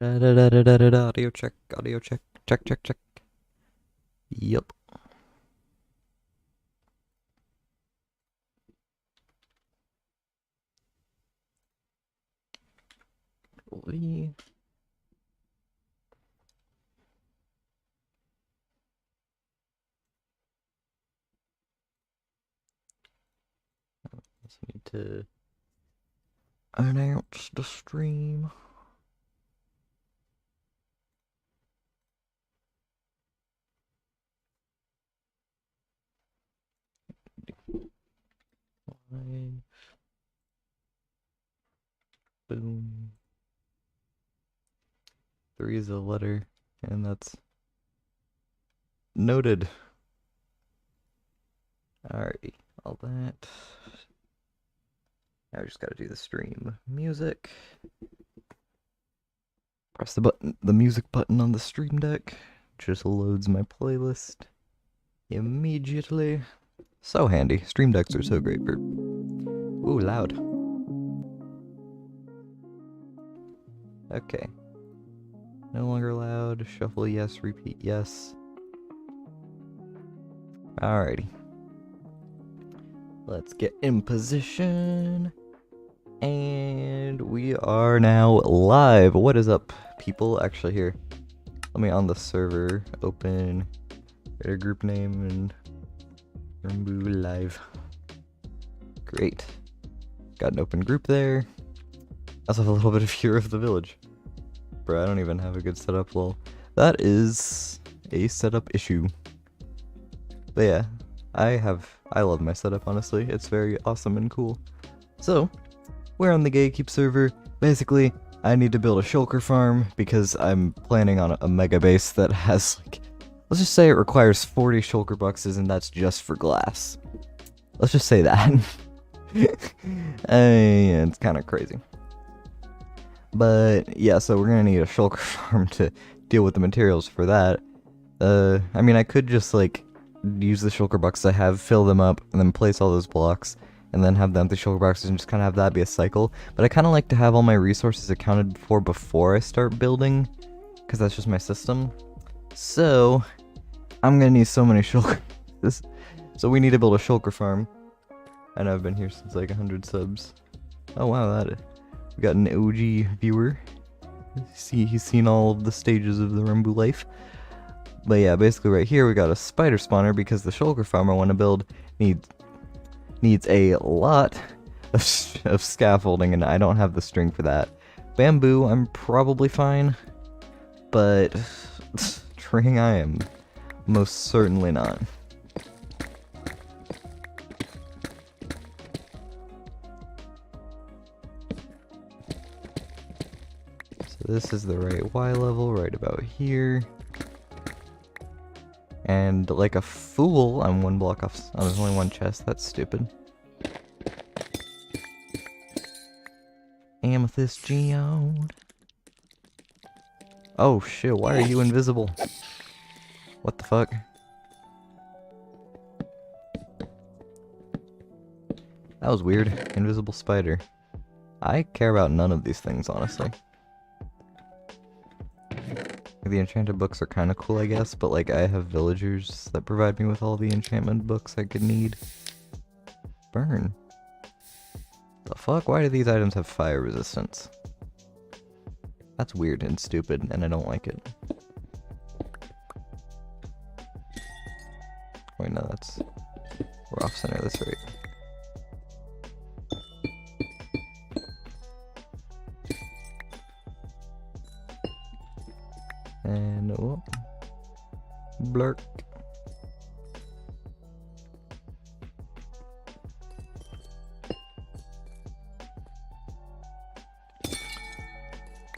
Da da da da da da da. Audio check, check. Yup. We just need to announce the stream. Live. Boom. 3 is a letter, and that's noted. Alrighty, all that. Now we just gotta do the stream music. Press the music button on the stream deck. Just loads my playlist immediately. So handy. Stream decks are so great for... Ooh, loud. Okay. No longer loud. Shuffle yes, repeat yes. Alrighty. Let's get in position. And we are now live. What is up, people? Actually, here. Let me on the server open a group name and rmbu live. Great. Got an open group there. I also have a little bit of Fear of the Village. Bro, I don't even have a good setup, lol. That is a setup issue. But yeah, I love my setup, honestly. It's very awesome and cool. So, we're on the gatekeep server. Basically, I need to build a shulker farm because I'm planning on a mega base that has, like, let's just say it requires 40 shulker boxes and that's just for glass. Let's just say that. Yeah, it's kind of crazy. But yeah, so we're gonna need a shulker farm to deal with the materials for that. I mean, I could just like use the shulker boxes I have, fill them up, and then place all those blocks, and then have the empty shulker boxes and just kind of have that be a cycle. But I kind of like to have all my resources accounted for before I start building, because that's just my system. So I'm gonna need so many shulker. So we need to build a shulker farm. I know I've been here since like 100 subs. Oh wow, we got an OG viewer. He's seen all of the stages of the rmbu life. But yeah, basically right here we got a spider spawner because the shulker farm I want to build needs a lot of scaffolding, and I don't have the string for that. Bamboo, I'm probably fine, but string I am most certainly not. This is the right Y level, right about here. And like a fool, I'm 1 block off. Oh, there's only 1 chest. That's stupid. Amethyst geode. Oh shit, why are you invisible? What the fuck? That was weird. Invisible spider. I care about none of these things, honestly. The enchanted books are kind of cool, I guess, but like I have villagers that provide me with all the enchantment books I could need. Burn. The fuck? Why do these items have fire resistance? That's weird and stupid, and I don't like it. Wait, no, we're off center, that's right. And oh, blurk.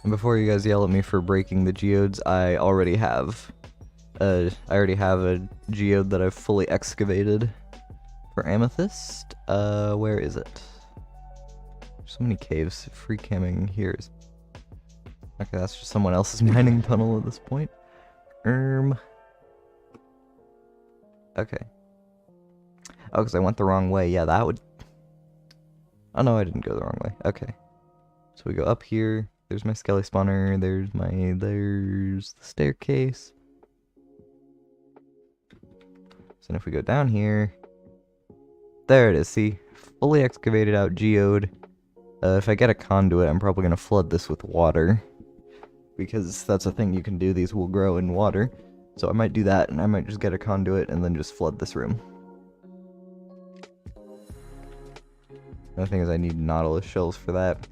And before you guys yell at me for breaking the geodes, I already have a geode that I've fully excavated for amethyst. Where is it? So many caves. Free camming here is... Okay, that's just someone else's mining tunnel at this point. Okay. Oh, because I went the wrong way. Yeah, that would... Oh no, I didn't go the wrong way. Okay. So we go up here, There's my skelly spawner, there's the staircase. So then if we go down here, there it is, see? Fully excavated out geode. If I get a conduit, I'm probably gonna flood this with water. Because that's a thing you can do, these will grow in water. So I might do that, and I might just get a conduit and then just flood this room. The thing is, I need nautilus shells for that.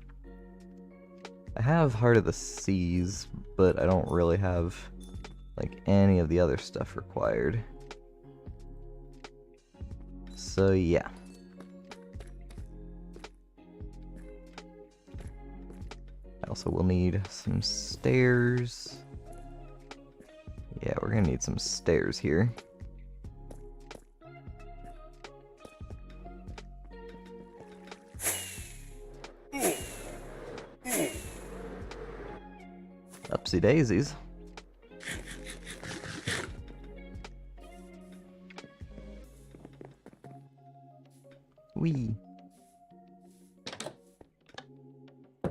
I have Heart of the Seas, but I don't really have, like, any of the other stuff required. So, yeah. I also will need some stairs. Yeah, we're gonna need some stairs here. Upsy daisies. Whee. I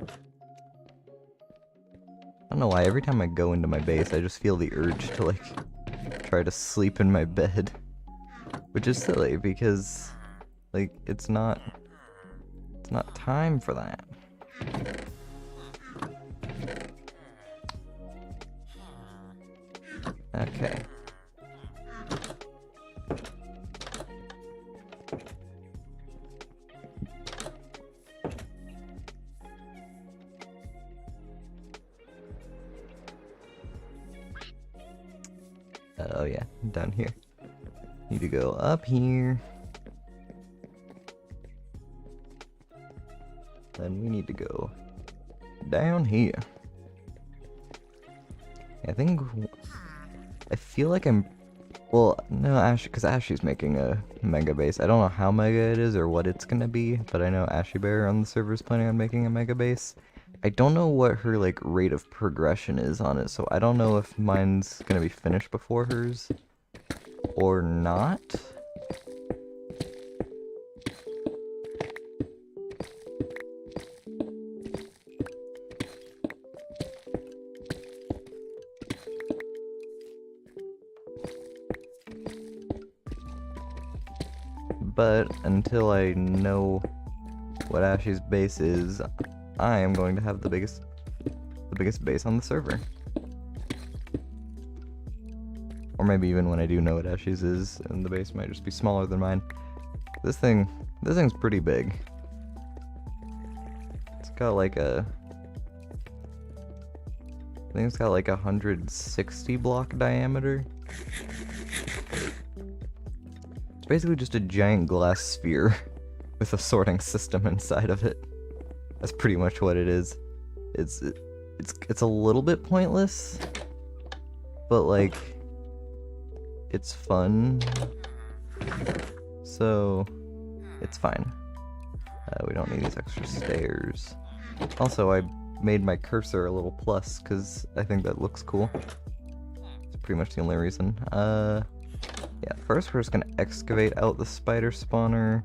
don't know why, every time I go into my base, I just feel the urge to, like, try to sleep in my bed. Which is silly, because, like, it's not time for that. Okay. Oh yeah, down here. Need to go up here. Then we need to go down here. I feel like I'm, well, no, because Ashy's making a mega base. I don't know how mega it is or what it's gonna be, but I know Ashy Bear on the server is planning on making a mega base. I don't know what her, like, rate of progression is on it, so I don't know if mine's gonna be finished before hers or not. But until I know what Ashy's base is, I am going to have the biggest base on the server. Or maybe even when I do know what Ashy's is, and the base might just be smaller than mine. This thing's pretty big. It's got like I think it's got like 160 block diameter. It's basically just a giant glass sphere with a sorting system inside of it. That's pretty much what it is. It's a little bit pointless, but like it's fun, so it's fine. We don't need these extra stairs. Also, I made my cursor a little plus because I think that looks cool. It's pretty much the only reason. Yeah, first we're just gonna excavate out the spider spawner.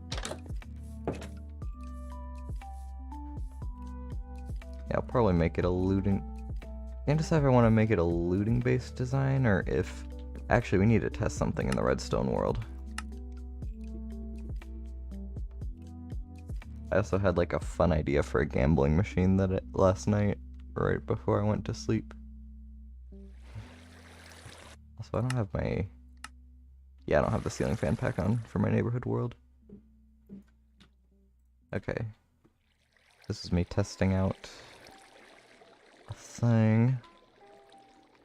Yeah, I'll probably make it a looting... I can't decide if I want to make it a looting based design or if... Actually, we need to test something in the redstone world. I also had like a fun idea for a gambling machine last night, right before I went to sleep. Also, I don't have my... Yeah, I don't have the ceiling fan pack on for my neighborhood world. Okay. This is me testing out a thing.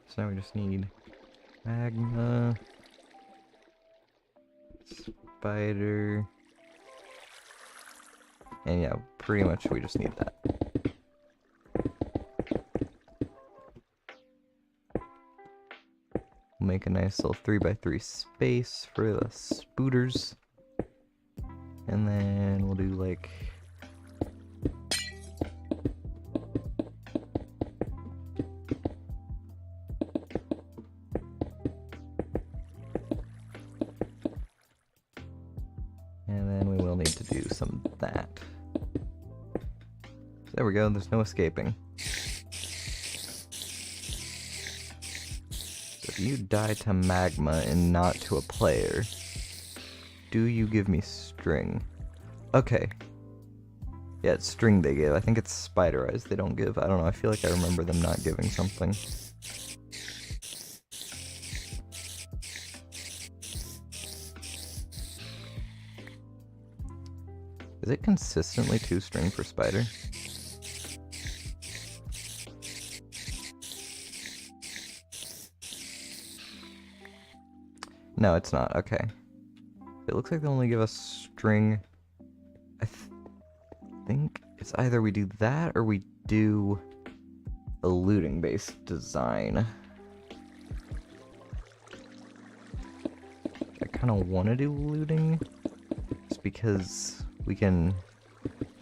So now we just need magma, spider, and yeah, pretty much we just need that. We'll make a nice little 3x3 space for the spooters, and then we'll do like that. So there we go, there's no escaping. you die to magma and not to a player, do you give me string? Okay. Yeah, it's string they give. I think it's spider eyes they don't give. I don't know, I feel like I remember them not giving something. Is it consistently 2 string for spider? No, it's not. Okay. It looks like they only give us string. I think it's either we do that or we do a looting based design. I kind of want to do looting just because we can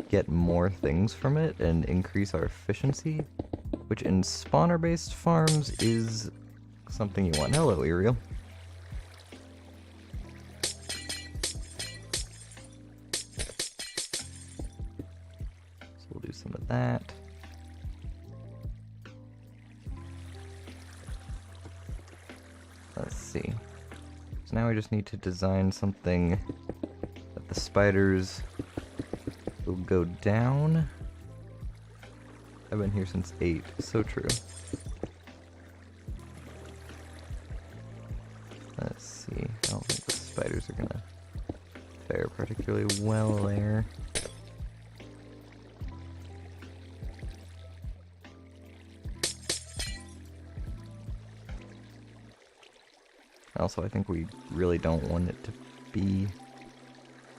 get more things from it and increase our efficiency, which in spawner based farms is something you want. Hello, Ariel. We'll do some of that. Let's see. So now we just need to design something that the spiders will go down. I've been here since 8. So true. Let's see. I don't think the spiders are gonna fare particularly well there. Also, I think we really don't want it to be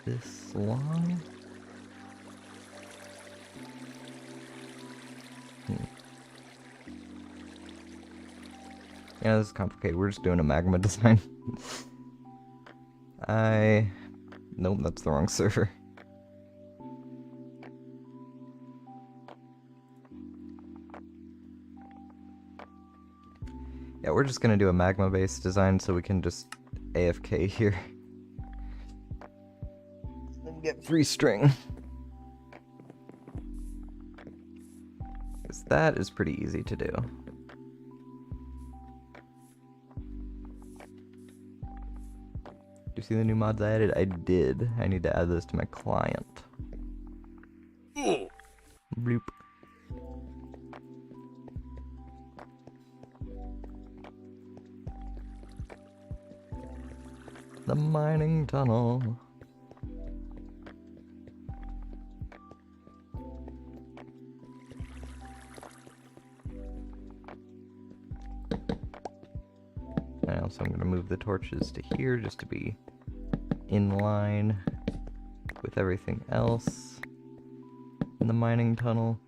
this long. Yeah, this is complicated. We're just doing a magma design. Nope, that's the wrong server. Yeah, we're just gonna do a magma-based design so we can just AFK here. And get free string. Because that is pretty easy to do. Do you see the new mods I added? I did. I need to add those to my client. Bloop. The mining tunnel. And also I'm going to move the torches to here just to be in line with everything else in the mining tunnel.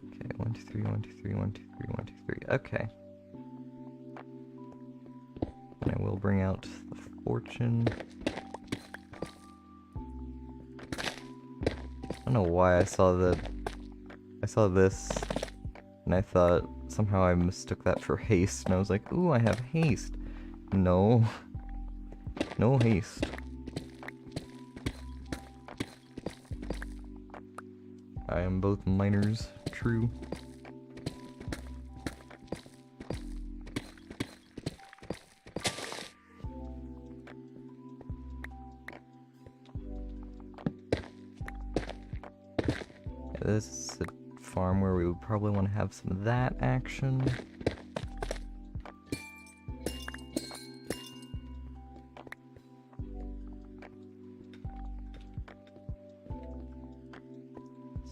Okay, 1, 2, 3, 1, 2, 3, 1, 2, 3, 1, 2, 3. Okay. And I will bring out the fortune. I don't know why I saw this and I thought somehow I mistook that for haste, and I was like, ooh, I have haste. No. No haste. I am both miners, true. This is a farm where we would probably want to have some of that action.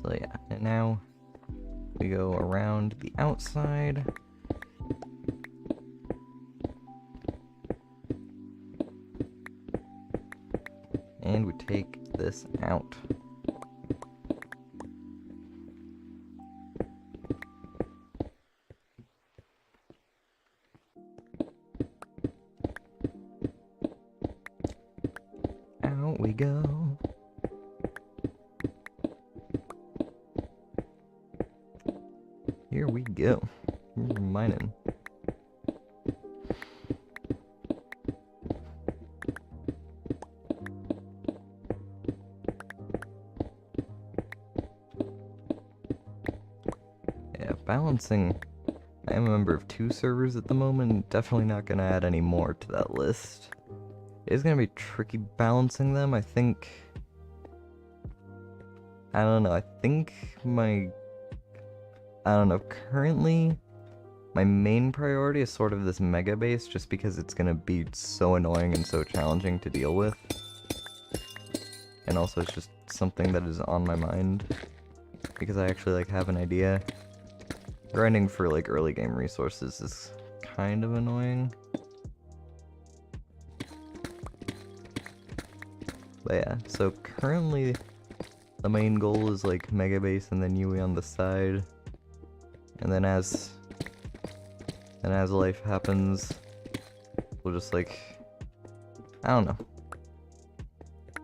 So yeah, and now we go around the outside. And we take this out. Out we go. Here we go. We're mining. balancing, I am a member of 2 servers at the moment, definitely not gonna add any more to that list. It is gonna be tricky balancing them, I think. I don't know, currently, my main priority is sort of this megabase, just because it's gonna be so annoying and so challenging to deal with. And also it's just something that is on my mind, because I actually like have an idea. Grinding for like early game resources is kind of annoying. But yeah, so currently the main goal is like megabase and then UE on the side. And then as life happens, we'll just like, I don't know.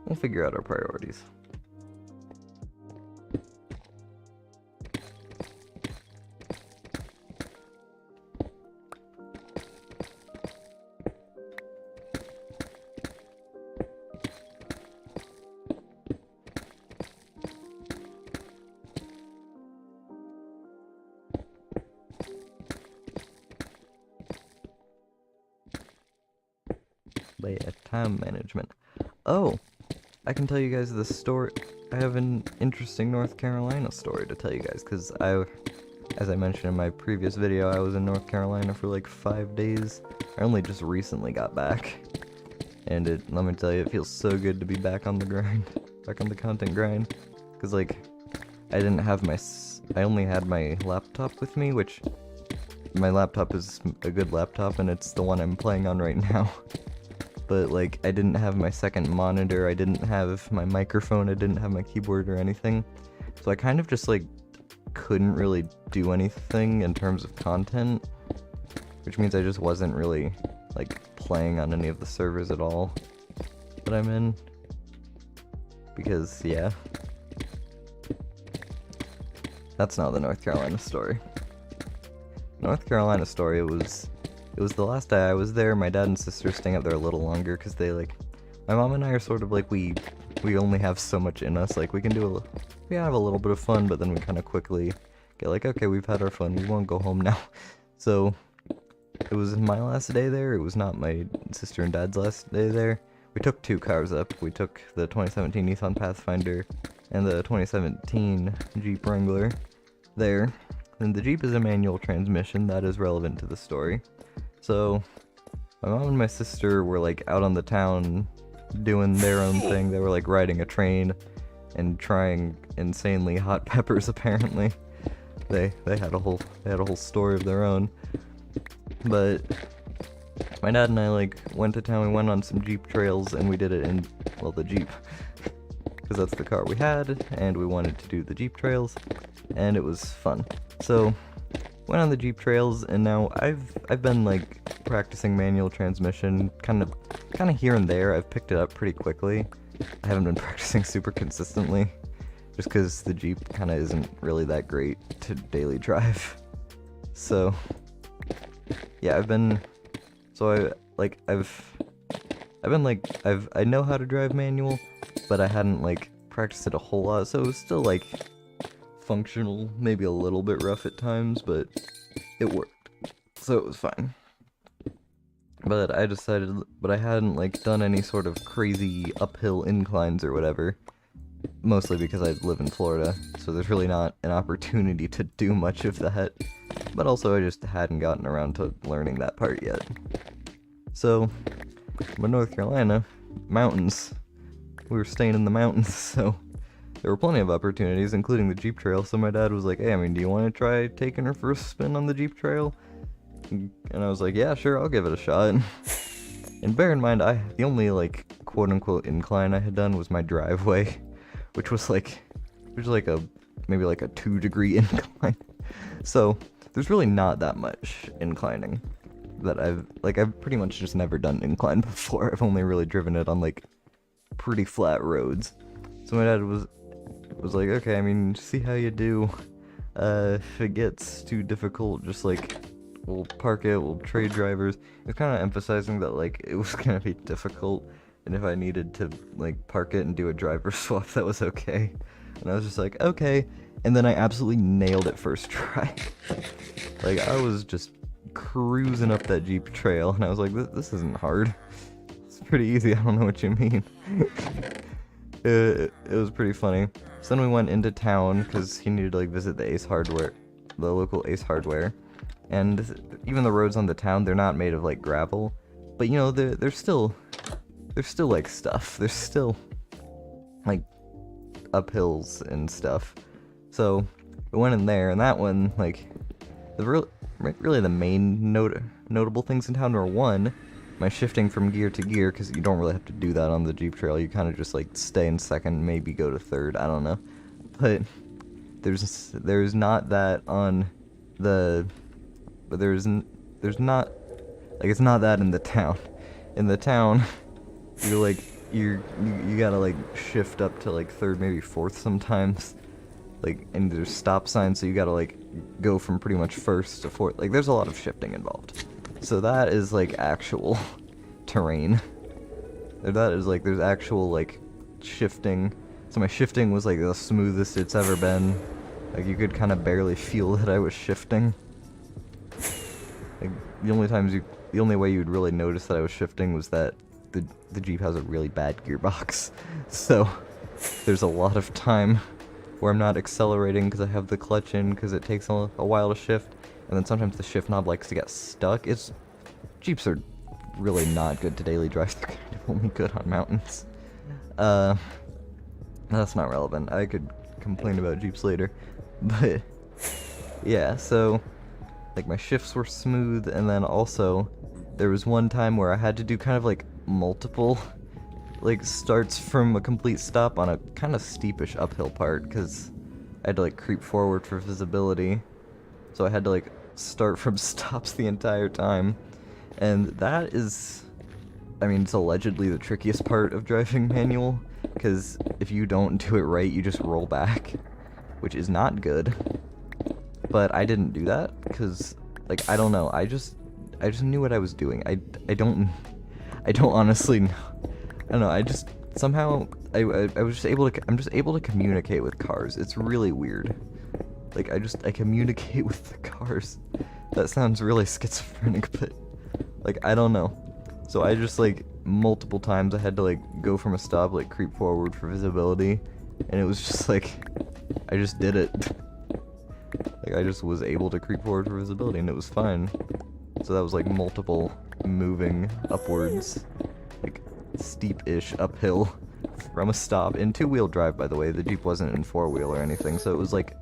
We'll figure out our priorities. But yeah, time management. Oh, I can tell you guys the story. I have an interesting North Carolina story to tell you guys, because as I mentioned in my previous video, I was in North Carolina for like 5 days. I only just recently got back. And let me tell you, it feels so good to be back on the grind. Back on the content grind. Because like, I only had my laptop with me, which my laptop is a good laptop and it's the one I'm playing on right now. But like, I didn't have my second monitor, I didn't have my microphone, I didn't have my keyboard or anything. So I kind of just like couldn't really do anything in terms of content, which means I just wasn't really like playing on any of the servers at all that I'm in. Because yeah, that's not the North Carolina story. North Carolina story, it was the last day I was there. My dad and sister staying up there a little longer because they like, my mom and I are sort of like, we only have so much in us. Like we have a little bit of fun, but then we kind of quickly get like, okay, we've had our fun, we won't go home now. So it was my last day there. It was not my sister and dad's last day there. We took 2 cars up. We took the 2017 Nissan Pathfinder and the 2017 Jeep Wrangler there. And the Jeep is a manual transmission, that is relevant to the story. So, my mom and my sister were like out on the town doing their own thing. They were like riding a train and trying insanely hot peppers apparently. They had a whole story of their own. But my dad and I like went to town, we went on some Jeep trails and we did it in, well, the Jeep. Because that's the car we had and we wanted to do the Jeep trails and it was fun. So, went on the Jeep trails, and now I've been like practicing manual transmission, kind of here and there. I've picked it up pretty quickly. I haven't been practicing super consistently, just because the Jeep kind of isn't really that great to daily drive. So, yeah, I know how to drive manual, but I hadn't like practiced it a whole lot, so it was still like functional, maybe a little bit rough at times, but it worked, so it was fine. But I hadn't like done any sort of crazy uphill inclines or whatever, mostly because I live in Florida, so there's really not an opportunity to do much of that, but also I just hadn't gotten around to learning that part yet. So, but North Carolina, mountains, we were staying in the mountains, so there were plenty of opportunities, including the Jeep Trail, so my dad was like, hey, I mean, do you want to try taking her for a spin on the Jeep Trail? And I was like, yeah, sure, I'll give it a shot. And bear in mind, the only, like, quote-unquote incline I had done was my driveway, which was maybe like a 2-degree incline. So, there's really not that much inclining that I've pretty much just never done incline before. I've only really driven it on, like, pretty flat roads. So my dad was like, okay, I mean, see how you do. If it gets too difficult, just like, we'll park it, we'll trade drivers. He was kind of emphasizing that, like, it was gonna be difficult, and if I needed to, like, park it and do a driver swap, that was okay. And I was just like, okay. and then I absolutely nailed it first try. Like, I was just cruising up that Jeep trail, and I was like, this isn't hard. It's pretty easy, I don't know what you mean. It was pretty funny. So then we went into town, because he needed to, like, visit the the local Ace Hardware. And even the roads on the town, they're not made of, like, gravel. But, you know, they're still, like, stuff. There's still, like, uphills and stuff. So, we went in there, and that one, like, really the main notable things in town were, one, my shifting from gear to gear, because you don't really have to do that on the Jeep trail. You kind of just, like, stay in second, maybe go to third, I don't know. But there's not that on the... But there's not... Like, it's not that in the town. In the town, you're, like, you gotta, like, shift up to, like, third, maybe fourth sometimes. Like, and there's stop signs, so you gotta, like, go from pretty much first to fourth. Like, there's a lot of shifting involved. So that is, like, actual terrain. That is, like, there's actual, like, shifting. So my shifting was, like, the smoothest it's ever been. Like, you could kind of barely feel that I was shifting. Like, the only way you'd really notice that I was shifting was that the Jeep has a really bad gearbox. So, there's a lot of time where I'm not accelerating because I have the clutch in, because it takes a while to shift, and then sometimes the shift knob likes to get stuck. Jeeps are really not good to daily drive, they're kind of only good on mountains. That's not relevant, I could complain about Jeeps later, but yeah, so, like, my shifts were smooth, and then also, there was one time where I had to do kind of, like, multiple, like, starts from a complete stop on a kind of steepish uphill part, because I had to, like, creep forward for visibility, so I had to, like, start from stops the entire time, and that is, I mean, it's allegedly the trickiest part of driving manual, because if you don't do it right, you just roll back, which is not good. But I didn't do that, because, like, I don't know, I just knew what I was doing. I don't honestly know. I don't know, I just, somehow, I was just able to, I'm just able to communicate with cars. It's really weird. Like, I communicate with the cars. That sounds really schizophrenic, but, like, I don't know. So I just, like, multiple times I had to, like, go from a stop, like, creep forward for visibility, and it was just, like, I just did it. Like, I just was able to creep forward for visibility, and it was fine. So that was, like, multiple moving upwards, like, steep-ish uphill from a stop, in two-wheel drive, by the way. The Jeep wasn't in four-wheel or anything, so it was, like,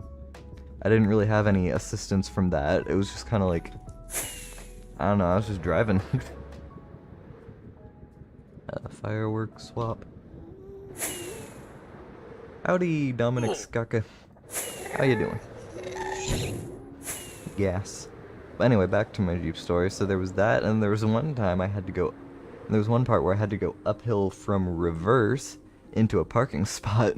I didn't really have any assistance from that. It was just kind of, like, I don't know, I was just driving. Fireworks swap. Howdy, Dominic Skaka. How you doing? Gas. But anyway, back to my Jeep story. So there was that, and there was one time I had to go... There was one part where I had to go uphill from reverse into a parking spot.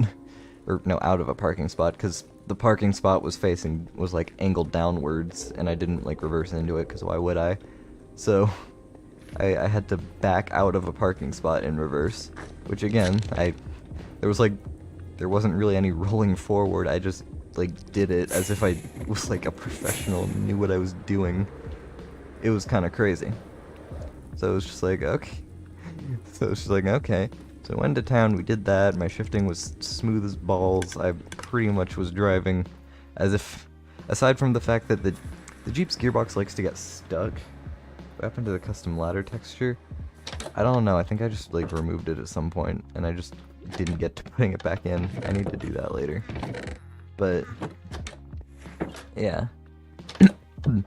Or, no, out of a parking spot, because the parking spot was like, angled downwards, and I didn't, like, reverse into it, because why would I? So, I had to back out of a parking spot in reverse, which, again, there wasn't really any rolling forward. I just, like, did it as if I was, like, a professional and knew what I was doing. It was kind of crazy. So it was just like, okay. So I went to town, we did that, my shifting was smooth as balls. I pretty much was driving as if, aside from the fact that the Jeep's gearbox likes to get stuck. What happened to the custom ladder texture? I don't know, I think I just, like, removed it at some point, and I just didn't get to putting it back in. I need to do that later. But, yeah. So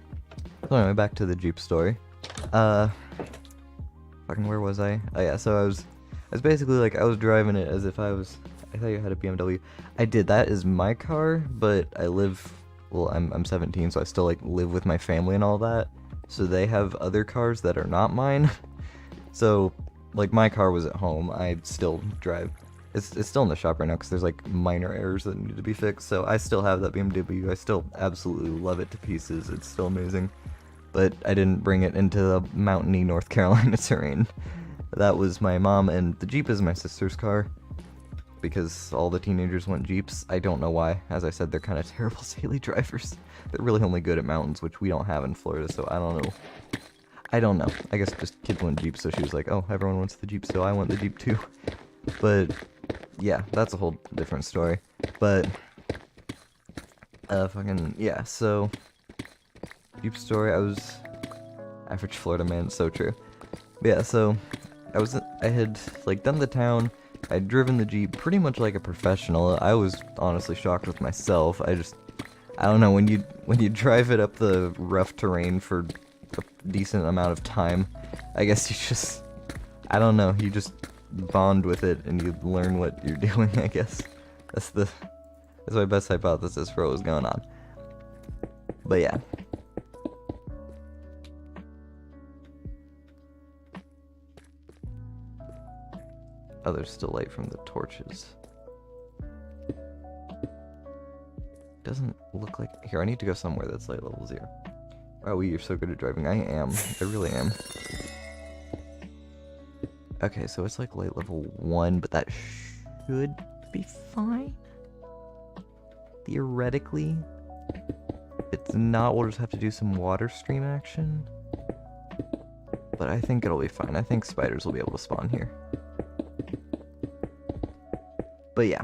anyway, back to the Jeep story. Fucking where was I? Oh yeah, so I was basically, like, I was driving it as if I thought you had a BMW. I did, that is my car, but I live, well, I'm 17, so I still, like, live with my family and all that. So they have other cars that are not mine. So, like, my car was at home, I still drive. It's still in the shop right now because there's, like, minor errors that need to be fixed, so I still have that BMW. I still absolutely love it to pieces. It's still amazing. But I didn't bring it into the mountainy North Carolina terrain. That was my mom, and the Jeep is my sister's car. because all the teenagers want Jeeps. I don't know why. As I said, they're kind of terrible daily drivers. They're really only good at mountains, which we don't have in Florida, so I don't know. I don't know. I guess just kids want Jeeps, so she was like, oh, everyone wants the Jeep, so I want the Jeep too. But, yeah, that's a whole different story. But, yeah, so, Jeep story, average Florida man, it's so true. But yeah, so, I had, like, done the town, I'd driven the Jeep pretty much like a professional. I was honestly shocked with myself. I don't know, when you drive it up the rough terrain for a decent amount of time, I guess I don't know, you just bond with it and you learn what you're doing, I guess. That's my best hypothesis for what was going on. But yeah. Oh, there's still light from the torches. Doesn't look like... Here, I need to go somewhere that's light level 0. Wow, you're so good at driving. I am. I really am. Okay, so it's like light level 1, but that should be fine. Theoretically. If it's not, we'll just have to do some water stream action. But I think it'll be fine. I think spiders will be able to spawn here. But yeah.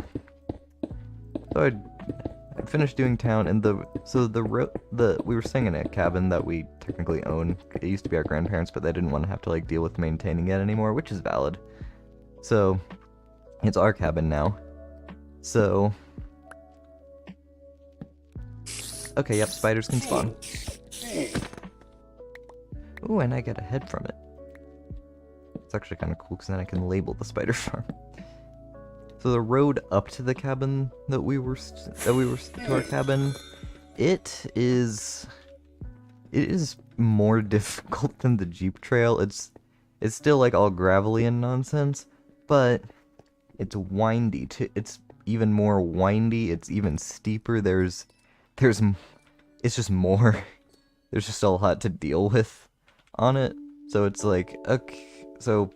So I finished doing town, and we were staying in a cabin that we technically own. It used to be our grandparents, but they didn't want to have to like deal with maintaining it anymore, which is valid. So it's our cabin now. So okay, yep, spiders can spawn. Ooh, and I get a head from it. It's actually kind of cool because then I can label the spider farm. So the road up to the cabin to our cabin, it is more difficult than the Jeep trail. It's still like all gravelly and nonsense, but it's windy too. It's even more windy. It's even steeper. It's just more. There's just a lot to deal with on it. So it's like, okay, so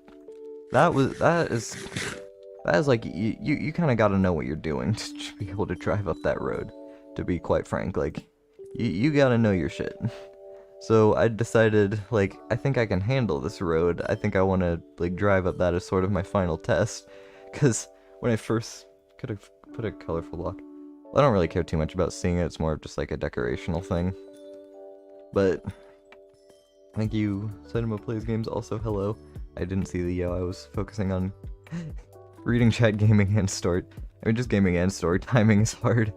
that is like, you kind of got to know what you're doing to be able to drive up that road, to be quite frank. Like, you got to know your shit. So I decided, like, I think I can handle this road. I think I want to, like, drive up that as sort of my final test. Because when I first could have put a colorful block. Well, I don't really care too much about seeing it. It's more of just, like, a decorational thing. But thank you, Cinema Plays Games. Also, hello. I didn't see the yo. I was focusing on reading chat, gaming, and story. I mean, just gaming and story timing is hard.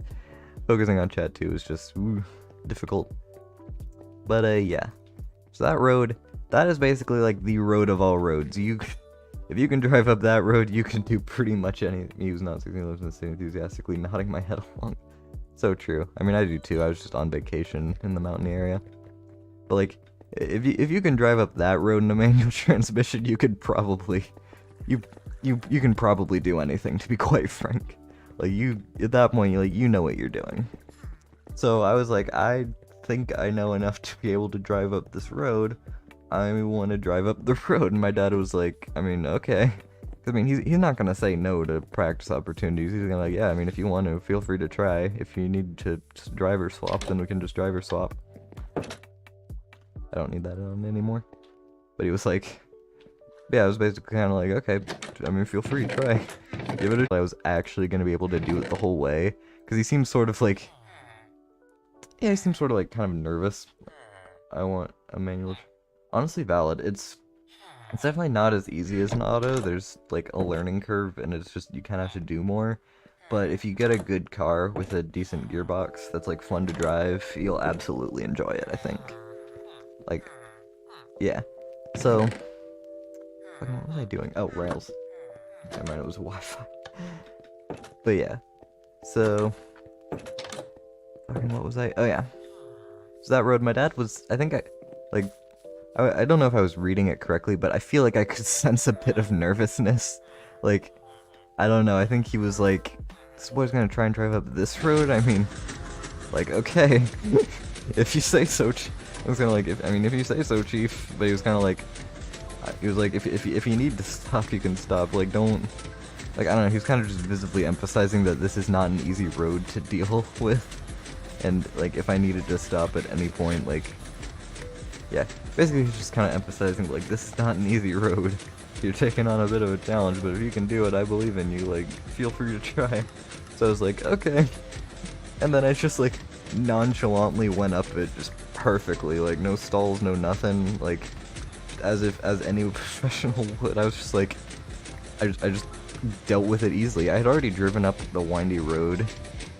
Focusing on chat too is just difficult. But yeah. So that road, that is basically like the road of all roads. If you can drive up that road, you can do pretty much anything. He was not 16 lives in the city, enthusiastically nodding my head along. So true. I mean, I do too. I was just on vacation in the mountain area. But like, if you can drive up that road in a manual transmission, you could probably you can probably do anything, to be quite frank. Like, at that point, you know what you're doing. So I was like, I think I know enough to be able to drive up this road. I want to drive up the road. And my dad was like, I mean, okay. I mean, he's not gonna say no to practice opportunities. He's gonna like, yeah, I mean, if you want to, feel free to try. If you need to just driver swap, then we can just driver swap. I don't need that on anymore. But he was like, yeah, I was basically kind of like, okay, I mean, feel free, try. Give it a try. I was actually going to be able to do it the whole way. Because he seems sort of like, yeah, he seems sort of like kind of nervous. I want a manual. Honestly, valid. It's definitely not as easy as an auto. There's like a learning curve, and it's just, you kind of have to do more. But if you get a good car with a decent gearbox that's like fun to drive, you'll absolutely enjoy it, I think. Like, yeah. So, what was I doing? Oh, Rails. Never mind, it was Wi-Fi. But yeah. So, what was I? Oh yeah. So that road, my dad was, I think I don't know if I was reading it correctly, but I feel like I could sense a bit of nervousness. Like, I don't know, I think he was like, this boy's gonna try and drive up this road? I mean, like, okay. If you say so, I was kinda like, if you say so, chief. But he was kinda like, he was like, if you need to stop, you can stop. Like, don't like, I don't know, he was kind of just visibly emphasizing that this is not an easy road to deal with. And, like, if I needed to stop at any point, like, yeah, basically he's just kind of emphasizing, like, this is not an easy road. You're taking on a bit of a challenge, but if you can do it, I believe in you, like, feel free to try. So I was like, okay. And then I just, like, nonchalantly went up it just perfectly, like, no stalls, no nothing, like, as any professional would. I was just like, I just dealt with it easily. I had already driven up the windy road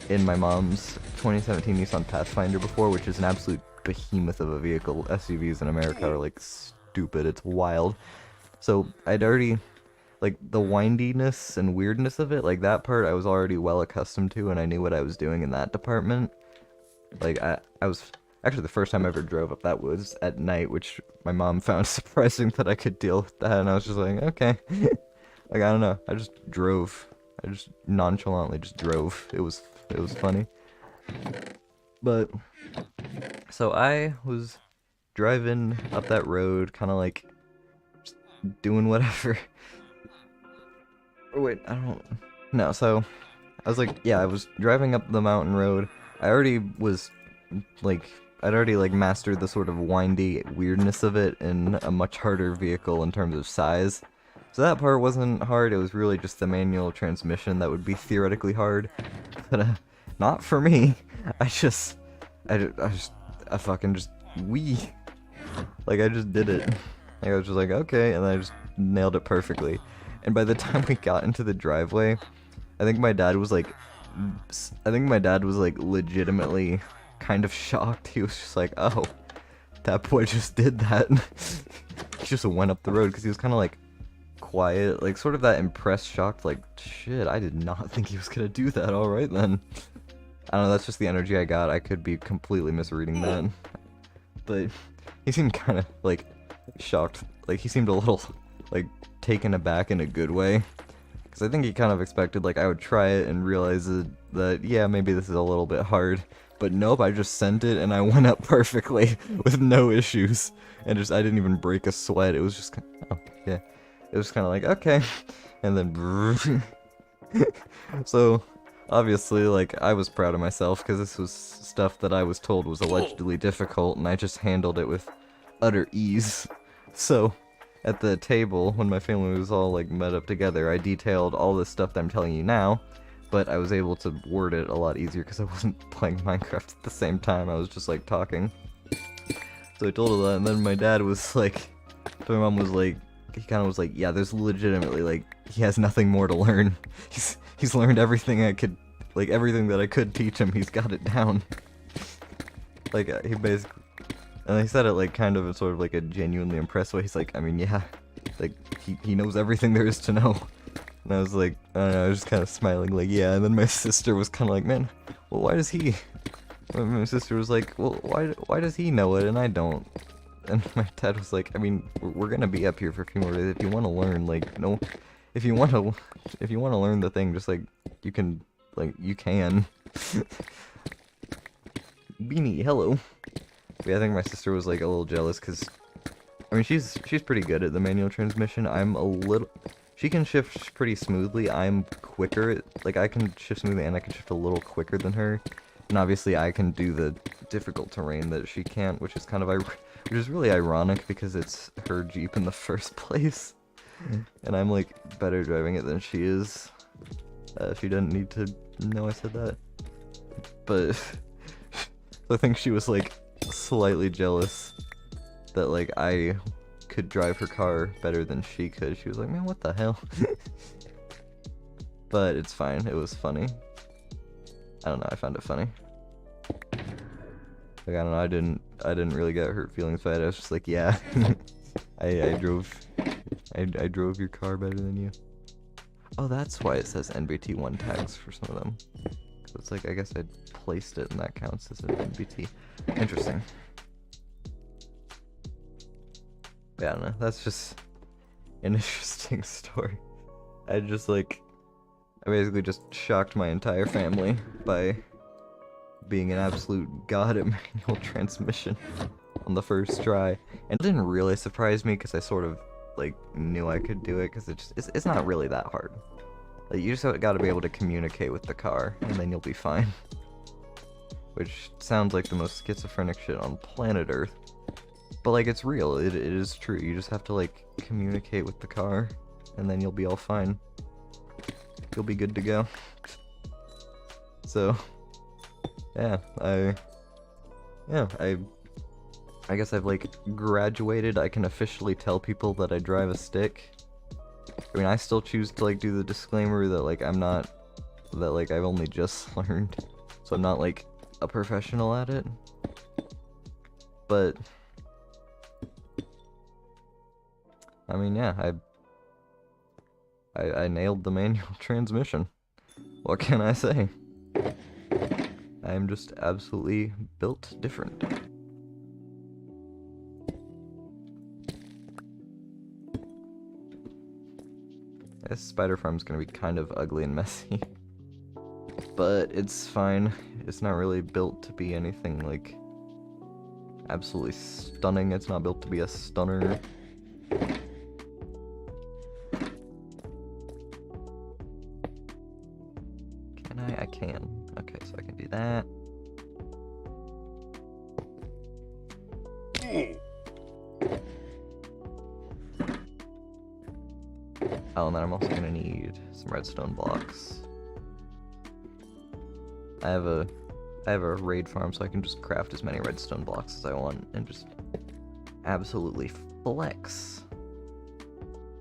in my mom's 2017 Nissan Pathfinder before, which is an absolute behemoth of a vehicle. SUVs in America are like stupid, it's wild. So I'd already, like, the windiness and weirdness of it, like, that part I was already well accustomed to, and I knew what I was doing in that department. Like, I was, actually the first time I ever drove up that was at night, which my mom found surprising that I could deal with that, and I was just like, okay. Like, I don't know, I just drove. I just nonchalantly just drove. It was funny. But, so I was driving up that road, kind of like, just doing whatever. Or wait, I don't, no, so, I was like, yeah, I was driving up the mountain road. I already was, like, I'd already, like, mastered the sort of windy weirdness of it in a much harder vehicle in terms of size. So that part wasn't hard, it was really just the manual transmission that would be theoretically hard. But, not for me. I fucking just, like, I just did it. Like, I was just like, okay, and I just nailed it perfectly. And by the time we got into the driveway, I think my dad was, like, legitimately kind of shocked. He was just like, oh, that boy just did that. He just went up the road, because he was kind of, like, quiet, like, sort of that impressed, shocked, like, shit, I did not think he was gonna do that, alright then. I don't know, that's just the energy I got. I could be completely misreading that. But he seemed kind of, like, shocked. Like, he seemed a little, like, taken aback in a good way. Because I think he kind of expected, like, I would try it and realize that, yeah, maybe this is a little bit hard. But nope, I just sent it and I went up perfectly with no issues. And I didn't even break a sweat. It was just kind of, oh, yeah. It was kind of like, okay. And then, so, obviously, like, I was proud of myself, because this was stuff that I was told was allegedly difficult, and I just handled it with utter ease. So, at the table, when my family was all, like, met up together, I detailed all this stuff that I'm telling you now, but I was able to word it a lot easier, because I wasn't playing Minecraft at the same time, I was just, like, talking. So I told her that, and then my dad was, like, my mom was, like, he kind of was like, yeah, there's legitimately, like, he has nothing more to learn. He's learned everything I could, like, everything that I could teach him, he's got it down. Like, he basically, and he said it, like, kind of in sort of, like, a genuinely impressed way. He's like, I mean, yeah, like, he knows everything there is to know. And I was like, I don't know, I was just kind of smiling, like, yeah, and then my sister was kind of like, man, well, why does he, my sister was like, well, why does he know it and I don't? And my dad was like, I mean, we're gonna be up here for a few more days. If you want to learn, like, no, if you want to learn the thing, just, like, you can, like, you can. Beanie, hello. But yeah, I think my sister was, like, a little jealous, because, I mean, she's pretty good at the manual transmission. I'm a little, she can shift pretty smoothly. I'm quicker, like, I can shift smoothly, and I can shift a little quicker than her. And obviously, I can do the difficult terrain that she can't, which is kind of, which is really ironic, because it's her Jeep in the first place. And I'm, like, better driving it than she is. She didn't need to know I said that. But, I think she was, like, slightly jealous that, like, I could drive her car better than she could. She was like, man, what the hell? But it's fine, it was funny. I don't know, I found it funny. Like, I don't know, I didn't really get hurt feelings by it. I was just like, yeah, I drove your car better than you. Oh, that's why it says NBT1 tags for some of them. So it's like, I guess I placed it and that counts as an NBT. Interesting. But yeah, I don't know, that's just an interesting story. I basically just shocked my entire family by being an absolute god at manual transmission on the first try. And it didn't really surprise me, because I sort of, like, knew I could do it, because it's not really that hard. Like, you just gotta be able to communicate with the car, and then you'll be fine. Which sounds like the most schizophrenic shit on planet Earth. But, like, it's real. It is true. You just have to, like, communicate with the car, and then you'll be all fine. You'll be good to go. So, yeah, I guess I've, like, graduated. I can officially tell people that I drive a stick. I mean, I still choose to, like, do the disclaimer that, like, I've only just learned. So I'm not, like, a professional at it. But I mean, yeah, I nailed the manual transmission. What can I say? I am just absolutely built different. This spider farm's gonna be kind of ugly and messy. But it's fine. It's not really built to be anything, like, absolutely stunning. It's not built to be a stunner. Can I? I can. Okay, so I can do that. Oh, and then I'm also gonna need some redstone blocks. I have a raid farm, so I can just craft as many redstone blocks as I want and just absolutely flex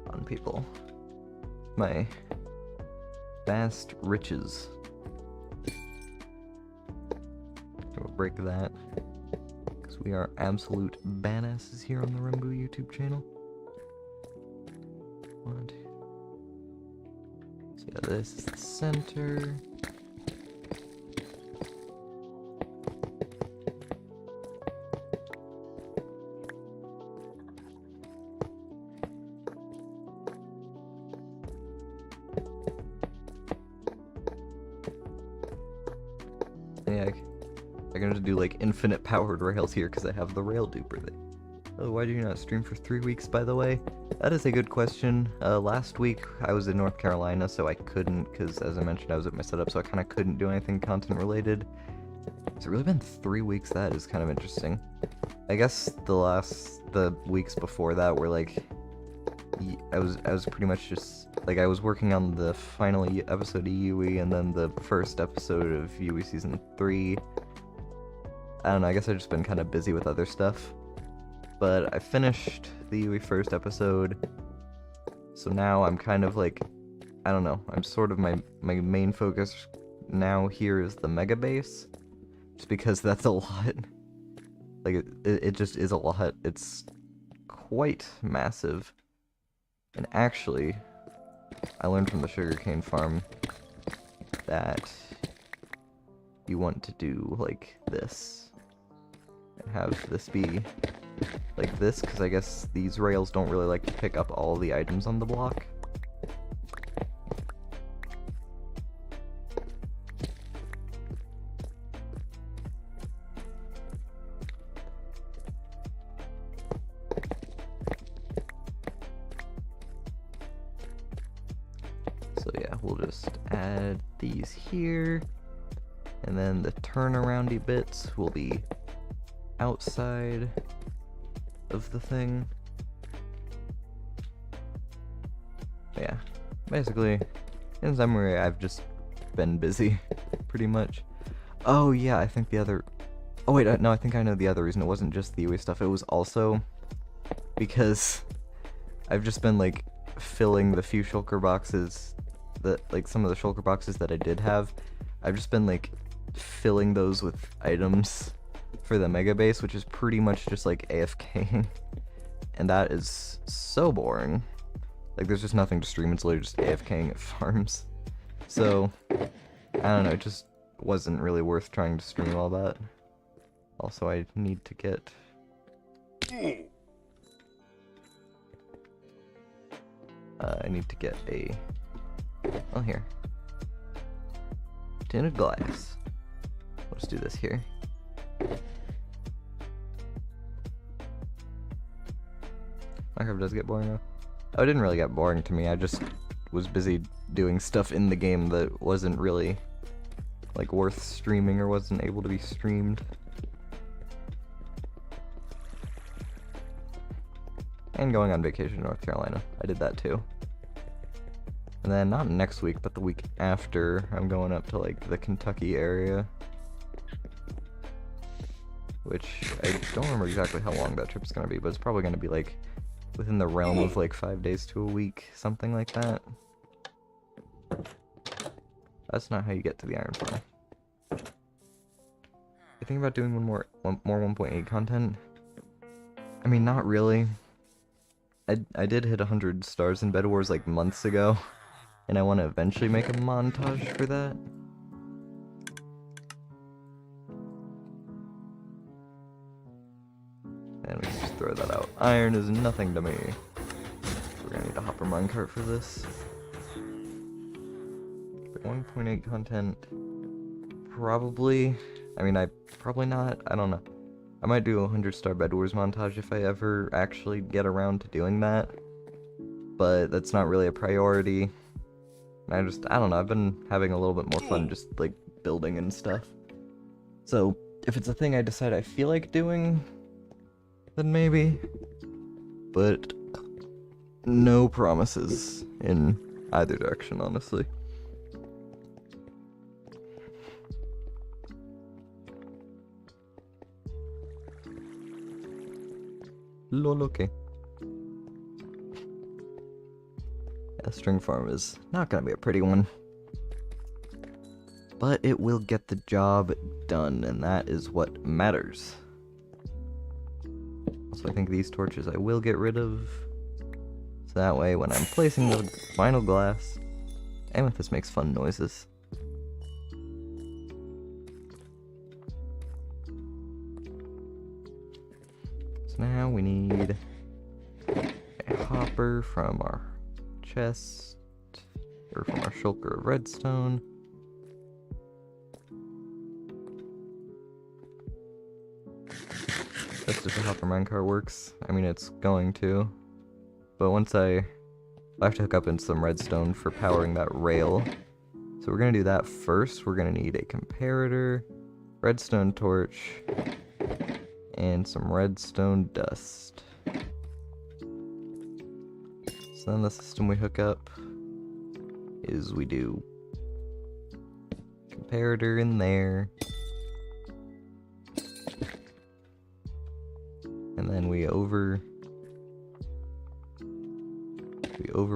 on people. My vast riches. We'll break that, because we are absolute badasses here on the rmbu YouTube channel. One, two. So yeah, this is the center. Yeah, I can just do like infinite powered rails here because I have the rail duper. Oh, why do you not stream for 3 weeks, by the way? That is a good question. Last week I was in North Carolina, so I couldn't, because as I mentioned, I was at my setup, so I kind of couldn't do anything content related. Has it really been 3 weeks? That is kind of interesting. I guess the weeks before that were like, I was pretty much just, like, I was working on the final episode of UE, and then the first episode of UE Season 3. I don't know, I guess I've just been kind of busy with other stuff. But I finished the UE first episode, so now I'm kind of like, I don't know, I'm sort of, my main focus now here is the megabase, just because that's a lot. Like, it just is a lot. It's quite massive. And actually, I learned from the sugarcane farm that you want to do like this, and have this be like this, because I guess these rails don't really like to pick up all the items on the block. So yeah, we'll just add these here, and then the turnaroundy bits will be outside of the thing. Yeah, basically, in summary, I've just been busy, pretty much. Oh yeah, I think the other... Oh wait, no, I think I know the other reason. It wasn't just the UE stuff, it was also because I've just been, like, filling the few shulker boxes that, like, some of the shulker boxes that I did have. I've just been, like, filling those with items for the megabase, which is pretty much just like AFKing, and that is so boring. Like, there's just nothing to stream. It's literally just AFKing at farms. So I don't know, it just wasn't really worth trying to stream all that. Also, I need to get a, well, here, tinted glass. Let's do this here. Minecraft does get boring though. Oh, it didn't really get boring to me. I just was busy doing stuff in the game that wasn't really like worth streaming or wasn't able to be streamed. And going on vacation to North Carolina. I did that too. And then not next week, but the week after, I'm going up to like the Kentucky area. Which I don't remember exactly how long that trip's gonna be, but it's probably gonna be like within the realm of like 5 days to a week, something like that. That's not how you get to the iron farm. You think about doing more 1.8 content? I mean, not really. I did hit 100 stars in Bed Wars like months ago, and I want to eventually make a montage for that. And we can just throw that out. Iron is nothing to me. We're gonna need a hopper minecart for this. But 1.8 content, probably. I mean, probably not. I don't know. I might do a 100-star Bed Wars montage if I ever actually get around to doing that. But that's not really a priority. And I don't know, I've been having a little bit more fun just, like, building and stuff. So, if it's a thing I decide I feel like doing, then maybe. But no promises in either direction, honestly. Lol, okay. Yeah, string farm is not gonna be a pretty one. But it will get the job done, and that is what matters. Also, I think these torches I will get rid of. So that way, when I'm placing the final glass, amethyst makes fun noises. Now we need a hopper from our chest, or from our shulker of redstone. Just if the hopper minecart works. I mean, it's going to. But once I have to hook up in some redstone for powering that rail. So we're gonna do that first. We're gonna need a comparator, redstone torch, and some redstone dust. So then the system we hook up is we do comparator in there, and then we over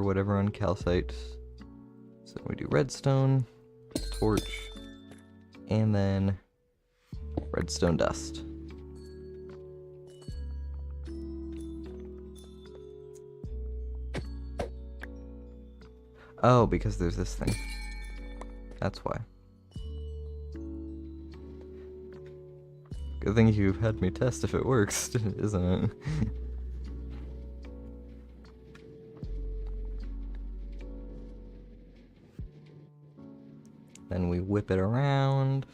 whatever on calcite. So we do redstone, torch, and then redstone dust. Oh, because there's this thing. That's why. Good thing you've had me test if it works, isn't it? Then we whip it around.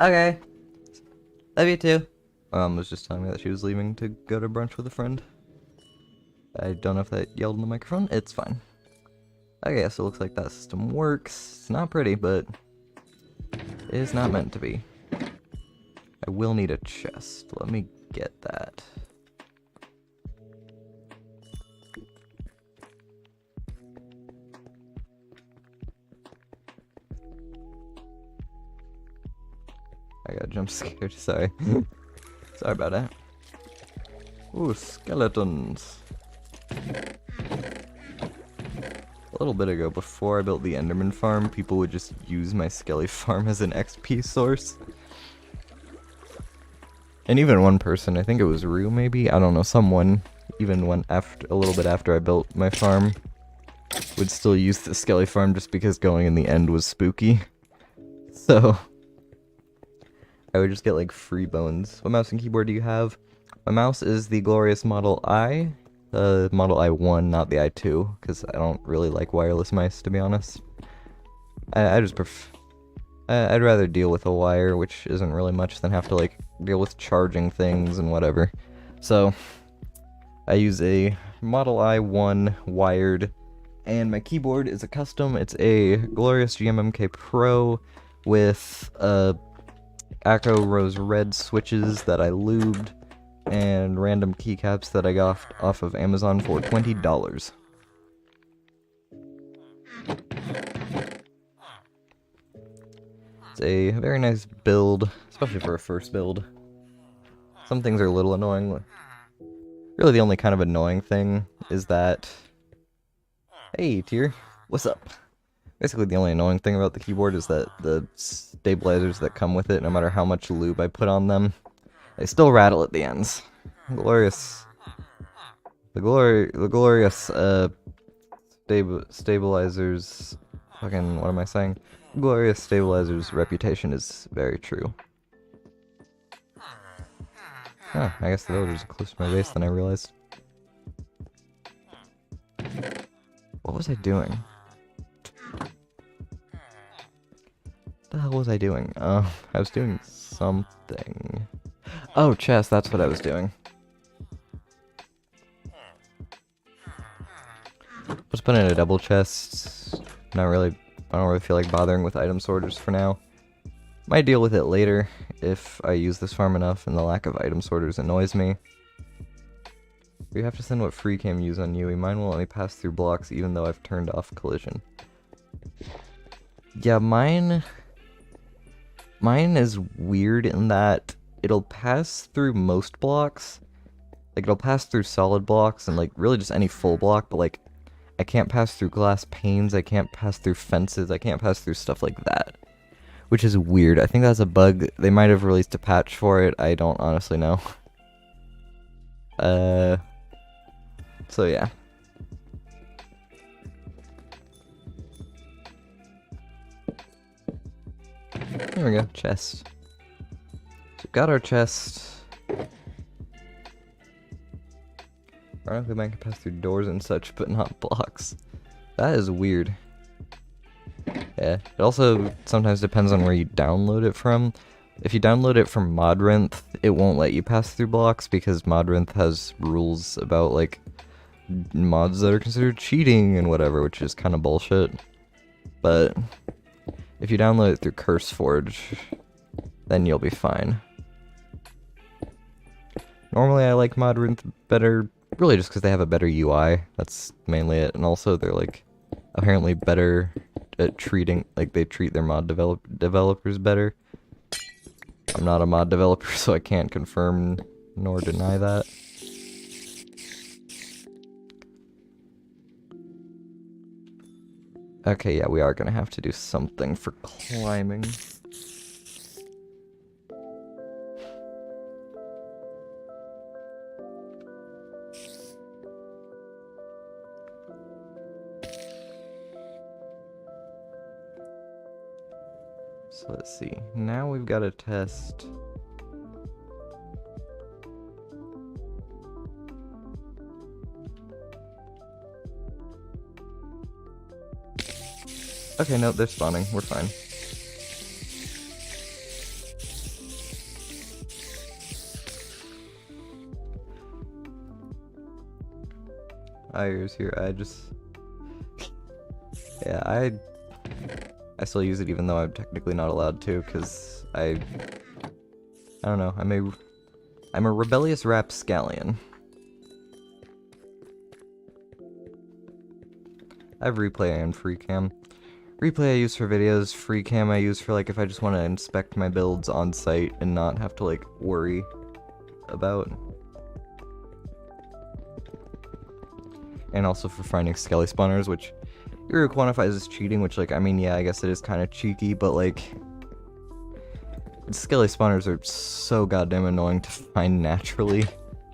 Okay. Love you too. My mom was just telling me that she was leaving to go to brunch with a friend. I don't know if that yelled in the microphone. It's fine. Okay, so it looks like that system works. It's not pretty, but it is not meant to be. I will need a chest. Let me get that. I got jump scared, sorry. Sorry about that. Ooh, skeletons. A little bit ago, before I built the Enderman farm, people would just use my Skelly farm as an XP source. And even one person, I think it was Rue maybe, I don't know, someone, even when after a little bit after I built my farm, would still use the Skelly farm just because going in the end was spooky. So I would just get like free bones. What mouse and keyboard do you have? My mouse is the glorious Model I. The Model I1, not the I2, because I don't really like wireless mice, to be honest. I just prefer... I'd rather deal with a wire, which isn't really much, than have to, like, deal with charging things and whatever. So, I use a Model i1 wired, and my keyboard is a custom. It's a Glorious GMMK Pro with, Acco Rose Red switches that I lubed, and random keycaps that I got off of Amazon for $20. It's a very nice build, especially for a first build. Some things are a little annoying. Really the only kind of annoying thing is that... Hey, Tier, what's up? Basically the only annoying thing about the keyboard is that the stabilizers that come with it, no matter how much lube I put on them, they still rattle at the ends. Glorious... The glorious, stabilizers... Fucking, what am I saying? Glorious Stabilizer's reputation is very true. Oh, I guess the villagers are closer to my base than I realized. What was I doing? What the hell was I doing? I was doing something. Oh, chest, that's what I was doing. Let's put in a double chest. Not really, I don't really feel like bothering with item sorters for now. Might deal with it later if I use this farm enough and the lack of item sorters annoys me. You have to send what free cam use on you. Mine will let me pass through blocks even though I've turned off collision. Yeah, mine is weird in that it'll pass through most blocks. Like, it'll pass through solid blocks and, like, really just any full block, but, like, I can't pass through glass panes, I can't pass through fences, I can't pass through stuff like that. Which is weird. I think that's a bug. They might have released a patch for it, I don't honestly know. So yeah. There we go, chest. So we've got our chest. Ironically, mine can pass through doors and such, but not blocks. That is weird. Yeah, it also sometimes depends on where you download it from. If you download it from Modrinth, it won't let you pass through blocks because Modrinth has rules about, like, mods that are considered cheating and whatever, which is kind of bullshit. But if you download it through CurseForge, then you'll be fine. Normally I like Modrinth better, really just because they have a better UI, that's mainly it, and also they're, like, apparently better at treating, like, they treat their mod developers better. I'm not a mod developer, so I can't confirm nor deny that. Okay, yeah, we are gonna have to do something for climbing. So let's see, now we've got to test. Okay, no, they're spawning, we're fine. Ire's here, I just... Yeah, I still use it even though I'm technically not allowed to, because I don't know, I'm a rebellious rapscallion. I have replay and free cam. Replay I use for videos, free cam I use for, like, if I just want to inspect my builds on site and not have to, like, worry about. And also for finding skelly spawners, which Euro quantifies as cheating, which, like, I mean, yeah, I guess it is kind of cheeky, but, like, skelly spawners are so goddamn annoying to find naturally,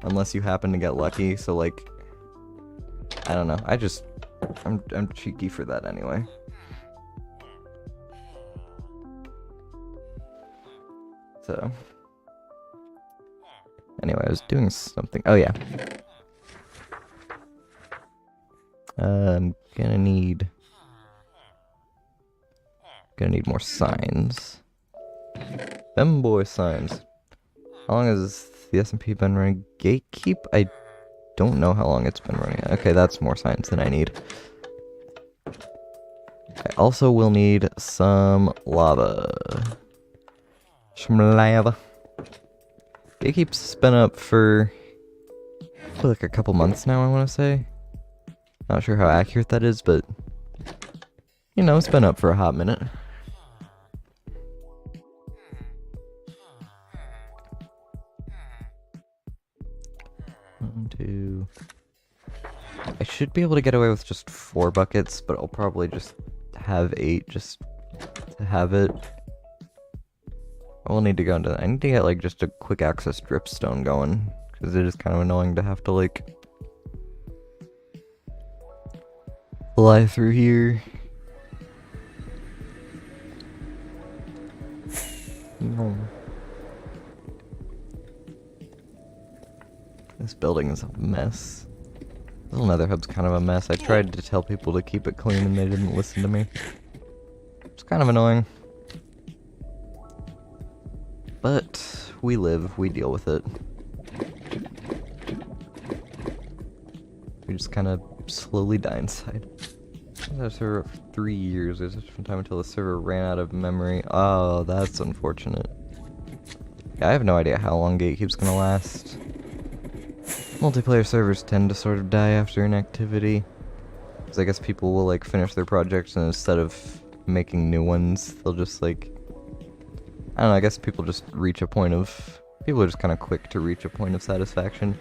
unless you happen to get lucky, so, like, I don't know, I'm cheeky for that anyway. So, anyway, I was doing something, oh yeah. I'm gonna need Gonna need more signs. Them boy signs. How long has the SMP been running? Gatekeep? I don't know how long it's been running. Okay, that's more signs than I need. I also will need some lava. Some lava. Gatekeep's been up for like a couple months now, I want to say. Not sure how accurate that is, but you know, it's been up for a hot minute. One, two. I should be able to get away with just 4 buckets, but I'll probably just have 8 just to have it. I will need to go into that. I need to get like just a quick access dripstone going, because it is kind of annoying to have to like fly through here. No. This building is a mess. This little nether hub's kind of a mess. I tried to tell people to keep it clean and they didn't listen to me. It's kind of annoying. But we live, we deal with it. We just kind of slowly die inside. I was on the server for 3 years. There's a different time until the server ran out of memory. Oh, that's unfortunate. Yeah, I have no idea how long Gatekeep's gonna last. Multiplayer servers tend to sort of die after an activity. Because I guess people will like finish their projects and instead of making new ones, they'll just like... I don't know, I guess people just reach a point of... People are just kind of quick to reach a point of satisfaction.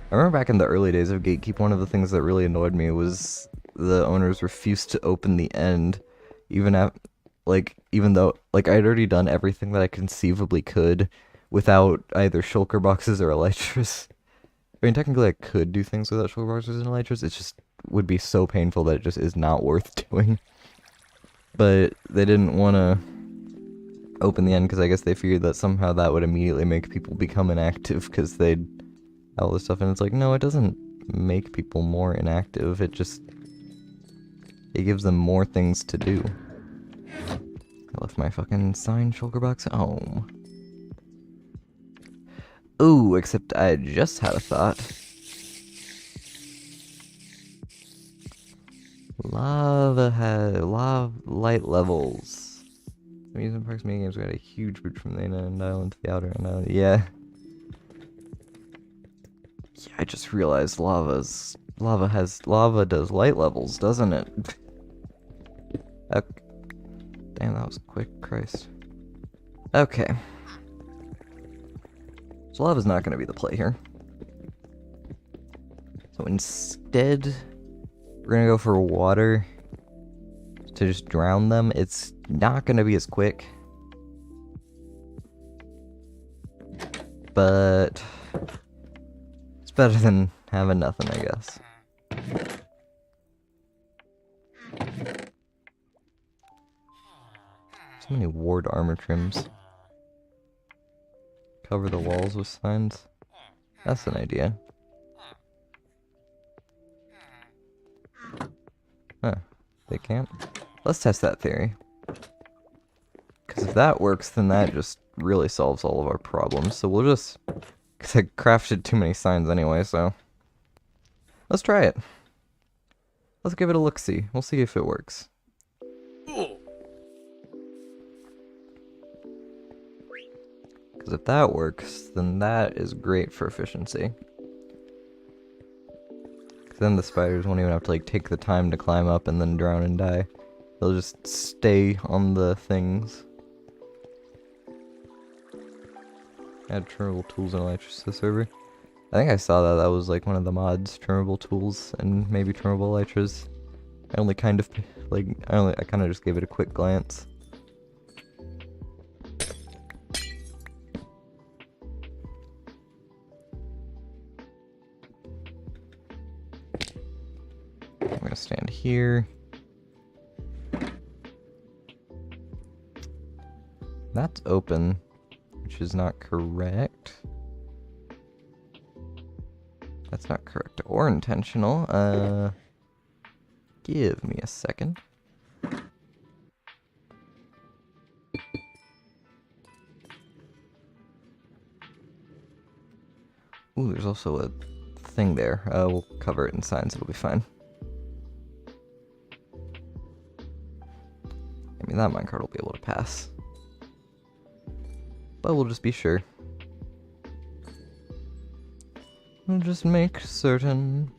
I remember back in the early days of Gatekeep, one of the things that really annoyed me was the owners refused to open the end, even though like I'd already done everything that I conceivably could without either shulker boxes or elytras. I mean, technically I could do things without shulker boxes and elytras, it just would be so painful that it just is not worth doing. But they didn't want to open the end because I guess they figured that somehow that would immediately make people become inactive because they'd all this stuff, and it's like, no, it doesn't make people more inactive, it gives them more things to do. I left my fucking signed shulker box at home. Ooh, except I just had a thought. Lava light levels. Amusement parks mini games got a huge route from the inner end island to the outer end island. Yeah. Yeah, I just realized lava does light levels, doesn't it? Okay. Damn, that was quick, Christ. Okay. So lava's not gonna be the play here. So instead, we're gonna go for water to just drown them. It's not gonna be as quick, but it's better than having nothing, I guess. So many ward armor trims. Cover the walls with signs. That's an idea. Huh. They can't? Let's test that theory. Because if that works, then that just really solves all of our problems. So we'll just... Because I crafted too many signs anyway, so... Let's try it. Let's give it a look-see. We'll see if it works. Because if that works, then that is great for efficiency. Because then the spiders won't even have to like take the time to climb up and then drown and die. They'll just stay on the things. Add trimmable tools and elytras to the server. I think I saw that. That was like one of the mods, trimmable tools and maybe trimmable elytras. I only kind of like I kind of just gave it a quick glance. I'm gonna stand here. That's open, which is not correct. That's not correct or intentional. Give me a second. Ooh, there's also a thing there. We'll cover it in signs, it'll be fine. I mean, that minecart will be able to pass. But we'll just be sure. We'll just make certain.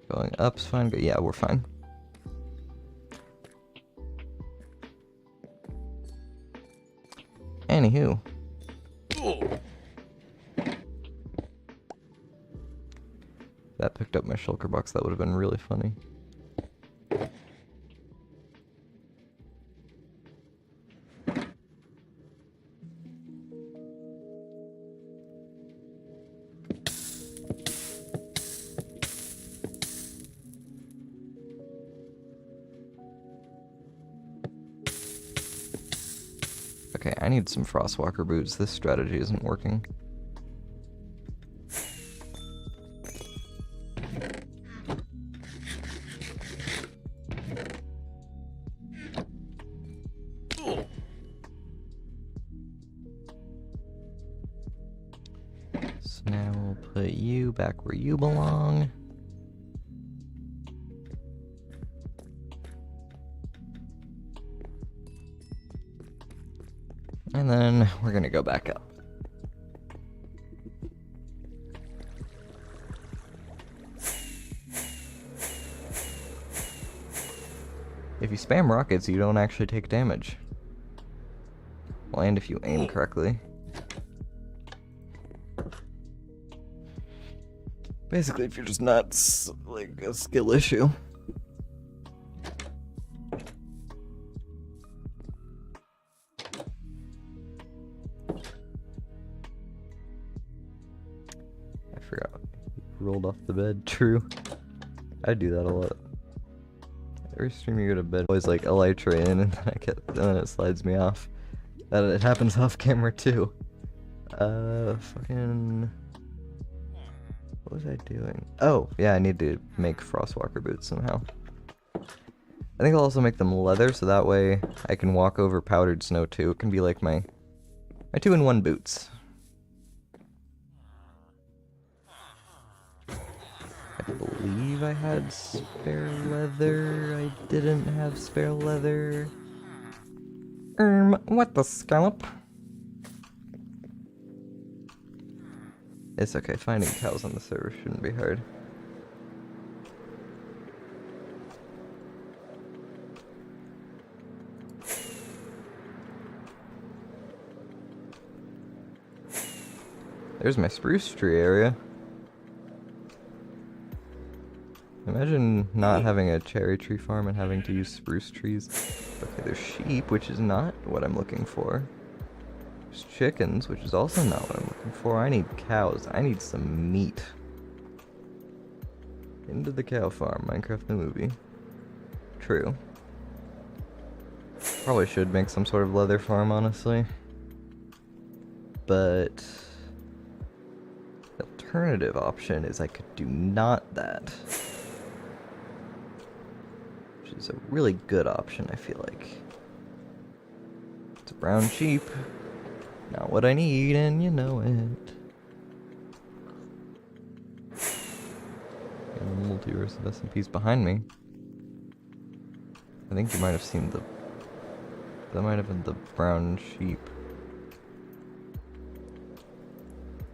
Going up's fine. Yeah, we're fine. Anywho. That picked up my shulker box, that would have been really funny. Okay, I need some frostwalker boots. This strategy isn't working. So now we'll put you back where you belong. And then we're gonna go back up. If you spam rockets, you don't actually take damage. Well, and if you aim correctly. Basically, if you're just not, like, a skill issue. I forgot. Rolled off the bed. True. I do that a lot. Every stream you go to bed, always like elytra in, and then it slides me off. That it happens off camera too. Fucking. What was I doing? Oh, yeah, I need to make frostwalker boots somehow. I think I'll also make them leather, so that way I can walk over powdered snow too. It can be like my 2-in-1 boots. I believe I had spare leather. I didn't have spare leather. What the scallop? It's okay, finding cows on the server shouldn't be hard. There's my spruce tree area. Imagine not having a cherry tree farm and having to use spruce trees. Okay, there's sheep, which is not what I'm looking for. There's chickens, which is also not what I'm looking for. I need cows. I need some meat. Into the cow farm, Minecraft the movie. True. Probably should make some sort of leather farm, honestly. But the alternative option is I could do not that. Which is a really good option, I feel like. It's a brown sheep. Not what I need, and you know it. And the multiverse of SMPs behind me. I think you might have seen the... That might have been the brown sheep.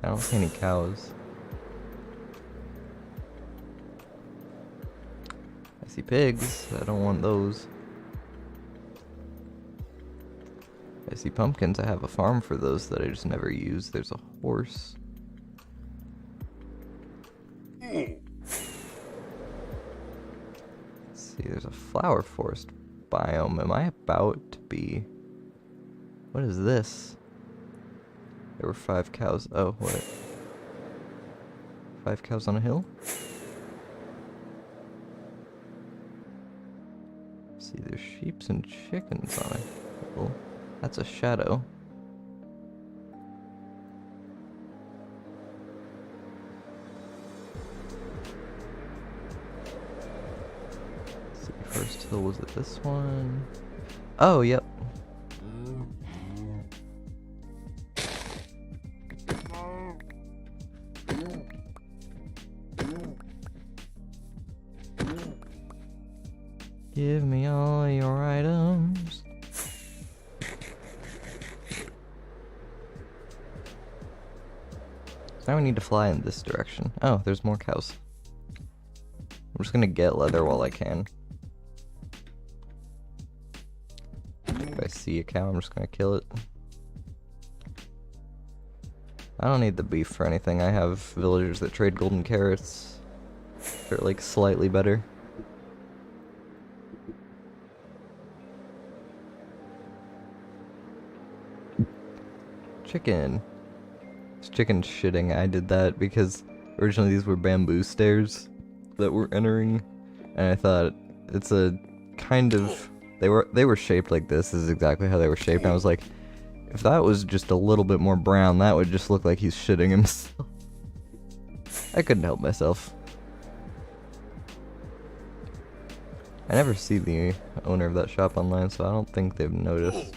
I don't see any cows. I see pigs. I don't want those. I see pumpkins. I have a farm for those that I just never use. There's a horse. Let's see, there's a flower forest biome. Am I about to be... What is this? There were 5 cows. Oh, what? 5 cows on a hill? Let's see, there's sheeps and chickens on a hill. That's a shadow. Let's see, first hill, was it this one? Oh, yep. Give me all your items. Now we need to fly in this direction. Oh, there's more cows. I'm just gonna get leather while I can. If I see a cow, I'm just gonna kill it. I don't need the beef for anything. I have villagers that trade golden carrots. They're like slightly better. Chicken. It's chicken shitting. I did that because originally these were bamboo stairs that were entering, and I thought it's a kind of they were shaped like this. This is exactly how they were shaped. And I was like, if that was just a little bit more brown, that would just look like he's shitting himself. I couldn't help myself. I never see the owner of that shop online, so I don't think they've noticed.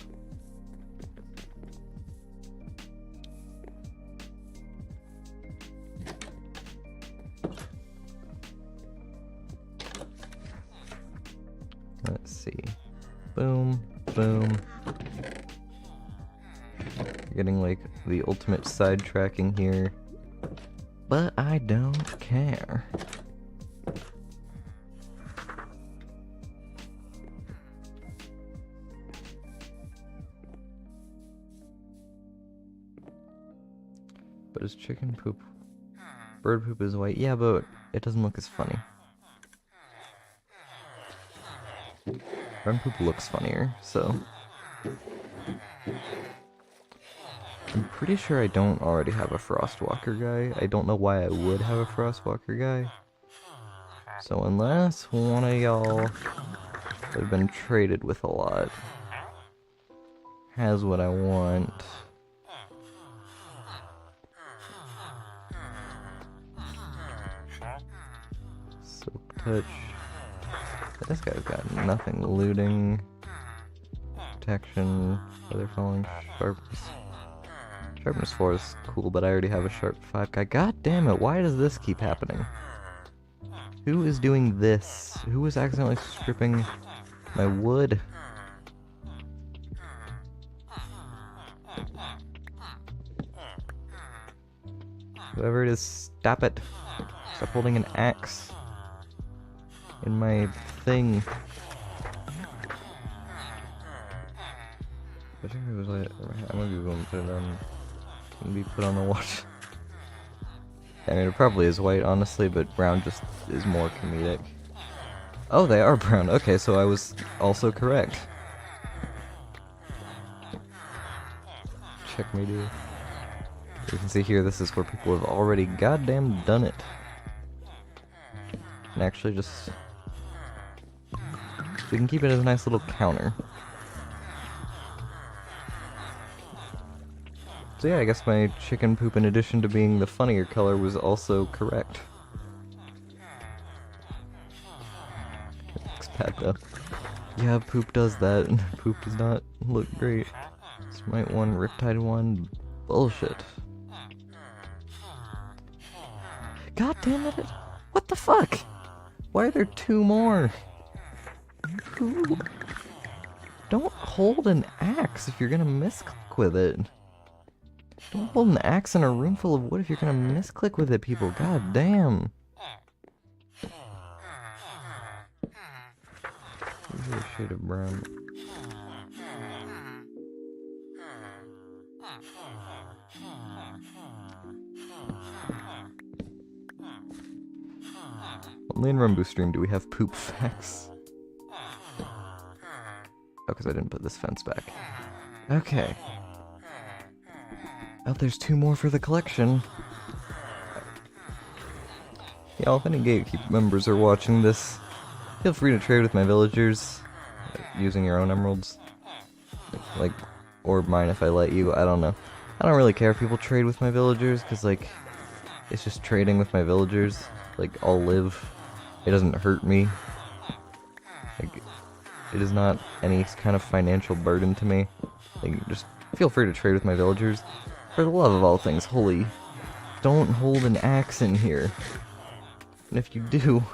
Let's see. Boom, boom. Getting like the ultimate sidetracking here. But I don't care. But is chicken poop? Bird poop is white. Yeah, but it doesn't look as funny. Bird poop looks funnier, so. I'm pretty sure I don't already have a Frostwalker guy. I don't know why I would have a Frostwalker guy. So unless one of y'all that have been traded with a lot has what I want. Silk touch. This guy's got nothing. Looting. Protection. Feather falling. Sharpness. Sharpness 4 is cool, but I already have a sharp 5 guy. God damn it, why does this keep happening? Who is doing this? Who is accidentally stripping my wood? Whoever it is, stop it. Stop holding an axe in my thing. I think it was like, I'm gonna be going to put it on. Can be put on the watch. I mean, it probably is white, honestly, but brown just is more comedic. Oh, they are brown. Okay, so I was also correct. Check me, dude. You can see here, this is where people have already goddamn done it. And actually just... we can keep it as a nice little counter. So yeah, I guess my chicken poop, in addition to being the funnier color, was also correct. Looks bad though. Yeah, poop does that, and poop does not look great. Smite 1, Riptide 1, bullshit. God damn it! What the fuck? Why are there 2 more? Ooh. Don't hold an axe if you're gonna misclick with it. Don't hold an axe in a room full of wood if you're gonna misclick with it, people. God damn. Here's a shade of brown. Only in rmbu stream do we have poop facts. Oh, because I didn't put this fence back. Okay. Oh, there's 2 more for the collection. Y'all, if any gatekeep members are watching this, feel free to trade with my villagers using your own emeralds. Like, or mine if I let you, I don't know. I don't really care if people trade with my villagers, because, like, it's just trading with my villagers. Like, I'll live. It doesn't hurt me. Like, it is not any kind of financial burden to me. Like, just feel free to trade with my villagers. For the love of all things holy, don't hold an axe in here. And if you do,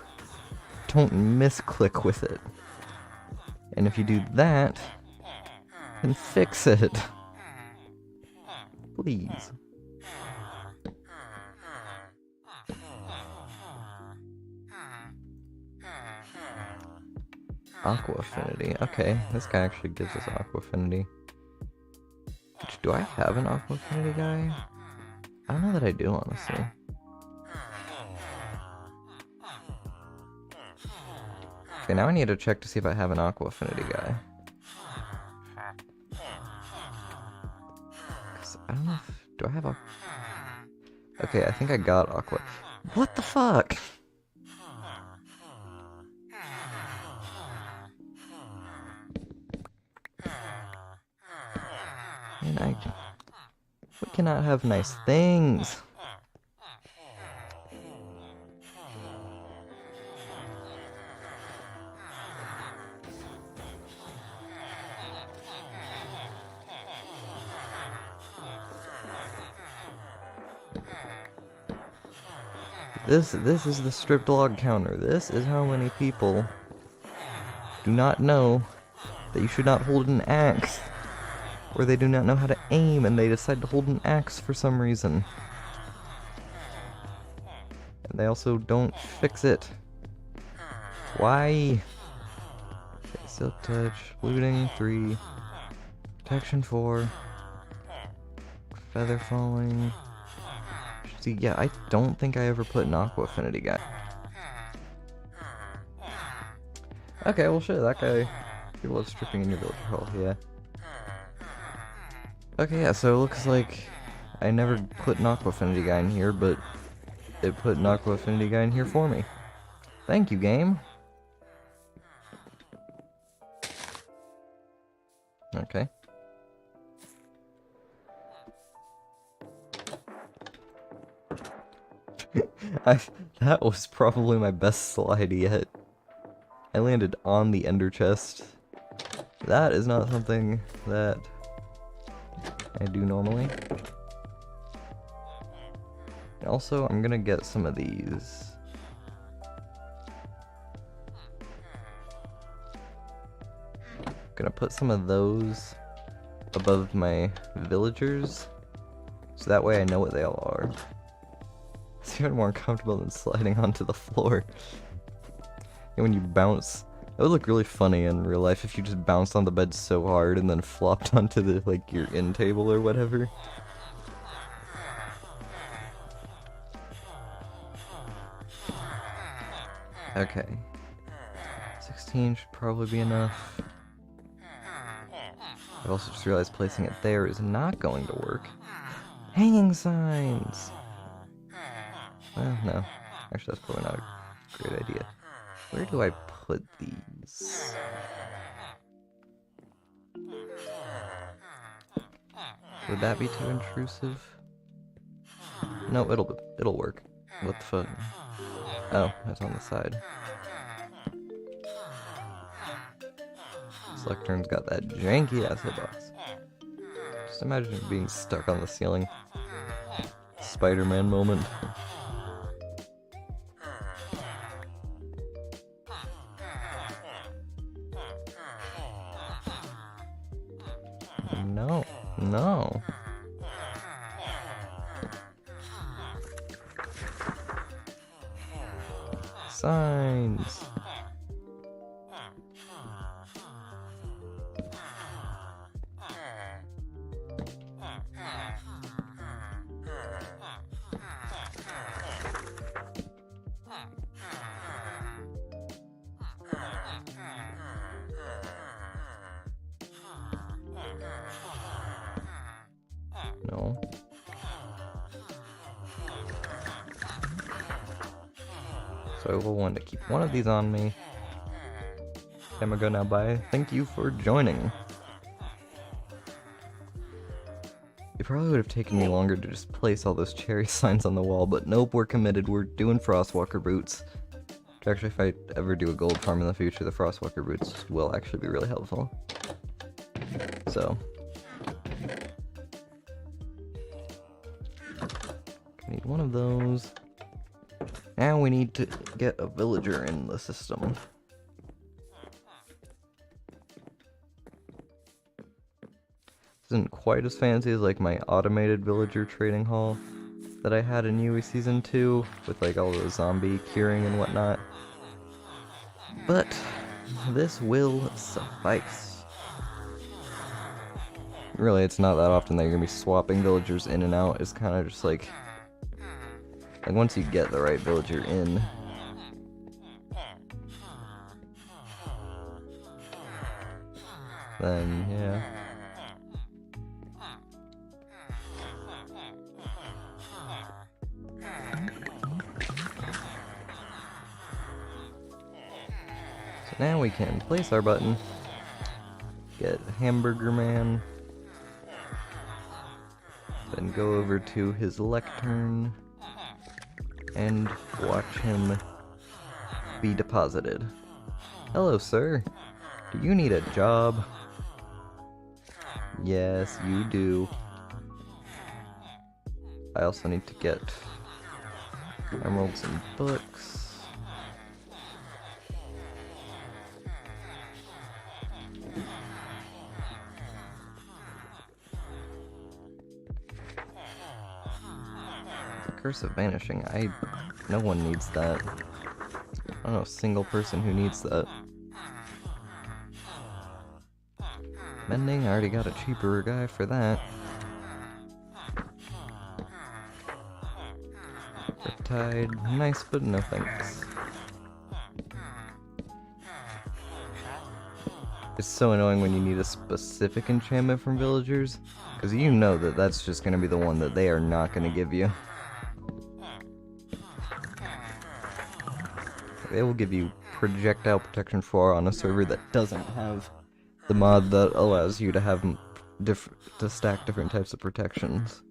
don't misclick with it. And if you do that, then fix it. Please. Aqua affinity. Okay, this guy actually gives us aqua affinity. Do I have an aqua affinity guy? I don't know that I do, honestly. Okay, now I need to check to see if I have an aqua affinity guy. Cause I don't know if... Do I have a... Okay, I think I got aqua... What the fuck? And we cannot have nice things. This is the stripped log counter. This is how many people do not know that you should not hold an axe. Or they do not know how to aim and they decide to hold an axe for some reason. And they also don't fix it. Why? Okay, silk touch, looting 3, protection 4, feather falling. See, yeah, I don't think I ever put an aqua affinity guy. Okay, well shit, that guy, people love stripping in your village hall, yeah. Okay, yeah, so it looks like I never put an aqua affinity guy in here, but it put an aqua affinity guy in here for me. Thank you, game. Okay. That was probably my best slide yet. I landed on the ender chest. That is not something that I do normally. And also, I'm gonna get some of these. Gonna put some of those above my villagers, so that way I know what they all are. It's even more uncomfortable than sliding onto the floor. And when you bounce, it would look really funny in real life if you just bounced on the bed so hard and then flopped onto the, like, your end table or whatever. Okay. 16 should probably be enough. I've also just realized placing it there is not going to work. Hanging signs! Well, no. Actually, that's probably not a great idea. Where do I put these? Would that be too intrusive? No, it'll work. What the fuck? Oh, that's on the side. This lectern's got that janky ass hitbox. Just imagine it being stuck on the ceiling. Spider-Man moment. No, no. Signs. No. So I will want to keep one of these on me. I'm gonna go now, bye. Thank you for joining. It probably would have taken me longer to just place all those cherry signs on the wall, but nope, we're committed. We're doing Frostwalker boots. Actually, if I ever do a gold farm in the future, the Frostwalker boots will actually be really helpful. So. Need one of those. Now we need to get a villager in the system. isn't quite as fancy as like my automated villager trading hall that I had in UE Season 2, with like all the zombie curing and whatnot. But this will suffice. Really, it's not that often that you're gonna be swapping villagers in and out. It's kind of just like once you get the right villager in, then yeah. So now we can place our button, get Hamburger Man, then go over to his lectern and watch him be deposited. Hello, sir. Do you need a job? Yes, you do. I also need to get emeralds and books. Curse of Vanishing. No one needs that. I don't know a single person who needs that. Mending, I already got a cheaper guy for that. Riptide, nice, but no thanks. It's so annoying when you need a specific enchantment from villagers, because you know that that's just going to be the one that they are not going to give you. They will give you projectile protection 4 on a server that doesn't have the mod that allows you to have to stack different types of protections.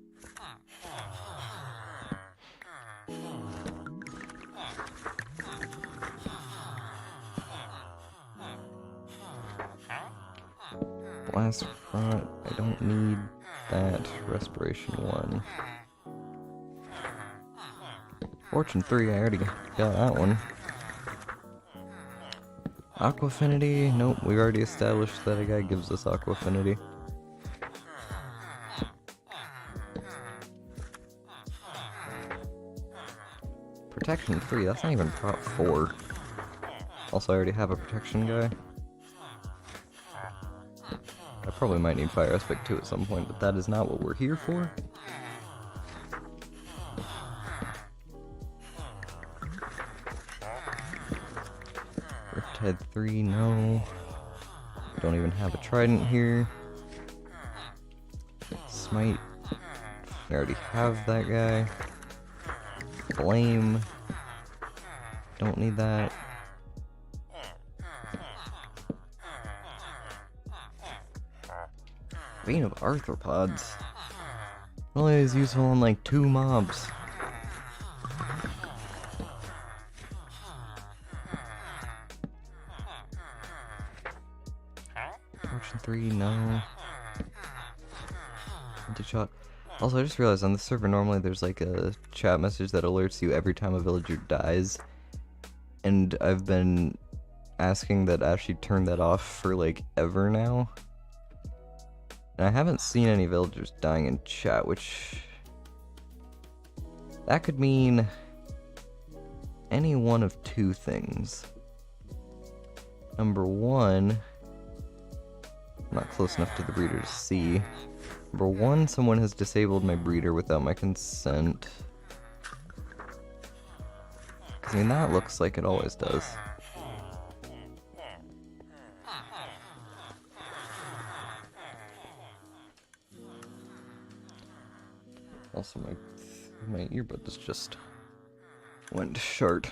Blast Rot, I don't need that. Respiration 1. Fortune 3, I already got that one. Aqua Affinity, nope, we already established that a guy gives us Aqua Affinity. Protection 3, that's not even prop 4. Also, I already have a protection guy. I probably might need Fire Aspect 2 at some point, but that is not what we're here for. Riptide 3, no. Don't even have a Trident here. Smite, I already have that guy. Blame, don't need that. Vein of Arthropods, only is useful on like 2 mobs. Fortune 3, no. Anti-shot. Also, I just realized on the server normally there's like a chat message that alerts you every time a villager dies. And I've been asking that Ashley turn that off for like ever now. And I haven't seen any villagers dying in chat, which... that could mean any one of 2 things. Number 1... I'm not close enough to the breeder to see. Number 1, someone has disabled my breeder without my consent. I mean, that looks like it always does. Also, my earbuds just went short.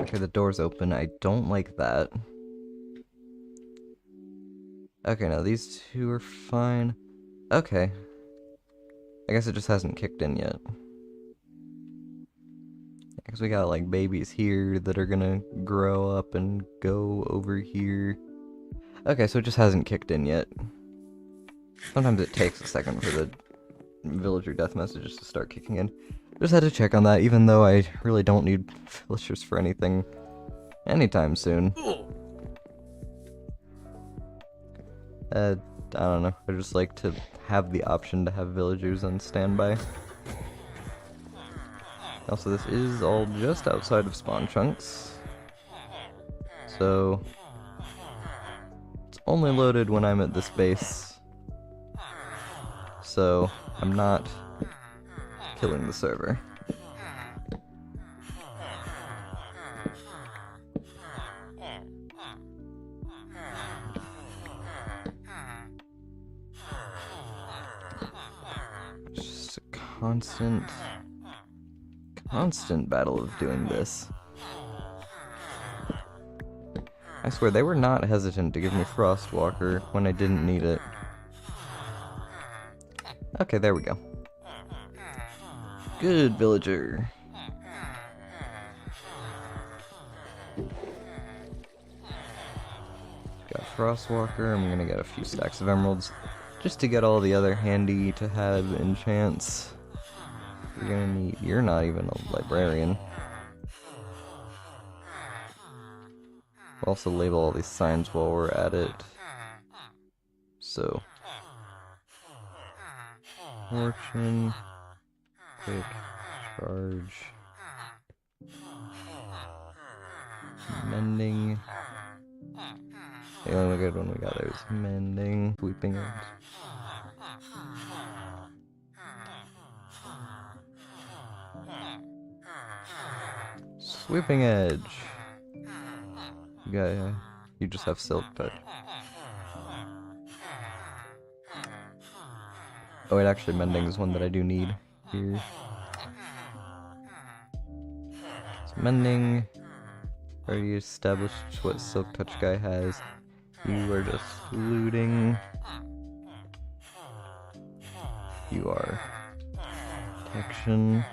Okay, the door's open. I don't like that. Okay, now these 2 are fine. Okay. I guess it just hasn't kicked in yet. Because we got like babies here that are gonna grow up and go over here. Okay, so it just hasn't kicked in yet. Sometimes it takes a second for the villager death messages to start kicking in. Just had to check on that, even though I really don't need villagers for anything anytime soon. I don't know. I just like to have the option to have villagers on standby. Also, this is all just outside of spawn chunks, so it's only loaded when I'm at this base, so I'm not killing the server. Just a constant battle of doing this. I swear, they were not hesitant to give me Frostwalker when I didn't need it. Okay, there we go. Good villager. Got Frostwalker. I'm gonna get a few stacks of emeralds just to get all the other handy to have enchants. You're gonna need. You're not even a librarian. We'll also label all these signs while we're at it. So, fortune, quick charge, mending. The only good one we got there is mending, sweeping it. Sweeping edge. You just have silk touch. Oh wait, actually mending is one that I do need here. So mending, already established what silk touch guy has. You are just looting. You are protection,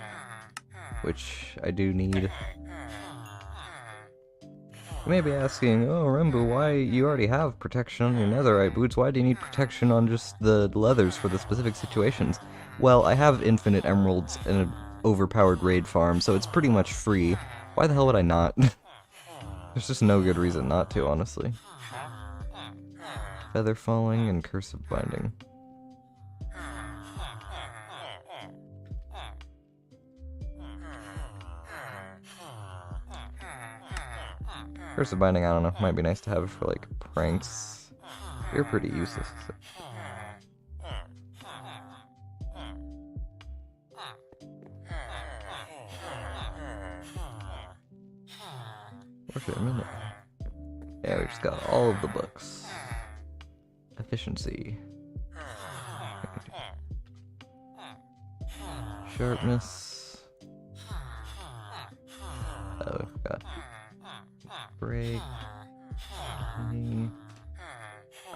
which I do need. You may be asking, oh rmbu, why you already have protection on your netherite boots, why do you need protection on just the leathers for the specific situations? Well, I have infinite emeralds and an overpowered raid farm, so it's pretty much free. Why the hell would I not? There's just no good reason not to, honestly. Feather falling and cursive binding. Cursive binding, I don't know, might be nice to have for like pranks. You're pretty useless. Where's it a minute? Yeah, we just got all of the books. Efficiency. Sharpness. Oh, God. Break.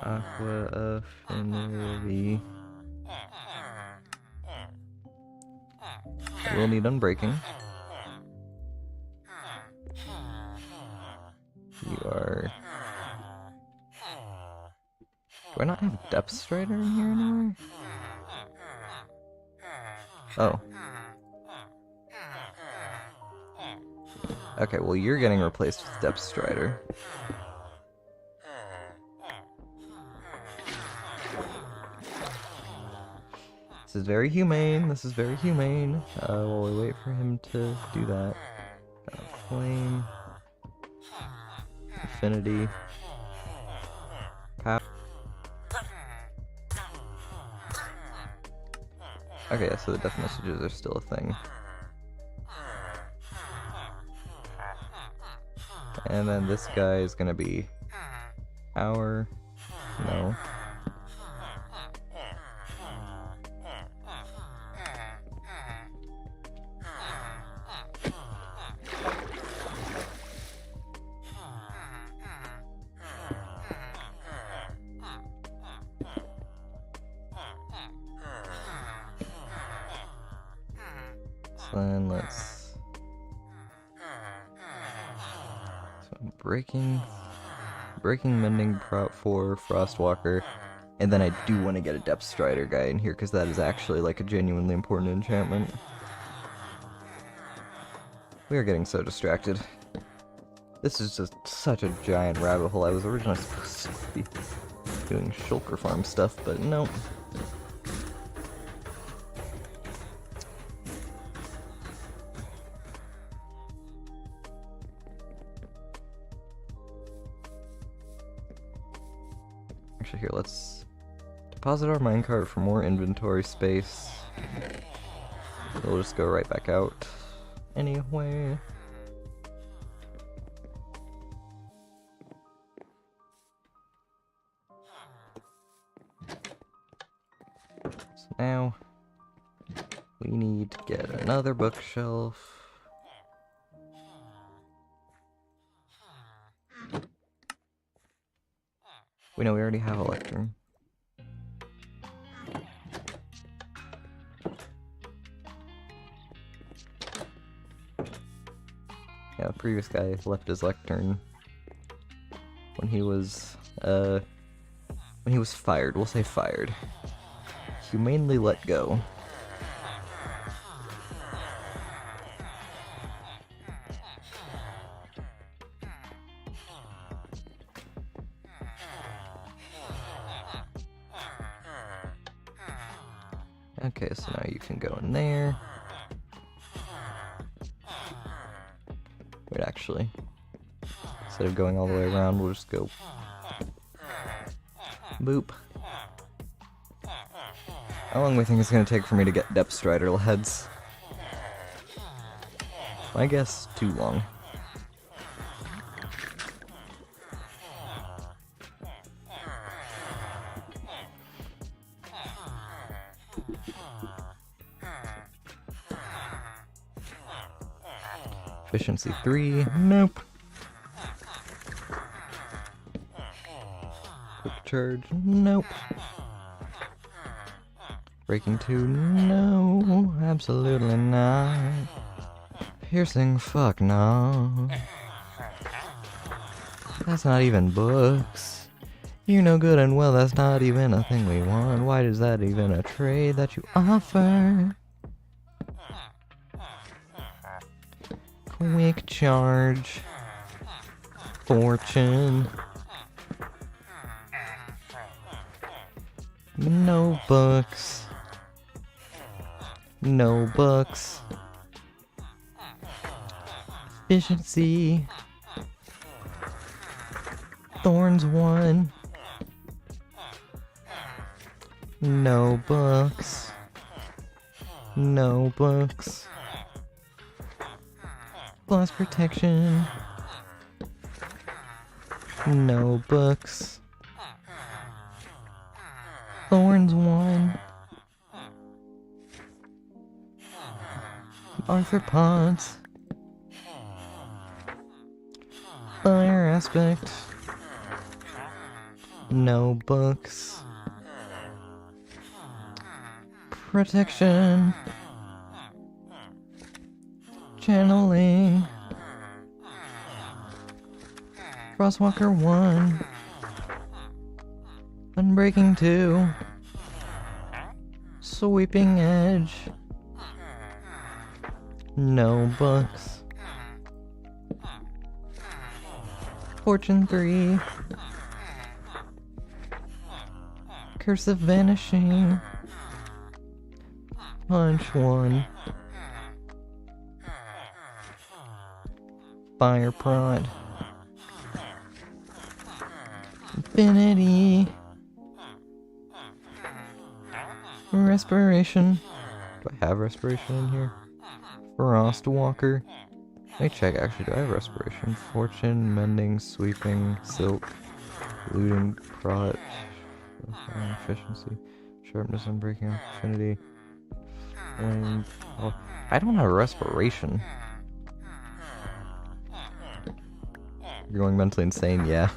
Aqua affinity. We'll need unbreaking. You are. Do I not have Depth Strider in here anywhere? Oh. Okay, well you're getting replaced with Depth Strider. This is very humane, this is very humane. While we wait for him to do that. Flame. Affinity. Power. Okay, yeah, so the death messages are still a thing. And then this guy is gonna be power. No. So then let's. So breaking, mending, prop 4, Frostwalker, and then I do want to get a Depth Strider guy in here because that is actually like a genuinely important enchantment. We are getting so distracted. This is just such a giant rabbit hole. I was originally supposed to be doing shulker farm stuff, but no. Actually, here, let's deposit our minecart for more inventory space. We'll just go right back out anyway. So now we need to get another bookshelf. We know we already have a lectern. Yeah, the previous guy left his lectern when he was fired. We'll say fired. Humanely let go. Okay, so now you can go in there. Wait, actually, instead of going all the way around, we'll just go boop. How long do we think it's going to take for me to get depth strider heads? I guess too long. Efficiency 3, nope. Quick charge, nope. Breaking 2, no, absolutely not. Piercing, fuck no. That's not even books. You know good and well that's not even a thing we want. Why is that even a trade that you offer? Quick charge. Fortune. No books. No books. Efficiency. Thorns 1. No books. No books. Plus protection. No books. Thorns 1. Arthropods. Fire aspect. No books. Protection. Channeling. Crosswalker 1. Unbreaking 2. Sweeping edge. No books. Fortune 3. Curse of vanishing. Punch 1. Fire prod. Infinity. Respiration. Do I have respiration in here? Frost Walker. Let me check actually, do I have respiration? Fortune, mending, sweeping, silk, looting, prot, efficiency, sharpness, unbreaking, affinity, flame. Oh, I don't have respiration. You're going mentally insane, yeah.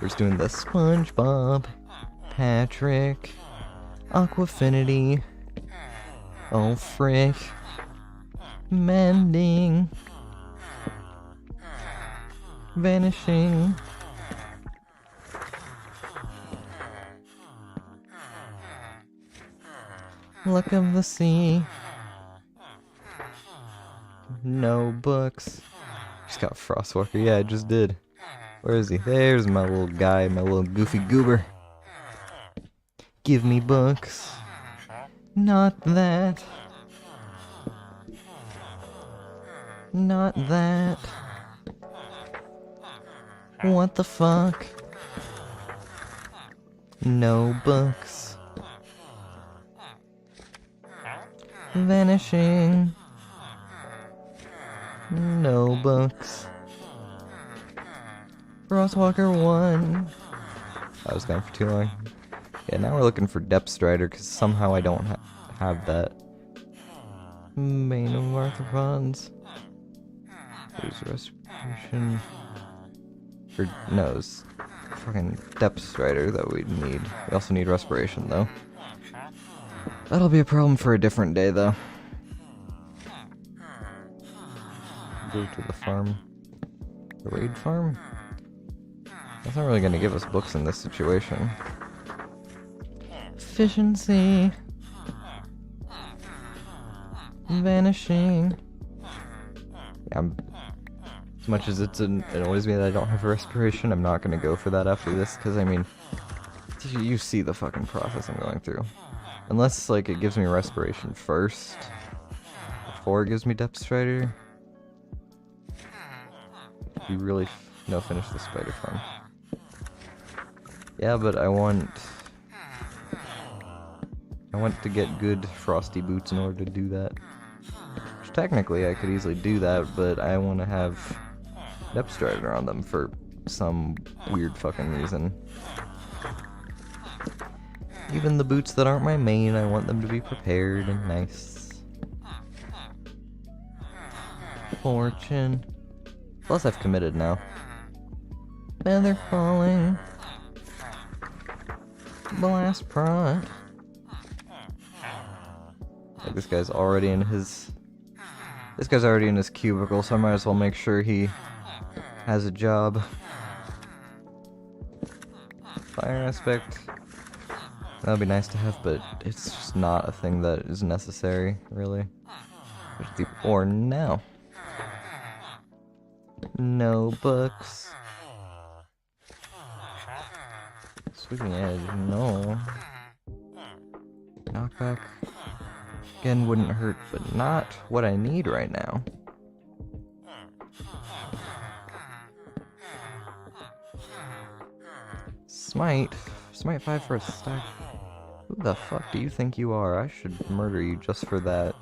We're just doing the SpongeBob, Patrick, Aquafinity, oh frick, mending, vanishing, luck of the sea, No books. Just got Frostwalker. Yeah, I just did. Where is he? There's my little guy, my little goofy goober. Give me books. Not that. Not that. What the fuck? No books. Vanishing. No books. Frostwalker 1. I was gone for too long. Yeah, now we're looking for Depth Strider, because somehow I don't have that. Bane of Arthropods. There's Respiration. Or, no, it's fucking Depth Strider that we need. We also need Respiration, though. That'll be a problem for a different day, though. Go to the farm. The raid farm? That's not really gonna give us books in this situation. Efficiency. Vanishing. Yeah, as much as it annoys me that I don't have a respiration, I'm not gonna go for that after this, because I mean, you see the fucking process I'm going through. Unless, like, it gives me respiration first, before it gives me Depth Strider. You really... No, finish the spider farm. Yeah, but I want to get good frosty boots in order to do that. Which technically I could easily do that, but I want to have Depth Strider on them for some weird fucking reason. Even the boots that aren't my main, I want them to be prepared and nice. Fortune. Plus I've committed now. Feather falling. Blast prod. Like this guy's already in his cubicle, so I might as well make sure he has a job. Fire aspect. That'd be nice to have, but it's just not a thing that is necessary, really. Or now. No books. Sweeping edge, no. Knockback. Again, wouldn't hurt, but not what I need right now. Smite. Smite 5 for a stack. Who the fuck do you think you are? I should murder you just for that.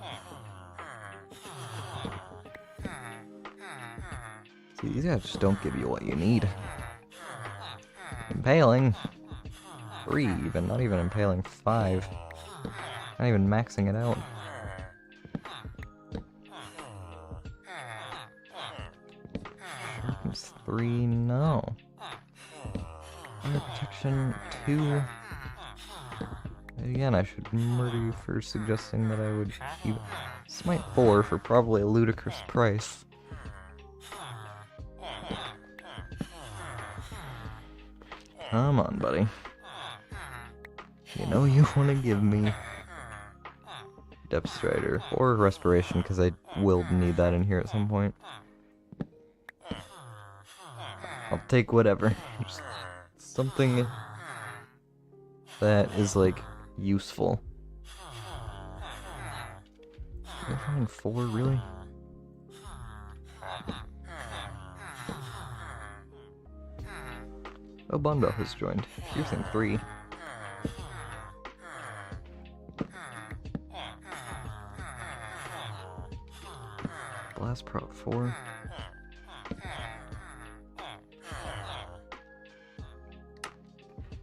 See, these guys just don't give you what you need. Impaling. 3 even, not even impaling 5. Not even maxing it out. Sharpness 3, no. Fire protection 2. Again, I should murder you for suggesting that I would keep Smite 4 for probably a ludicrous price. Come on, buddy. You know you want to give me Depth Strider or Respiration, because I will need that in here at some point. I'll take whatever. Just something that is, like, useful. You're finding 4, really? Oh, Bondo has joined. Piercing 3. Blast Prot 4.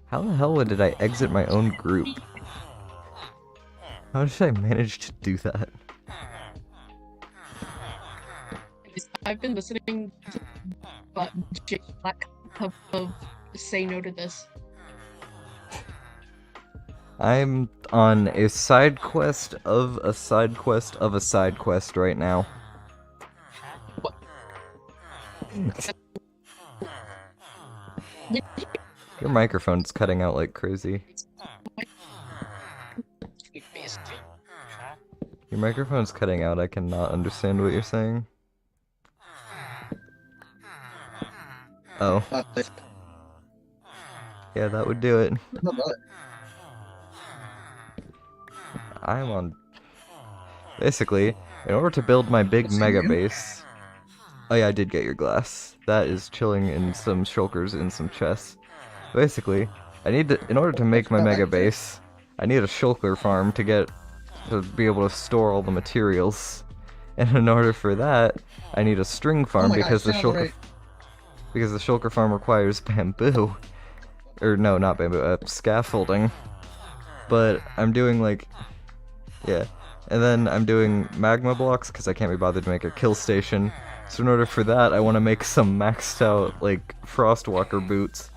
How the hell did I exit my own group? How did I manage to do that? I've been listening to Jake Black of say no to this. I'm on a side quest of a side quest of a side quest right now. What? Your microphone's cutting out like crazy. Your microphone's cutting out, I cannot understand what you're saying. Oh. Yeah, that would do it. I'm on... Basically, in order to build my big mega base... Oh yeah, I did get your glass. That is chilling in some shulkers in some chests. Basically, I need to... In order to make my mega base, I need a shulker farm to be able to store all the materials. And in order for that, I need a string farm because the shulker farm requires bamboo. Or no, not bamboo, scaffolding. But I'm doing like, yeah. And then I'm doing magma blocks because I can't be bothered to make a kill station. So in order for that, I want to make some maxed out like frostwalker boots.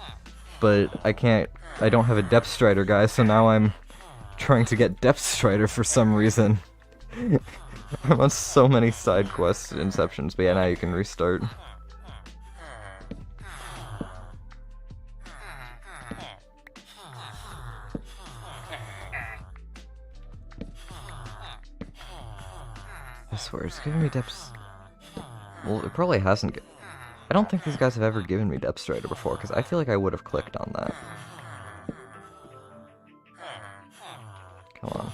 But I don't have a depth strider guy, so now I'm trying to get depth strider for some reason. I'm on so many side quest inceptions, but yeah, now you can restart. I swear, it's giving me depths. Well, it probably hasn't. I don't think these guys have ever given me depth strider before, because I feel like I would have clicked on that. Come on.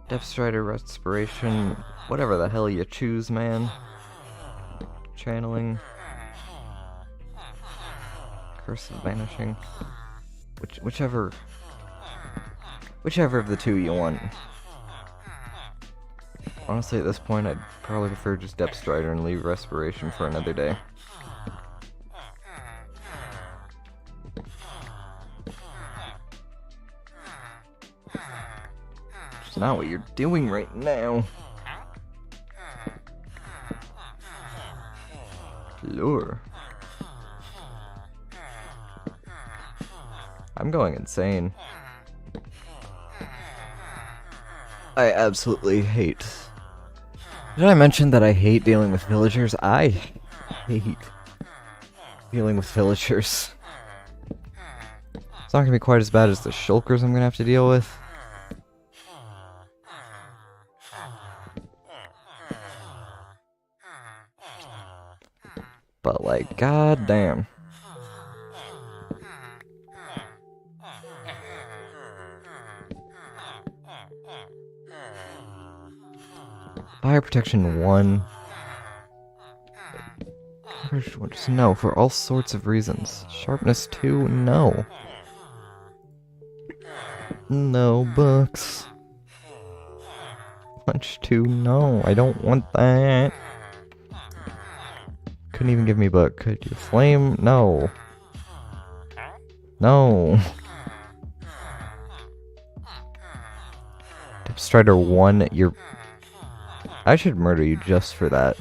Depth strider, respiration, whatever the hell you choose, man. Channeling. Curse of vanishing. Whichever of the two you want. Honestly, at this point, I'd probably prefer just depth strider and leave respiration for another day. It's not what you're doing right now. Lure. I'm going insane. I absolutely hate. Did I mention that I hate dealing with villagers? I hate dealing with villagers. It's not gonna be quite as bad as the shulkers I'm gonna have to deal with. But like, goddamn. Fire protection 1. Courage 1, just no, for all sorts of reasons. Sharpness 2, no. No books. Punch 2, no, I don't want that. Couldn't even give me book. Could you flame? No. No. Depth Strider 1, you're... I should murder you just for that.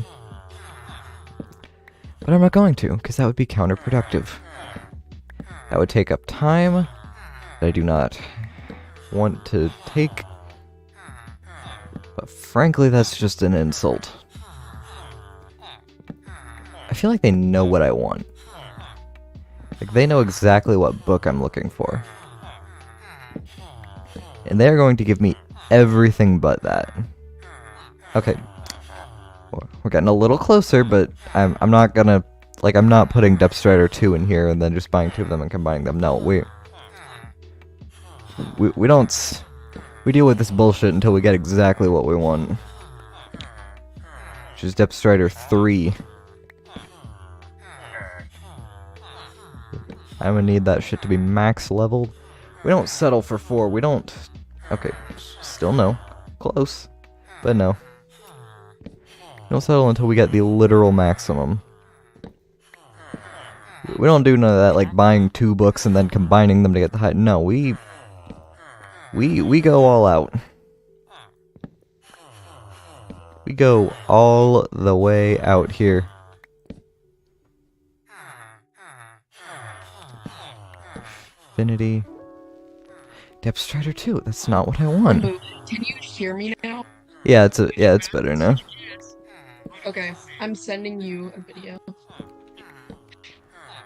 But I'm not going to, because that would be counterproductive. That would take up time that I do not want to take. But frankly, that's just an insult. I feel like they know what I want. Like, they know exactly what book I'm looking for. And they're going to give me everything but that. Okay. We're getting a little closer, but I'm not gonna... Like, I'm not putting Depth Strider 2 in here and then just buying 2 of them and combining them. No, we don't... We deal with this bullshit until we get exactly what we want. Which is Depth Strider 3. I'm gonna need that shit to be max leveled. We don't settle for 4. We don't... Okay, still no. Close. But no. We don't settle until we get the literal maximum. We don't do none of that, like buying 2 books and then combining them to get the high... No, we go all out. We go all the way out here. Infinity. Depth Strider 2, that's not what I want. Can you hear me now? Yeah, it's better now. Okay, I'm sending you a video.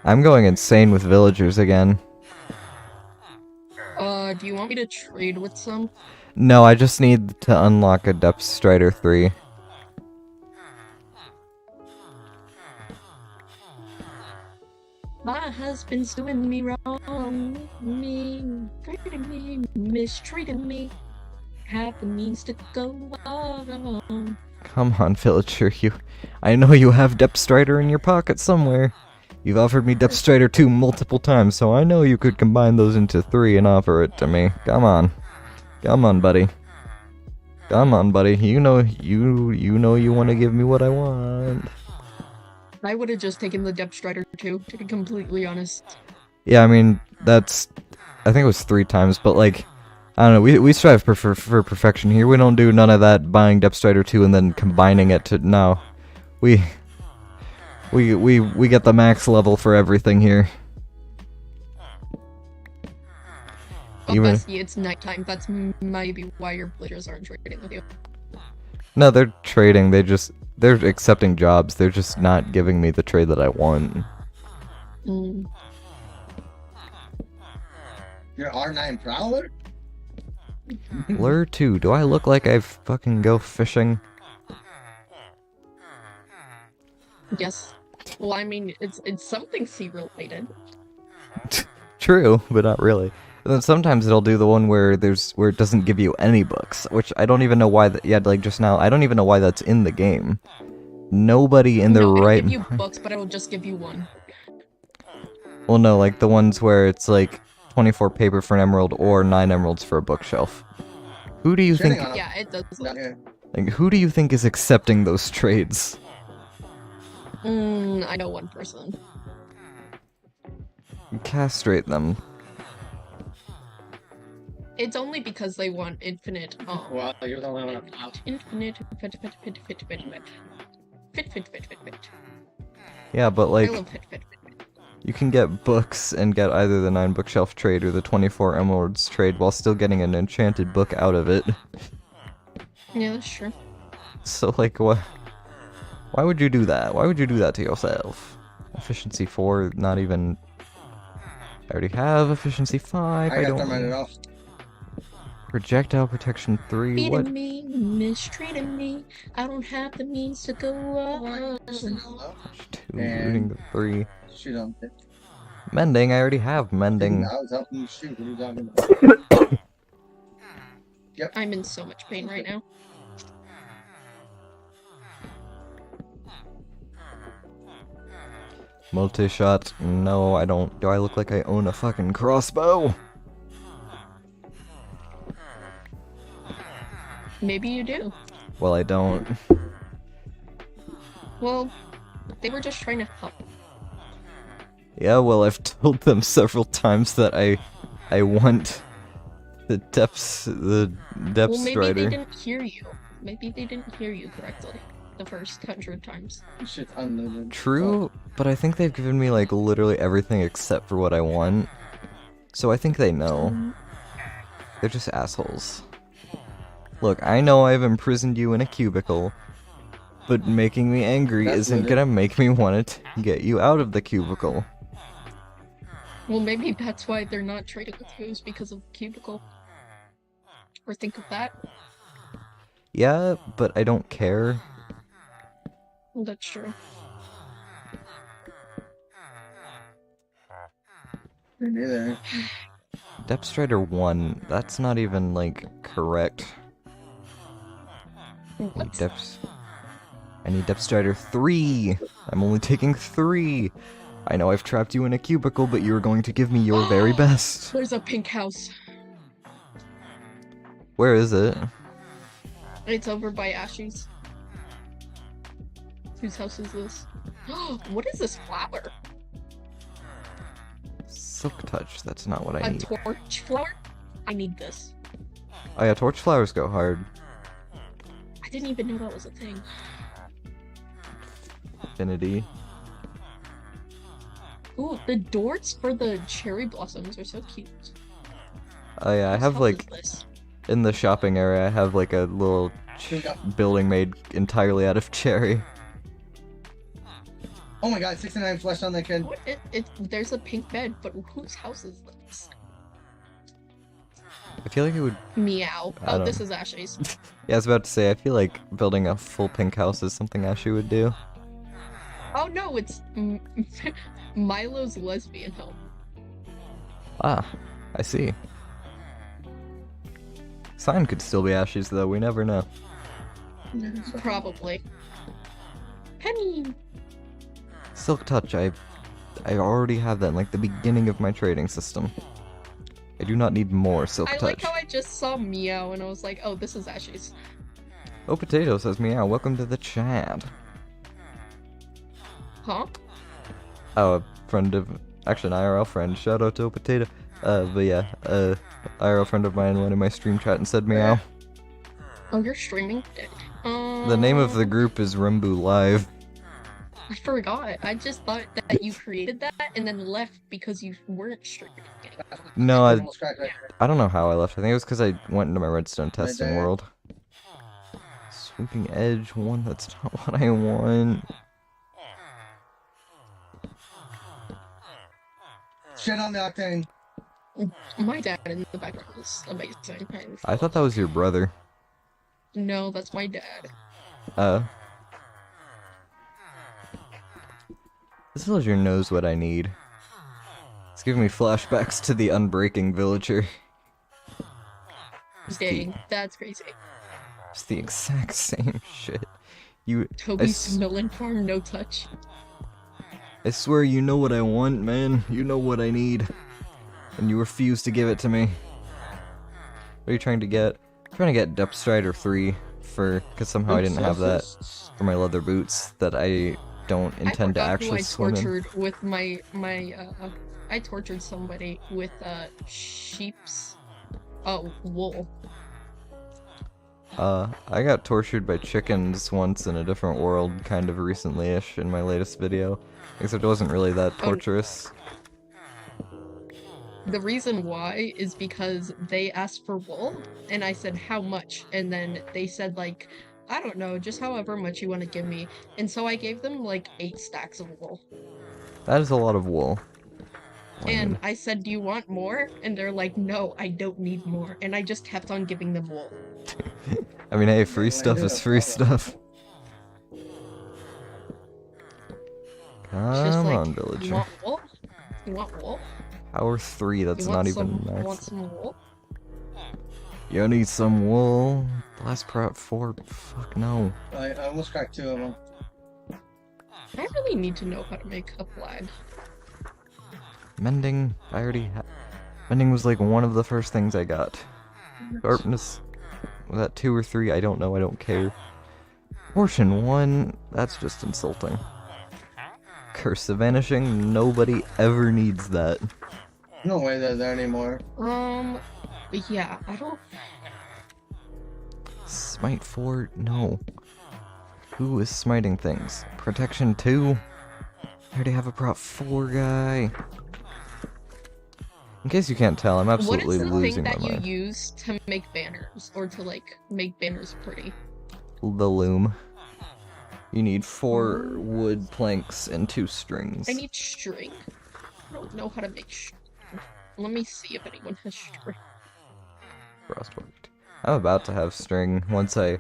I'm going insane with villagers again. Do you want me to trade with some? No, I just need to unlock a Depth Strider 3. My husband's doing me wrong, treating me, mistreating me. Have the means to go on. Come on, villager, I know you have Depth Strider in your pocket somewhere. You've offered me Depth Strider 2 multiple times, so I know you could combine those into 3 and offer it to me. Come on. Come on, buddy. Come on, buddy. You know you want to give me what I want. I would have just taken the Depth Strider too, to be completely honest. Yeah, I mean, I think it was 3 times, but like, I don't know, we strive for perfection here. We don't do none of that buying Depth Strider 2 and then combining it to, no. We get the max level for everything here. Even see, it's nighttime. That's maybe why your villagers aren't trading with you. No, they're trading. They're accepting jobs. They're just not giving me the trade that I want. Mm. Your R9 Prowler? Lure 2. Do I look like I fucking go fishing? Yes. Well, I mean, it's something sea related. True, but not really. And then sometimes it'll do the one where it doesn't give you any books, which I don't even know why like just now, I don't even know why that's in the game. Nobody in their right It'll give you books, but it'll just give you one. Well, no, like the ones where it's like 24 paper for an emerald or 9 emeralds for a bookshelf. Who do you think? Yeah, it does. Like, who do you think is accepting those trades? I know one person. Castrate them. It's only because they want infinite. Well, you're the only one up. Infinite. Fit. Yeah, but like, I love fit. you can get books and get either the 9 bookshelf trade or the 24 emeralds trade while still getting an enchanted book out of it. Yeah, that's true. So like, what? Why would you do that? Why would you do that to yourself? Efficiency 4, not even. I already have efficiency 5. I got it off. Projectile protection 3. Feeding What? me, mistreating me. I don't have the means to go on. 2, looting the 3. Shoot on it. Mending. I already have mending. I was helping you shoot. What are you talking about? Yep. I'm in so much pain right now. Multi-shot. No, I don't. Do I look like I own a fucking crossbow? Maybe you do. Well, I don't. Well, they were just trying to help. Yeah, well, I've told them several times that I want the depth Well, maybe strider. they didn't hear you. Maybe they didn't hear you correctly the first 100 times. Shit's unlimited. True, but I think they've given me like literally everything except for what I want. So I think they know. They're just assholes. Look, I know I've imprisoned you in a cubicle, but making me angry isn't gonna make me want to get you out of the cubicle. Well, maybe that's why they're not trading with you, is because of the cubicle. Or think of that. Yeah, but I don't care. Well, that's true. Me neither. Depth Strider 1, that's not even, like, correct. What? I need Depth Strider 3! I'm only taking 3! I know I've trapped you in a cubicle, but you're going to give me your very best. There's a pink house. Where is it? It's over by Ashley's. Whose house is this? What is this flower? Silk Touch, that's not what I A need. torch flower? I need this. Oh yeah, torch flowers go hard. I didn't even know that was a thing. Affinity. Ooh, the doors for the cherry blossoms are so cute. Oh yeah, I Whose have house like, is this? in the shopping area, I have like a little building made entirely out of cherry. Oh my god, 69 flesh on that kid. What? There's a pink bed, but whose house is this? I feel like it would... Meow. I Oh, don't- this is Ashley's. Yeah, I was about to say, I feel like building a full pink house is something Ashley would do. Oh no, it's Milo's lesbian help. Ah, I see. Sign could still be Ashes, though. We never know. Probably. Penny! Silk Touch, I already have that in, like, the beginning of my trading system. I do not need more Silk I Touch. like how I just saw Meow and I was like, oh, this is Ashes. Oh, Potato says meow. Welcome to the chat. Huh? Oh, a friend of... Actually, an IRL friend. Shout out to Oh Potato. But yeah, IRL friend of mine went in my stream chat and said meow. Oh, you're streaming? The name of the group is rmbu Live. I forgot. I just thought that you created that and then left because you weren't streaming. No, I don't know how I left. I think it was because I went into my redstone testing world. Sweeping edge, one, that's not what I want. Shit on that thing. My dad in the background is amazing. I thought that was your brother. No, that's my dad. This villager knows what I need. It's giving me flashbacks to the unbreaking villager. Dang, that's crazy. It's the exact same shit. Toby's melon farm, no touch. I swear you know what I want, man. You know what I need. And you refuse to give it to me. What are you trying to get? I'm trying to get Depth Strider 3 because somehow I didn't have that for my leather boots that I don't intend to actually swim in. I tortured with I tortured somebody with sheep's wool. I got tortured by chickens once in a different world kind of recently-ish in my latest video. Except it wasn't really that torturous. The reason why is because they asked for wool, and I said, how much? And then they said, like, I don't know, just however much you want to give me. And so I gave them, like, 8 stacks of wool. That is a lot of wool. And I said, do you want more? And they're like, no, I don't need more. And I just kept on giving them wool. I mean, hey, free stuff is free stuff. Come on, villager. You want wool? You want wool? Power 3, that's not even max. You want some wool? You need some wool. Blast Prot 4, fuck no. I almost cracked 2 of them. I really need to know how to make a flag. Mending, I already had. Mending was like one of the first things I got. Sharpness, was that 2 or 3? I don't know, I don't care. Portion 1, that's just insulting. Curse of Vanishing, nobody ever needs that. No way they're there anymore. Yeah, I don't... Smite 4, no. Who is smiting things? Protection 2? I already have a Prot 4 guy. In case you can't tell, I'm absolutely losing my mind. What is the thing that you use to make banners, or to, like, make banners pretty? The loom. You need 4 wood planks and 2 strings. I need string. I don't know how to make string. Let me see if anyone has string. Frostworked. I'm about to have string once I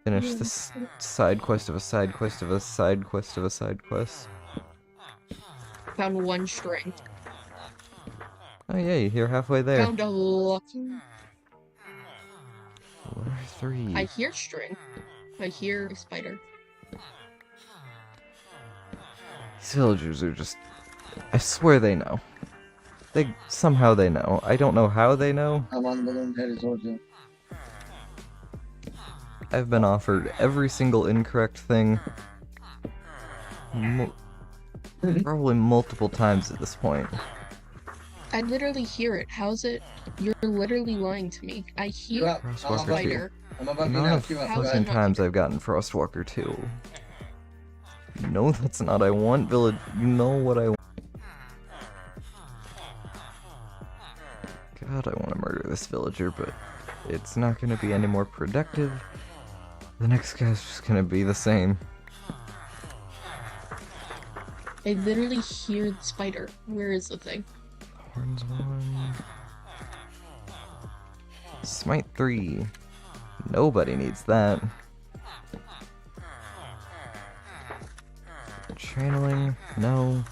finish this side quest of a side quest of a side quest of a side quest. Found 1 string. Oh yay, you're halfway there. Found a lucky. 3. I hear string. I hear a spider. These villagers are just... I swear they know. Somehow they know. I don't know how they know. I'm on the balloon headed towards you. I've been offered every single incorrect thing. Probably multiple times at this point. I literally hear it. How's it? You're literally lying to me. I hear a spider. I'm about to Amount of knock you out. fucking times I've gotten Frostwalker 2. No, that's not I want, village. You know what I want. God, I want to murder this villager, but it's not going to be any more productive. The next guy's just going to be the same. I literally hear the spider. Where is the thing? Horns 1. Smite 3. Nobody needs that. Channeling? No.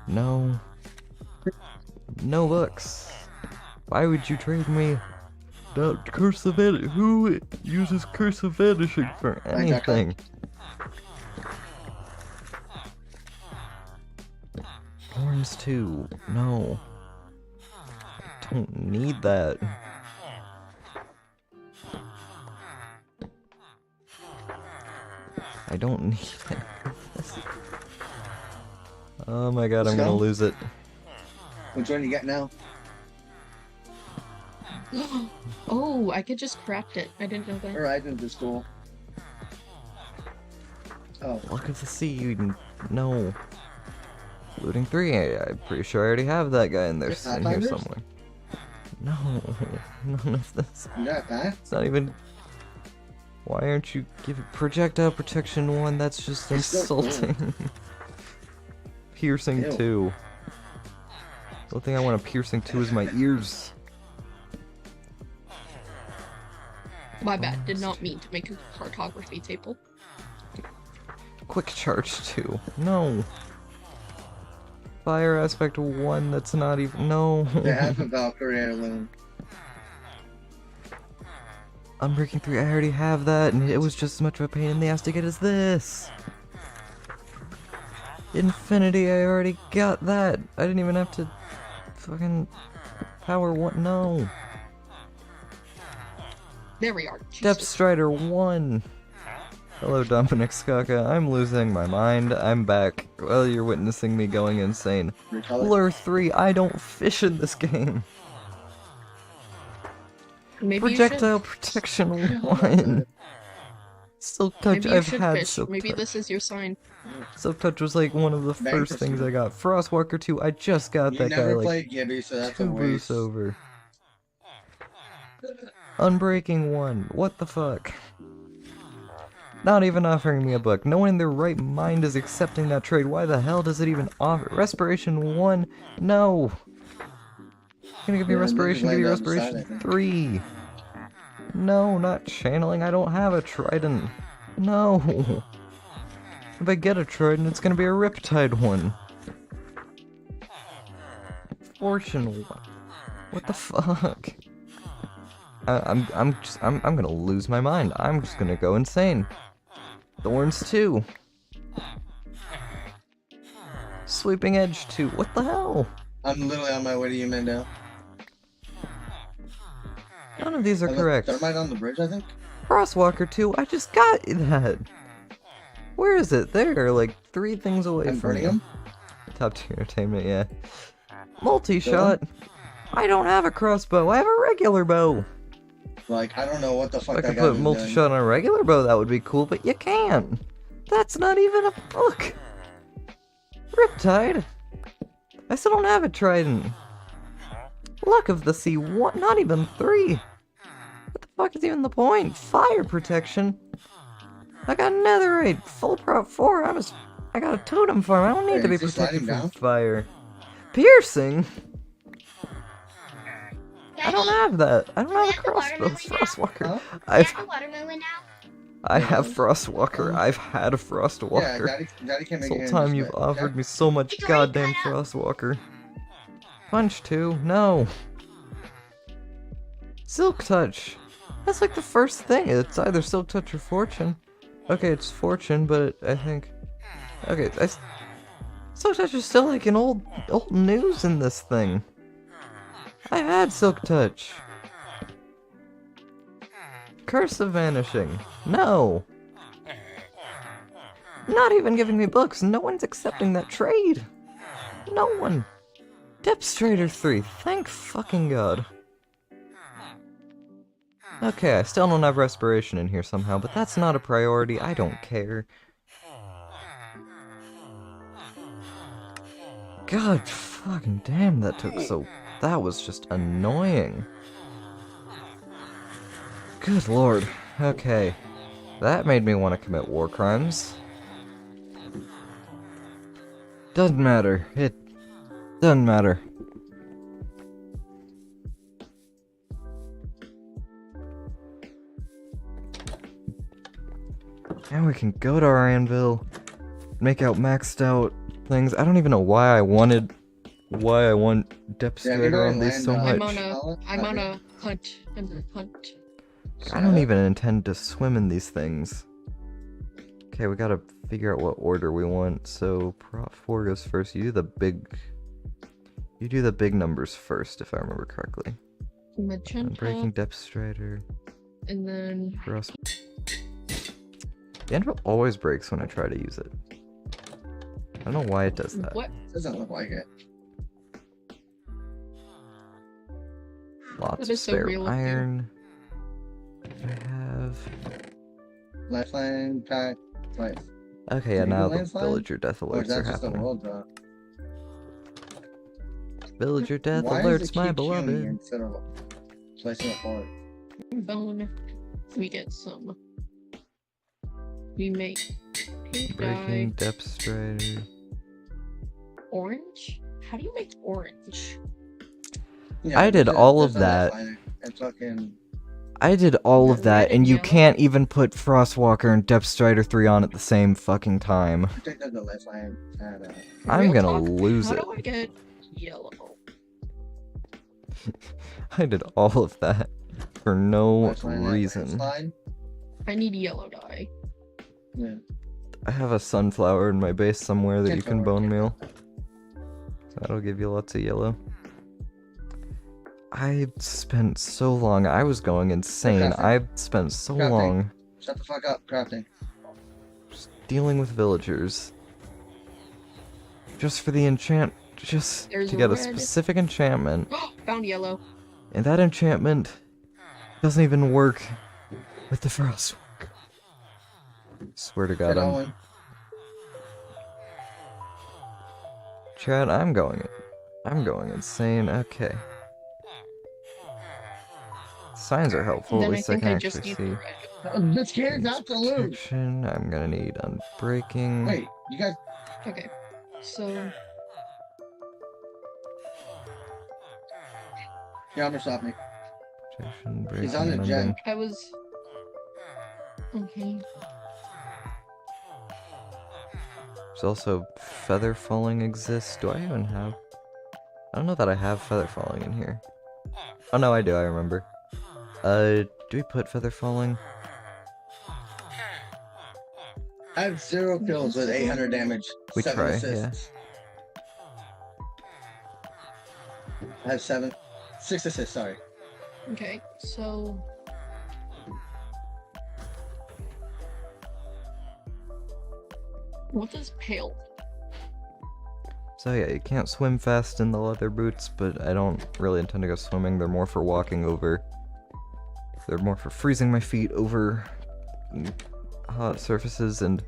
No. No books. Why would you trade me that Curse of Vanishing? Who uses Curse of Vanishing for anything? Thorns 2. No. I don't need that. I don't need it. Oh my god, I'm gonna lose it. Which one you got now? Oh, I could just craft it. I didn't know that. Horizons is cool. Oh. Luck of the Sea, no. Looting 3, I'm pretty sure I already have that guy in there, in here somewhere. No, none of this. You got that? It's not even... Why aren't you giving projectile protection 1? That's just insulting. Cool. Piercing 2. The only thing I want a piercing 2 is my ears. My bad, did not mean to make a cartography table. Quick charge 2. No. Fire aspect 1, that's not even... No. They have a Valkyrie heirloom. Unbreaking 3, I already have that, and it was just as much of a pain in the ass to get as this. Infinity, I already got that. I didn't even have to fucking power 1. No. There we are. Depth Strider 1. Hello, Dominic Skaka. I'm losing my mind. I'm back. Well, you're witnessing me going insane. Lure 3, I don't fish in this game. Maybe Projectile protection 1. Silk Touch, I've had fish. Silk Maybe Touch. this is your sign. Silk Touch was like one of the first things I got. Frostwalker 2, I just got that guy like Gibby, so that's 2 boosts over. Unbreaking 1, what the fuck? Not even offering me a book. No one in their right mind is accepting that trade. Why the hell does it even offer? Respiration 1, no! Gonna give me Respiration, give me Respiration 3! No, not channeling, I don't have a trident. No! If I get a trident, it's gonna be a Riptide 1. Fortune 1. What the fuck? I'm gonna lose my mind. I'm just gonna go insane. Thorns 2. Sweeping Edge 2. What the hell? I'm literally on my way to you, Mendo. None of these are correct. Thermite on the bridge, I think? Crosswalker 2, I just got that. Where is it? There, like 3 things away from me. Top tier entertainment, yeah. Multi-shot. I don't have a crossbow. I have a regular bow. Like, I don't know what the fuck if I could put multi-shot on a regular bow, that would be cool, but you can't. That's not even a book. Riptide. I still don't have a trident. Luck of the Sea 1, not even 3. What the fuck is even the point? Fire protection. I got netherite, full prop 4. I got a totem farm. I don't need to be protected from fire. Piercing. I don't have that. I don't have a crossbow. Frostwalker. I have Frostwalker. I've had a Frostwalker. Yeah, Daddy can make this whole time you've offered me so much goddamn Frostwalker. Punch 2. No. Silk Touch. That's like the first thing. It's either Silk Touch or Fortune. Okay, it's Fortune, but I think... Okay, Silk Touch is still like an old news in this thing. I had Silk Touch. Curse of Vanishing. No. Not even giving me books. No one's accepting that trade. No one. Depth Strider 3. Thank fucking god. Okay, I still don't have Respiration in here somehow, but that's not a priority. I don't care. God fucking damn, that took so... That was just annoying. Good lord. Okay. That made me want to commit war crimes. Doesn't matter. It doesn't matter. Now we can go to our anvil, make out maxed out things. I don't even know why I want depth Yeah, strider on anybody these so land, much. I'm on a hunt. Hunt. I don't even intend to swim in these things. Okay, we gotta figure out what order we want. So prop 4 goes first. You do the big numbers first, if I remember correctly. Magenta. Breaking depth strider. And then Cross. The anvil always breaks when I try to use it. I don't know why it does that. what? Doesn't look like it. Lots That of is so spare real of you. iron. I have. Lifeline pack. Like, Okay, yeah, Did you now do the landslide? villager death or alerts is that are just a happening. world drop? Villager death Why does alerts, it my keep queuing beloved. instead of placing a forward? Bone. We get some. We make pink Breaking dye. depth strider. Orange? How do you make orange? Yeah, I did there's all of there's a that. lifeliner and fucking. I did all of Red that, and and you yellow? can't even put Frostwalker and Depth Strider 3 on at the same fucking time. I think there's a lifeline and I'm Real gonna talk, lose how it. do I get yellow? I did all of that for no lifeline and reason. landslide. I need yellow dye. Yeah. I have a sunflower in my base somewhere that Get you can forward, bone get meal. That'll give you lots of yellow. I spent so long. I was going insane. crafting. I spent so Crafting. long Shut the fuck up, crafting. just dealing with villagers. Just for the just There's to get a red. specific enchantment. Found yellow. And that enchantment doesn't even work with the Frostwalker. Swear to God, Get on. Chad, I'm going insane. Okay. Signs are helpful. Then At I least I think can I actually just need see. red. This kid's Gains absolute. protection. I'm gonna need unbreaking. Wait, you guys. Okay. So Yeah, I'm gonna stop me. Protection, He's on breaking, a jet. mending. I was okay. There's also feather falling exists. Do I even have? I don't know that I have feather falling in here. Oh no, I do. I remember. Do we put feather falling? I have 0 kills with 800 damage. We 7 try, assists. I have 6 assists, sorry. Okay, so what does pale? So yeah, you can't swim fast in the leather boots, but I don't really intend to go swimming. They're more for walking over. They're more for freezing my feet over hot surfaces and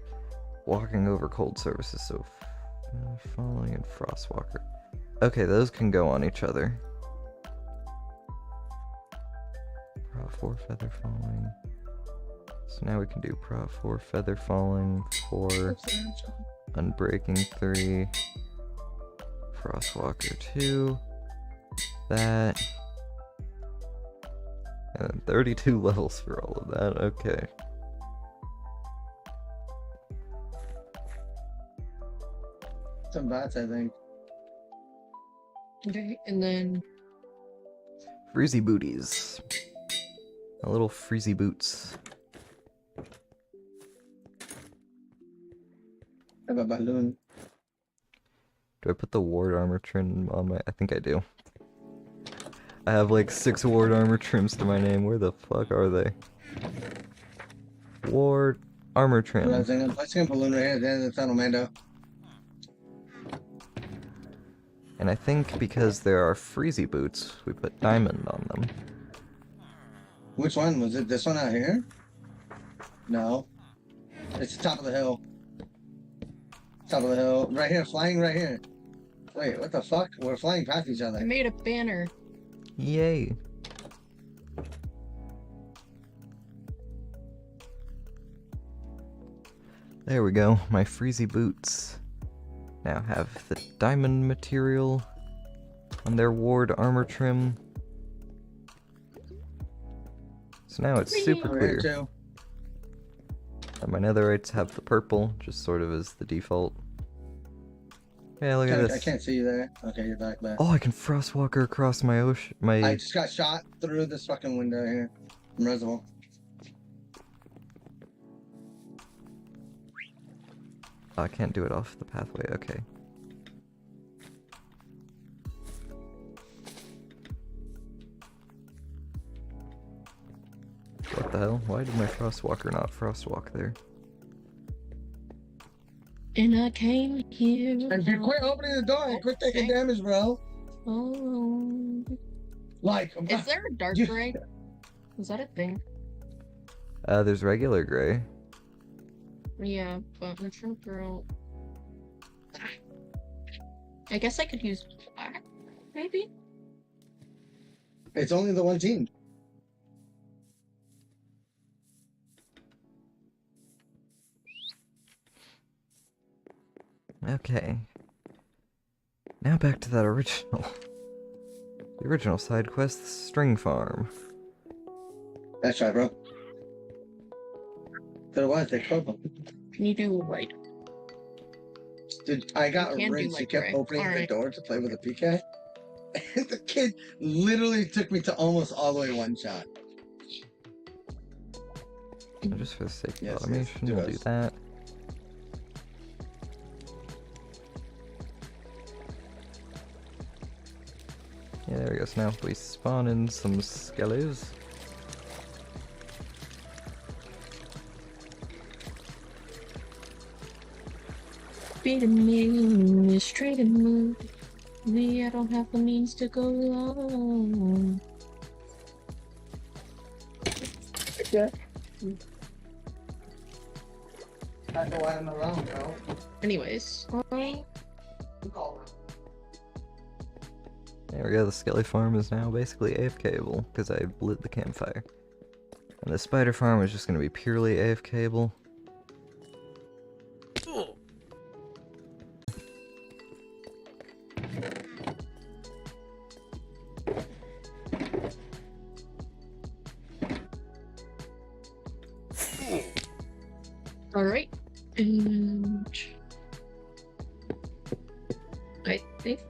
walking over cold surfaces. So falling and frostwalker. Okay, those can go on each other. Prop 4 feather falling. So now we can do prop 4 feather falling for unbreaking 3. Frostwalker 2. That. And then 32 levels for all of that. Okay. Some bats, I think. Okay, and then Freezy booties. A little freezy boots. I have a balloon. Do I put the ward armor trim on my... I think I do. I have like 6 ward armor trims to my name. Where the fuck are they? Ward armor trim. I'm placing a balloon right here at the end of the tunnel, Mando. And I think because there are freezy boots, we put diamond on them. Which one? Was it this one out here? No. It's the top of the hill. Top of the hill. Right here, flying right here. Wait, what the fuck? We're flying past each I other. made a banner. Yay. There we go, my freezy boots. Now have the diamond material on their ward armor trim. So now it's super Over here clear. too. And my netherites have the purple, just sort of as the default. Yeah, look at I this. can't see you there. Okay, you're back. Oh, I can frostwalker across my ocean. I just got shot through this fucking window here. I'm reservoir. Oh, I can't do it off the pathway. Okay. What the hell? Why did my frostwalker not frostwalk there? And I came here. And you quit opening the door and quit taking damage, bro. Oh. Like, Is there a dark You- gray? Is that a thing? There's regular gray. Yeah, but I'm trying to figure out. I guess I could use black, maybe? it's only the one team. Okay. Now back to that original. The original side quest, the string farm. That's right, bro. There was, they purple. Can you do white? Dude, I got You can do rinsed. He like kept gray. opening the Alright. door to play with a PK. And the kid literally took me to almost all the way one shot. Just for the sake of Yes, automation, do we'll do us. that. Yeah, there we go. So now we spawn in some skellies. Beat a me, straight and move. Me, I don't have the means to go alone. Yeah. That's why I'm alone, bro. Anyways, There we go. The skelly farm is now basically AFKable because I lit the campfire. And the spider farm is just going to be purely AFKable. alright. And I think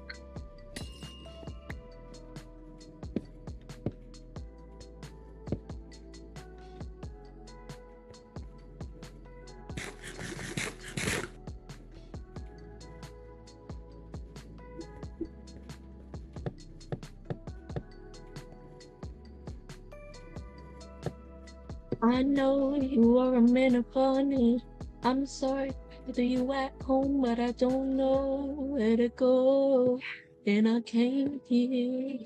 I know you are a man of honey. I'm sorry that you at home, but I don't know where to go. And I came here.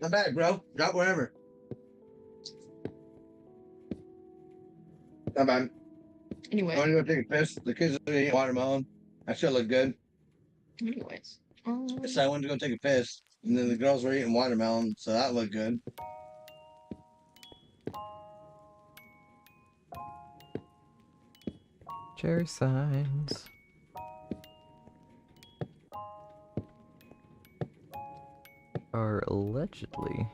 Not bad, bro. Drop wherever. Not bad. I Anyway, want to go take a piss. The kids are eating watermelon. That should look good. anyways. So I went to go take a piss, and then the girls were eating watermelon, so that looked good. Cherry signs. Are allegedly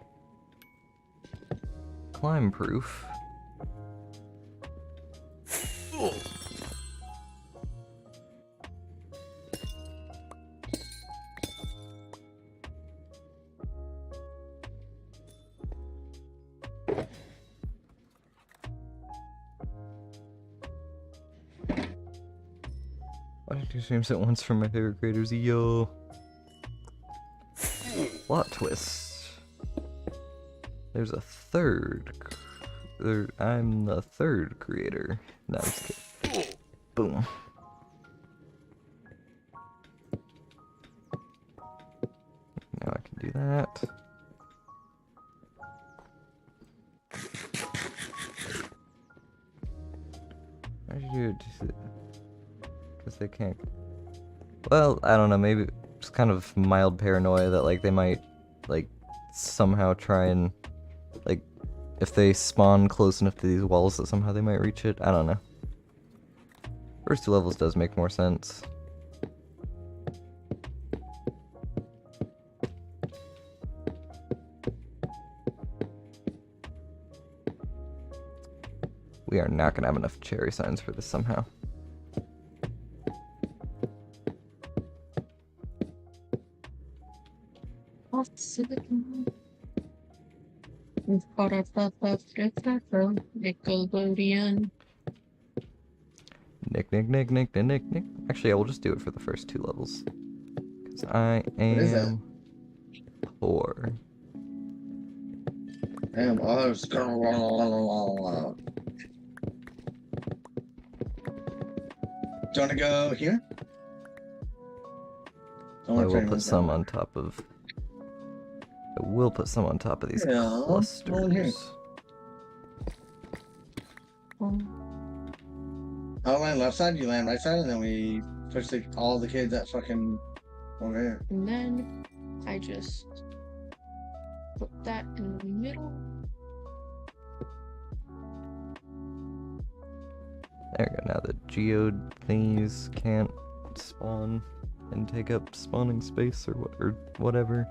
climb proof. Why did two streams at once from my favorite creators? Yo. Plot twist. There's a third. I'm the third creator. No, I'm just kidding. Boom. Now I can do that. Why'd you do it? Because they can't. Well, I don't know. Maybe it's kind of mild paranoia that like they might like somehow try and like if they spawn close enough to these walls that somehow they might reach it. I don't know. First two levels does make more sense. We are not gonna have enough cherry signs for this somehow. Nickelodeon. Nick. Actually, I will just do it for the first 2 levels. Because I What is that? am poor. Damn, oh, do you want to go here? Don't I work for will anyone, put some on top of... I will put some on top of these Yeah, hold on here. clusters. I'll land left side, you land right side, and then we push all the kids that fucking over here. And then I just put that in the middle. There we go, now the geode thingies can't spawn and take up spawning space or whatever.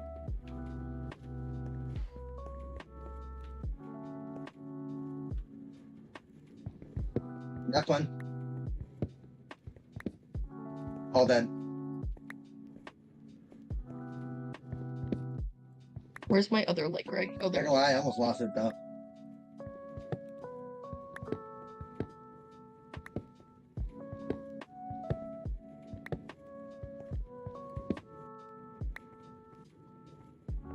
Knock one. All dead. Where's my other leg, right? Oh, Not there. gonna lie, I almost lost it though.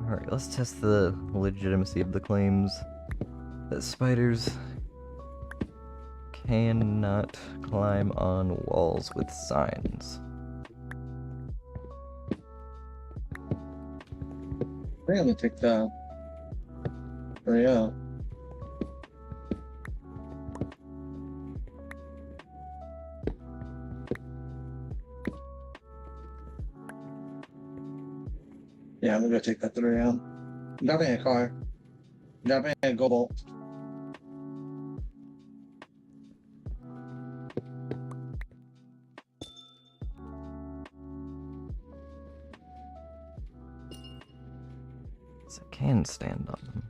Alright, let's test the legitimacy of the claims that spiders cannot climb on walls with signs. I think I'm gonna take the. Yeah. Yeah, I'm gonna go take that 3 out. Drop in a car. Drop in a go bolt. So I can stand on them.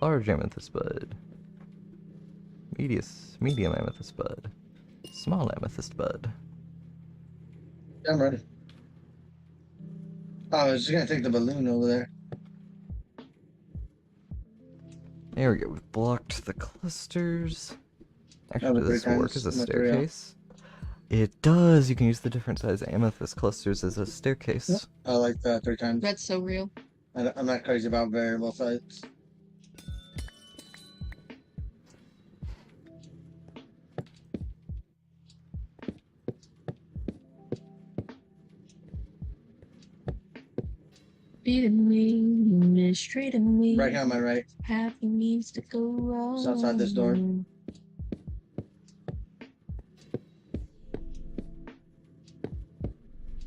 Large amethyst bud. Medium amethyst bud. Small amethyst bud. Yeah, I'm ready. Oh, I was just gonna take the balloon over there. There we go, we've blocked the clusters. Actually, the does this 3 work times as a material. staircase? It does! You can use the different size amethyst clusters as a staircase. I like that 3 times. That's so real. I'm not crazy about variable size. Beating me, mistreating me. Right here on my right. Happy means to go wrong. It's outside this door.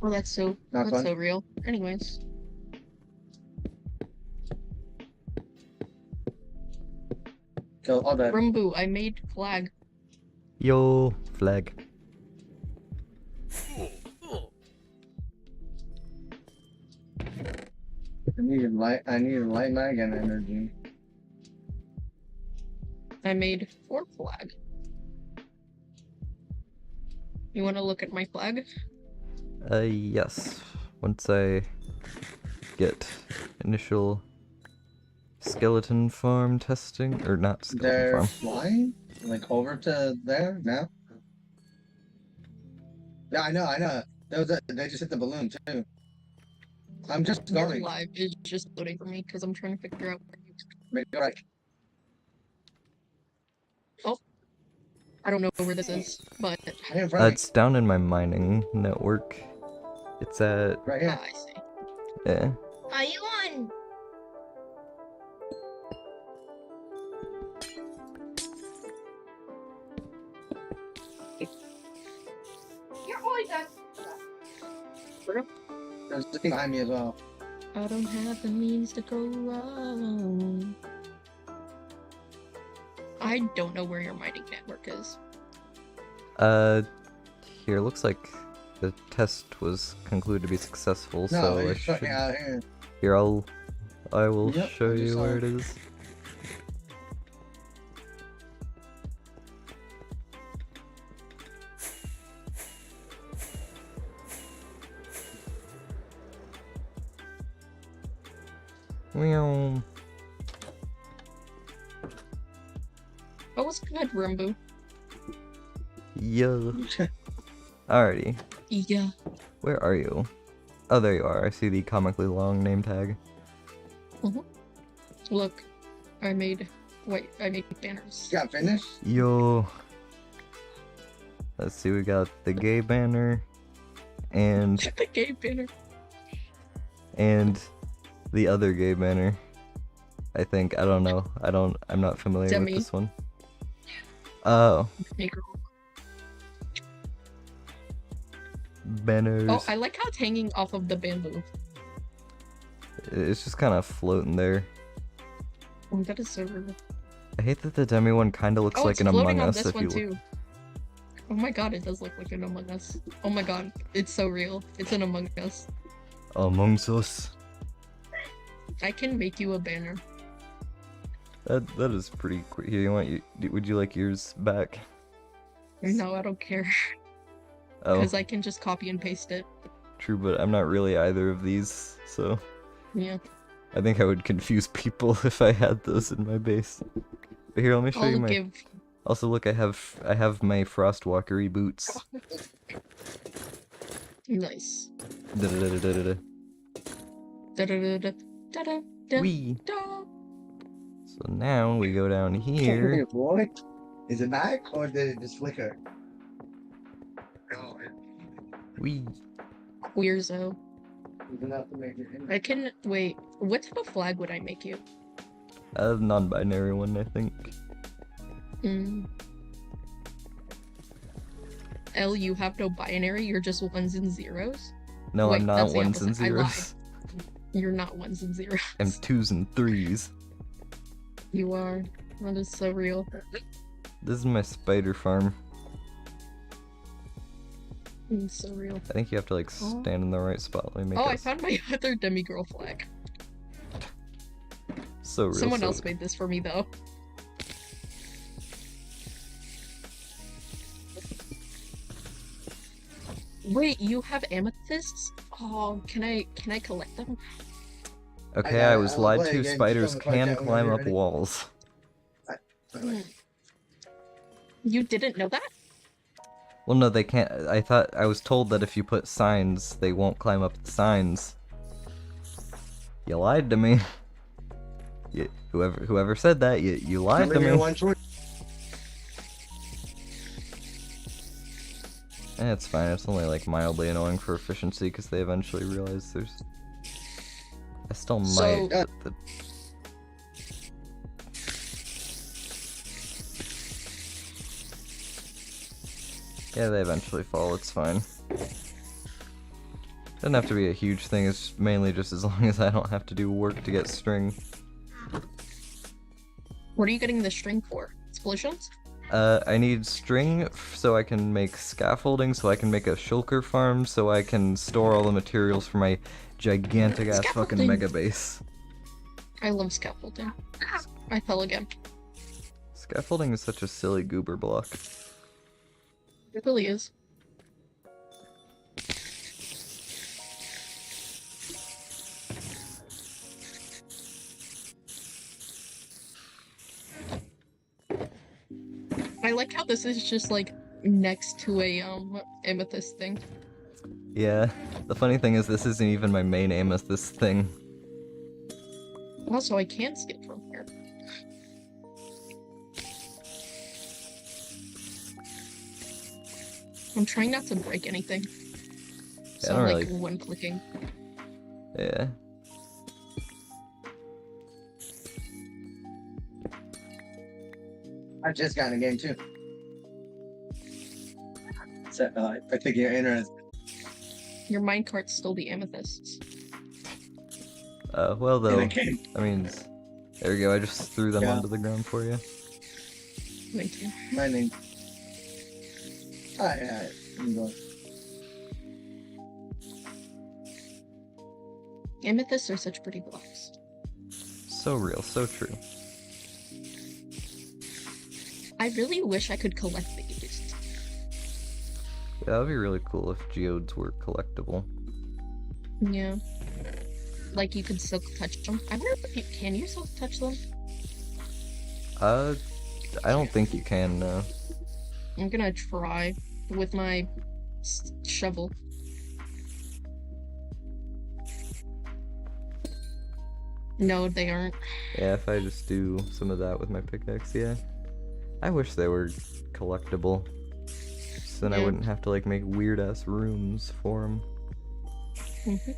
Well, that's so Not fun. so real. Anyways, Kill all that. Rumbu, I made flag. Yo, flag. I need light mag and energy. I made 4 flag. You want to look at my flag? Yes. Once I get initial skeleton farm testing, or not skeleton They're farm. flying? Like over to there now? Yeah, I know. They just hit the balloon too. I'm just Your going. live is just loading for me because I'm trying to figure out where you. Make it right. I don't know where this is, but Right in front of me. It's down in my mining network. It's at, Right here. I see. yeah. Are you on? You're always on. There's a thing behind me as well. I don't have the means to go wrong. I don't know where your mining network is. Here, looks like the test was concluded to be successful, No, so I he's should... fucking out here. Here, I will Yep, show I just you saw where it. it is. Meow. That was good, Rumbu. Yeah. Alrighty. Yeah. Where are you? Oh, there you are. I see the comically long name tag. Look, I made banners. You got finished? Yo. Let's see, we got the gay banner and The gay banner. the other gay banner. I think. I don't know. I'm not familiar Demi. with this one. Oh. Hey, girl. Banners. Oh, I like how it's hanging off of the bamboo. It's just kind of floating there. Oh, that is so rude. I hate that the Demi one kind of looks Oh, like it's an floating Among on Us this if one you too. Oh my god, it does look like an Among Us. Oh my god, it's so real. It's an Among Us. Among Us. I can make you a banner. That is pretty quick. Here, would you like yours back? No, I don't care. Oh, Because I can just copy and paste it. true, but I'm not really either of these, so Yeah. I think I would confuse people if I had those in my base. But here, let me show you I'll my. give. Also, look, I have my Frostwalkery boots. Nice. Da-da-da-da-da-da. Da-da-da-da-da-da-da. Wee. So now we go down here. Hey, boy. Is it back or did it just flicker? Wee. Queerzo. Enough to make it in. I can. Wait, what type of flag would I make you? A non-binary one, I think. L, you have no binary, you're just ones and zeros? No, Wait, I'm that's not the ones and opposite. I lied. zeros. You're not ones and zeros. I'm twos and threes. You are. That is so real. This is my spider farm. So real. I think you have to like stand in the right spot. Let me make Oh, it I found my other demigirl flag. so real. Someone so else made this for me though. Wait, you have amethysts? Oh, can I collect them? Okay, I I was I'll lied play to. again. Spiders Just tell me can if I climb can up ready. walls. You didn't know that? Well, no, they can't. I was told that if you put signs, they won't climb up the signs. You lied to me. Whoever said that, you lied to Only me. one choice. It's fine. It's only like mildly annoying for efficiency because they eventually realize there's. I still might. So- but the... Yeah, they eventually fall. It's fine. Doesn't have to be a huge thing. It's mainly just as long as I don't have to do work to get string. What are you getting the string for? Explosions? I need string so I can make scaffolding, so I can make a shulker farm, so I can store all the materials for my gigantic ass fucking Scaffolding. mega base. I love scaffolding. I fell again. Scaffolding is such a silly goober block. It really is. I like how this is just like next to a amethyst thing. Yeah, the funny thing is this isn't even my main amethyst thing. Also, I can skip from here. I'm trying not to break anything. So I don't like really- one clicking. Yeah. I just got in the game too. So, I think you're interested. Your minecart's still the amethysts. Well In though, the game. I mean, there we go, I just threw them Yeah. onto the ground for you. Thank you. My name. Alright. I'm going. Amethysts are such pretty blocks. So real, so true. I really wish I could collect these. Yeah, that would be really cool if geodes were collectible. Yeah. like you could silk touch them. I wonder if you can you silk touch them? I don't think you can, no. I'm gonna try with my shovel. No, they aren't. Yeah, if I just do some of that with my pickaxe, yeah. I wish they were collectible. So then I Yeah. wouldn't have to like make weird ass rooms for them. Mhm.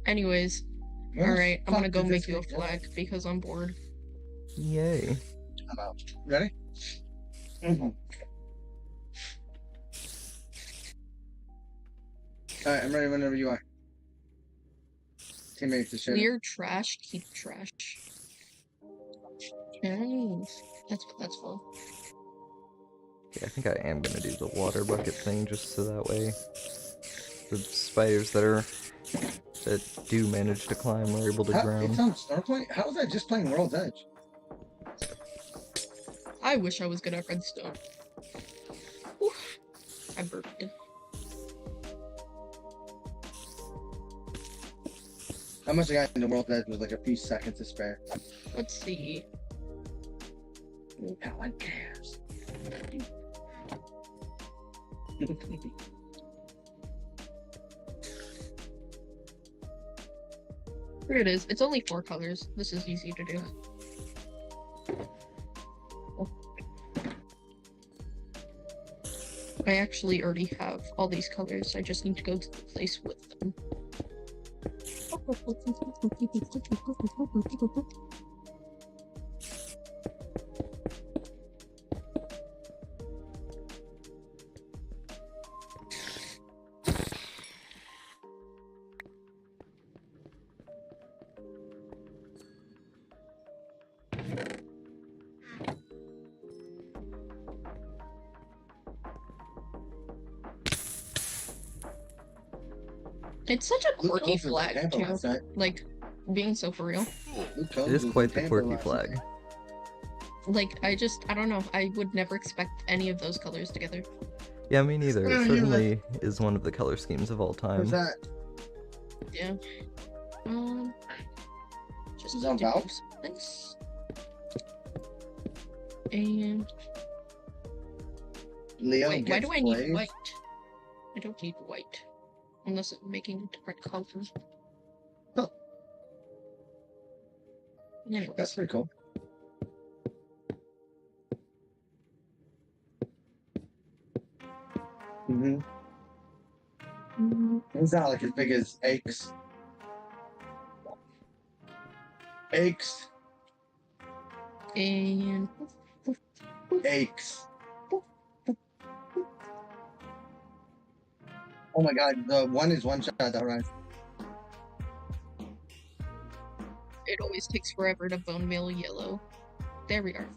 Anyways, alright, I'm gonna go make you a flag because I'm bored. Yay. I'm out. Ready? Mm-hmm. Alright, I'm ready whenever you are. Teammates to share. Clear trash, keep trash. Nice. That's fun. Yeah, I think I am gonna do the water bucket thing just so that way the spiders that do manage to climb are able to drown. It's on snorkeling? How was I just playing World's Edge? I wish I was good at redstone. Whew. I burped it. How much I got into World's Edge was like a few seconds to spare. Let's see. No one cares. Here it is. It's only 4 colors. This is easy to do. I actually already have all these colors. I just need to go to the place with them. It's such a quirky flag, too. Like, being so for real. It is quite the quirky flag. Like, I don't know. I would never expect any of those colors together. Yeah, me neither. It certainly is one of the color schemes of all time. What's that? Yeah. Just Is that do Valve? this. And Leo wait, why gets do I need plays? white? I don't need white. Unless I'm making different colors. Huh. Anyways. That's pretty cool. Mm-hmm. It's not like as big as Aches. Aches. And Aches. Oh my god, the one is one shot at the horizon. it always takes forever to bone meal yellow. There we are.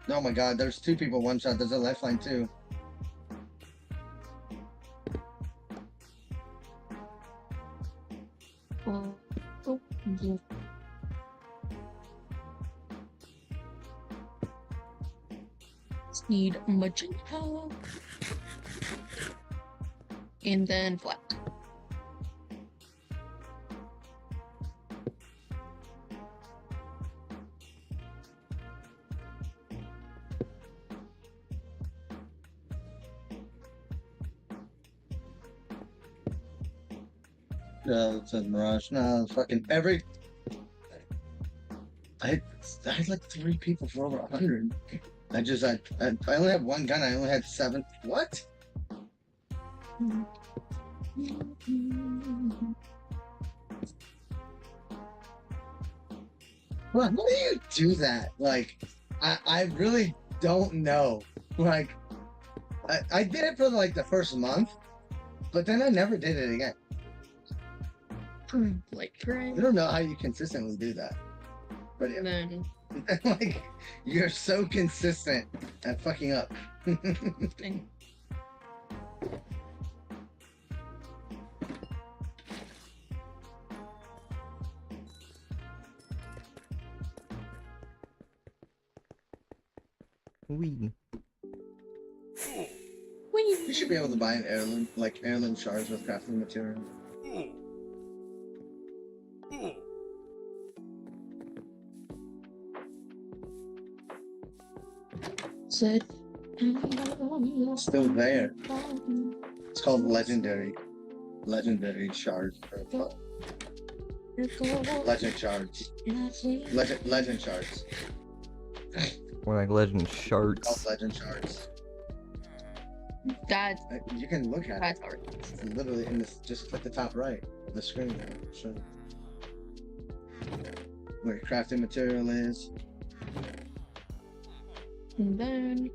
Oh my god, there's 2 people one shot. There's a lifeline too. Yeah. Need magenta. And then black. Yeah, it's a mirage. No, fucking every. I had like 3 people for over 100. I only had 1 gun. I only had 7. What? Why do you do that? Like, I really don't know. Like, I did it for like the first month, but then I never did it again. Like I gray. don't know how you consistently do that. But And then like, you're so consistent at fucking up. thing. Wee. We should be able to buy an heirloom, like heirloom shards with crafting material. Said. Still there. It's called legendary. Legendary shards. Legend shards. Legend shards. More like legend Called shards. legend shards. That. You can look at That's it. hard. It's literally in this, just at the top right of the screen. Sure. Where crafting material is. And then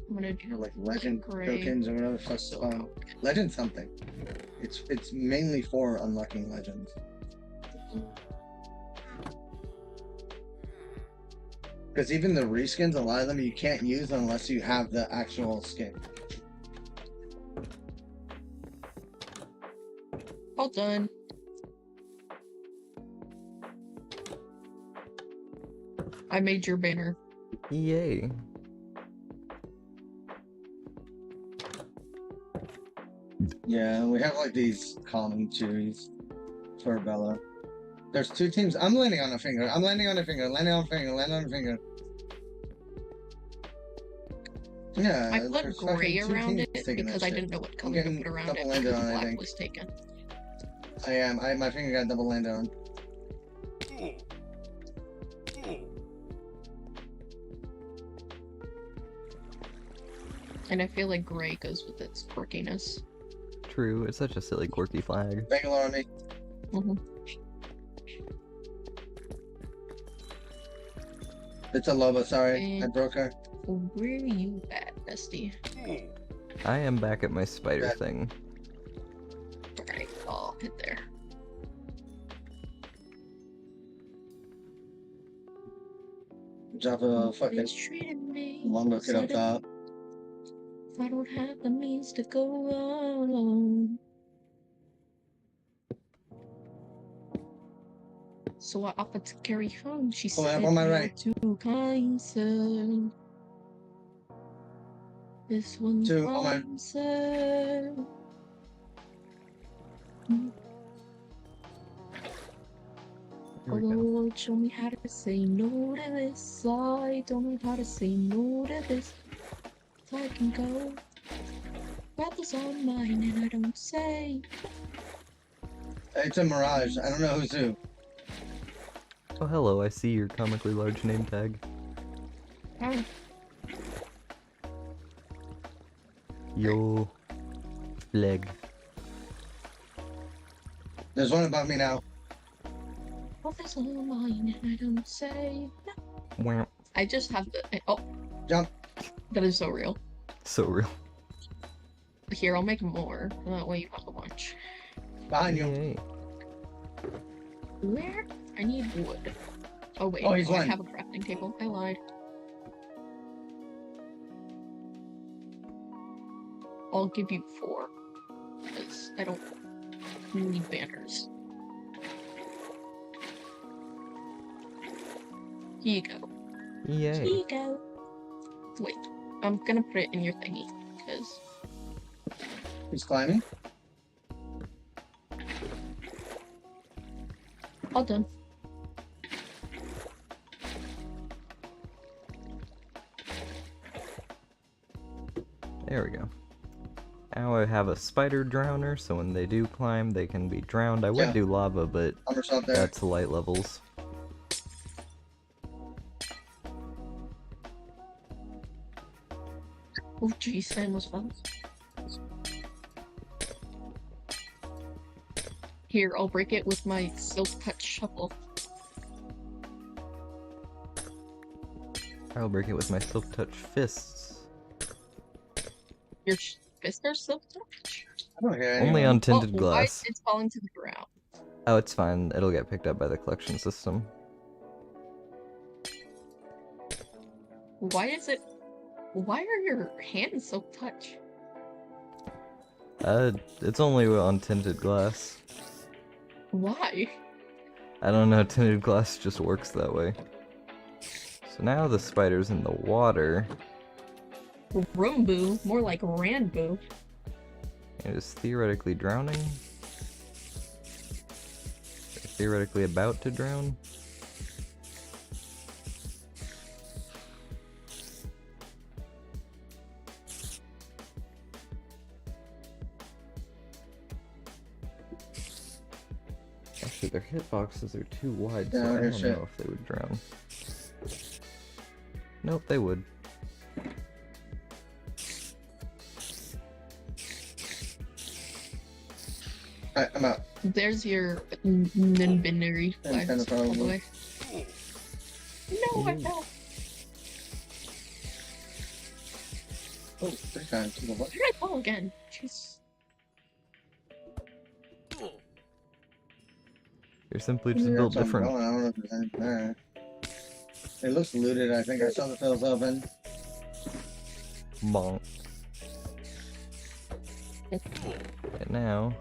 I'm gonna do Like legend gray. tokens or whatever the fuck's So called. Legend something. It's mainly for unlocking legends. Because even the reskins, a lot of them you can't use unless you have the actual skin. all done. I made your banner. Yay. Yeah, we have like these commentaries for Bella. There's two teams. I'm landing on a finger. I'm landing on a finger. Landing on a finger. Landing on a finger. Yeah. I put there's fucking gray two around teams it taking because that I shit. didn't know what I'm color to getting put around double it landed because on, I black think. was taken. I am. My finger got double landed on. And I feel like gray goes with its quirkiness. True, it's such a silly, quirky flag. Bangalore on me. Mm-hmm. It's a Loba, sorry. I And- broke her. Where are you at, Bestie? I am back at my spider That- thing. Alright, I'll hit there. Drop a fucking Mistreated me. Longo kid up Said top. if I don't have the means to go on. So I offered to carry home. She Oh, said, I'm on my "You're right." too kind, sir. This one's Two on my- mine, sir. Here we Oh go. Lord, show me how to say no to this. I don't know how to say no to this. So I can go. Brothers on mine, and I don't say. It's a Mirage. I don't know who's who. Oh, hello, I see your comically large name tag. Oh, Yo. Flag. There's one above me now. brothers on mine, and I don't say. Wow. I just have the. Oh, Jump. that is so real. So real. Here, I'll make more. That way you have a bunch. Behind you. Yay. Where? I need wood. Oh wait, Oh, he's I one. have a crafting table. I lied. I'll give you 4. Because I don't need banners. Here you go. Here Yay. you go. Wait, I'm gonna put it in your thingy. Because He's climbing. all done. There we go. Now I have a spider drowner, so when they do climb, they can be drowned. I would Yeah. do lava, but Armor's up there. that's light levels. Oh geez, Sam was fun. Here, I'll break it with my silk touch shovel. I'll break it with my silk touch fists. Your fists are silk touch? I don't hear Only anyone. on tinted Why glass. it's falling to the ground? Oh, it's fine. It'll get picked up by the collection system. Why is it? Why are your hands silk touch? It's only on tinted glass. Why? I don't know, tinted glass just works that way. So now the spider's in the water. Roombu, more like Ranboo. It is theoretically drowning. Theoretically about to drown. Actually, their hitboxes are too wide, so I don't know if they would drown. Nope, they would. Alright, I'm out. There's your non-binary flags Kind of all the probably. way. No, I fell. Oh, 3 times. What? Where did I fall again? Jeez. You're simply just Yeah, built that's where I'm different. going. I don't know if there's anything there. It looks looted. I think I saw the fields open. Bonk. And now,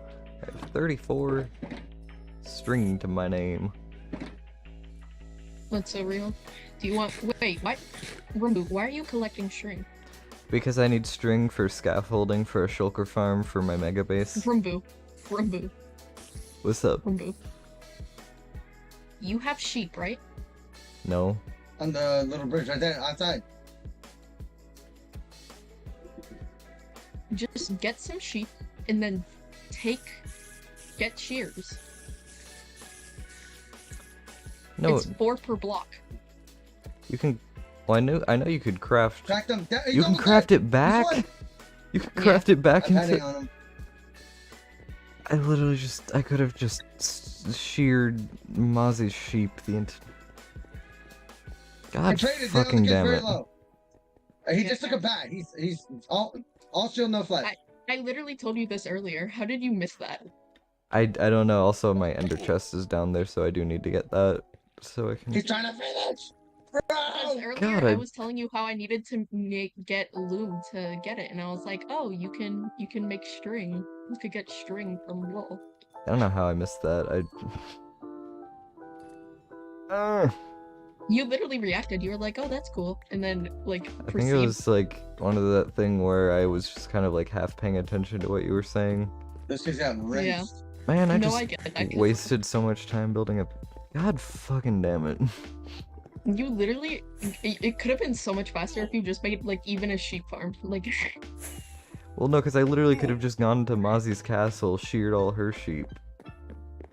I have 34 string to my name. That's so real. Do you want? Wait, why? Rumbu, why are you collecting string? Because I need string for scaffolding for a shulker farm for my megabase. Rumbu. What's up? Rumbu. You have sheep, right? No. On the little bridge right there, outside. Just get some sheep and then get shears. No, It's 4 per block. you can. Well, I know you could craft. Track them. You can craft it back. You can craft it back I'm heading into. on them. I literally I could have just sheared Mozzie's sheep the entire. I God traded. fucking damn very it. low. He just took a bat. He's all shield, no flesh. I literally told you this earlier. How did you miss that? I don't know. Also, my ender chest is down there, so I do need to get that. So I can. He's trying to finish. Because Bro! earlier God, I was telling you how I needed to get loom to get it, and I was like, oh, you can make string. You could get string from wool. I don't know how I missed that. You literally reacted. You were like, oh, that's cool, and then like I think it was like one of that thing where I was just kind of like half paying attention to what you were saying. This kid's got raced. Yeah. Man, I No, just I get it. I feel- wasted so much time building up. God fucking damn it. You literally, it could have been so much faster if you just made like even a sheep farm. Like, Well, no, because I literally could have just gone to Mozzie's castle, sheared all her sheep.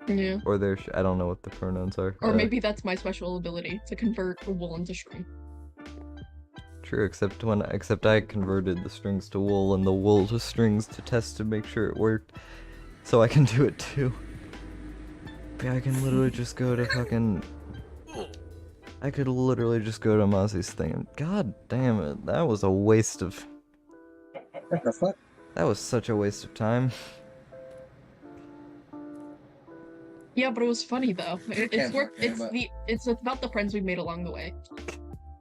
yeah. Or their I don't know what the pronouns are. Or maybe that's my special ability to convert wool into string. True, except I converted the strings to wool and the wool to strings to test to make sure it worked. So I can do it too. Yeah, I can literally just go to fucking... I could literally just go to Mozzie's thing and god damn it, that was a waste of... What the fuck? That was such a waste of time. Yeah, but it was funny though. It's can't worth. forget about- It's about the friends we made along the way.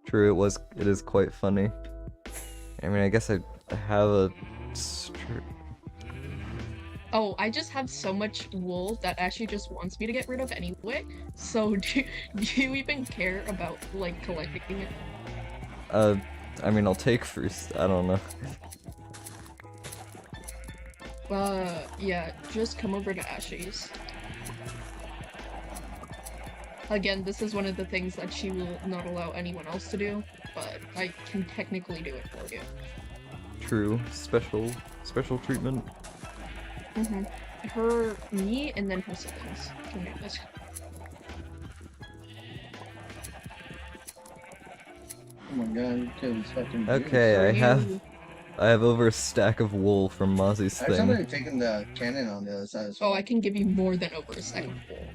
True, it is quite funny. I mean, I guess I have a... Oh, I just have so much wool that Ashley just wants me to get rid of anyway. So do you even care about like collecting it? I mean, I'll take first, I don't know. Yeah, just come over to Ashley's. Again, this is one of the things that she will not allow anyone else to do, but I can technically do it for you. True, special treatment. Me, and then her siblings can do this. Oh my god, kid's fucking. Okay, For I have over a stack of wool from Mozzie's There's somebody thing. taking the cannon on the other side as well. Oh, I can give you more than over a stack of wool.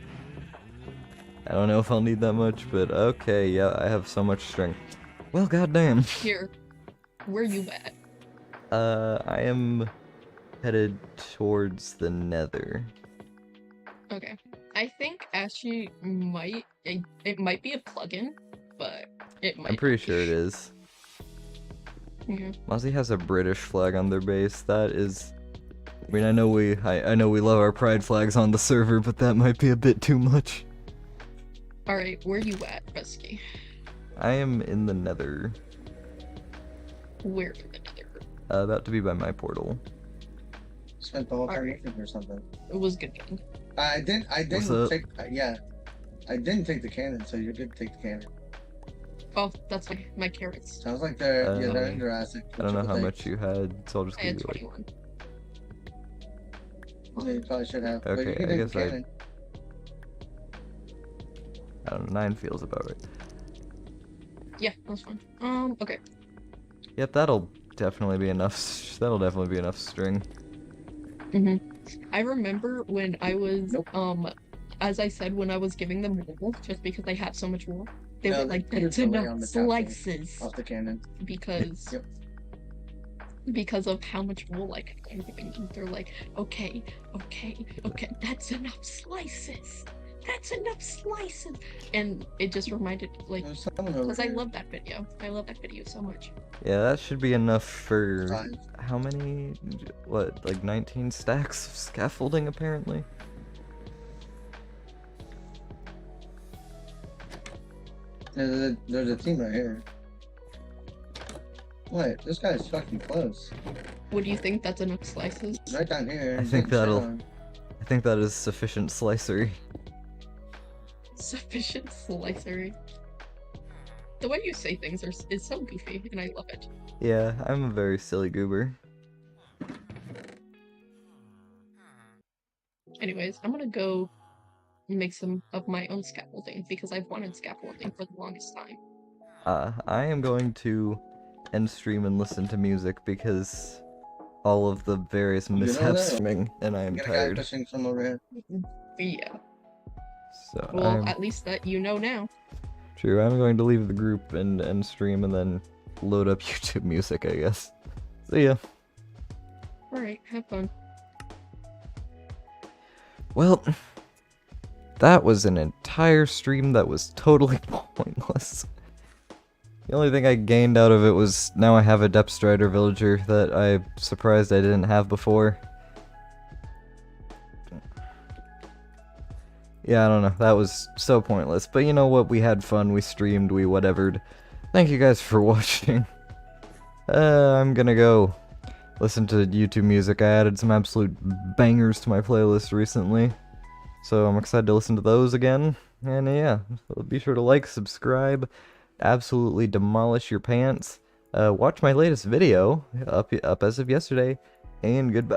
I don't know if I'll need that much, but okay, yeah, I have so much string. Well, goddamn. Here, where you at? I am headed towards the nether. Okay. I think Ashley might... It might be a plugin, but it might I'm pretty not be. sure it is. Yeah. Mozzie has a British flag on their base. That is... I mean, I know we love our pride flags on the server, but that might be a bit too much. Alright, where you at, Rusky? I am in the nether. Where in the nether? About to be by my portal. Spent the whole time Alright. eating or something. It was good game. I didn't What's up? take, yeah. I didn't take the cannon, so you're good to take the cannon. Oh, that's my carrots. Sounds like they're in Jurassic. I don't know how much you had, so I'll just I give had you like 21. Yeah, you probably should have. But you Okay, can I take guess the cannon. I don't know, 9 feels about right. Yeah, that's fine. Okay. Yep, that'll definitely be enough. That'll definitely be enough string. I remember when I was as I said, when I was giving them wool, just because they had so much wool, they were like, "That's enough slices," Off the cannon. because because of how much wool like I'm giving them. They're like, "Okay, that's enough slices. That's enough slices," and it just reminded like There's someone over because I here. love that video. I love that video so much. Yeah, that should be enough for 5. how many? What, like 19 stacks of scaffolding apparently? There's a team right here. What? This guy's fucking close. What do you think? That's enough slices? Right down here. I He's think getting shit that'll- on. I think that is sufficient slicery. Sufficient slicery. The way you say things is so goofy, and I love it. Yeah, I'm a very silly goober. Anyways, I'm gonna go make some of my own scaffolding because I've wanted scaffolding for the longest time. I am going to end stream and listen to music because all of the various know mishaps that? streaming, and I am Got a guy tired. fishing from over here. Yeah. So Well, at least that you know now. true. I'm going to leave the group and end stream and then load up YouTube music, I guess. See ya. Alright, have fun. Well, that was an entire stream that was totally pointless. The only thing I gained out of it was now I have a Depth Strider villager that I'm surprised I didn't have before. Yeah, I don't know. That was so pointless. But you know what? We had fun. We streamed. We whatevered. Thank you guys for watching. I'm gonna go listen to YouTube music. I added some absolute bangers to my playlist recently. So I'm excited to listen to those again. And yeah, be sure to like, subscribe, absolutely demolish your pants. Watch my latest video, up as of yesterday, and goodbye.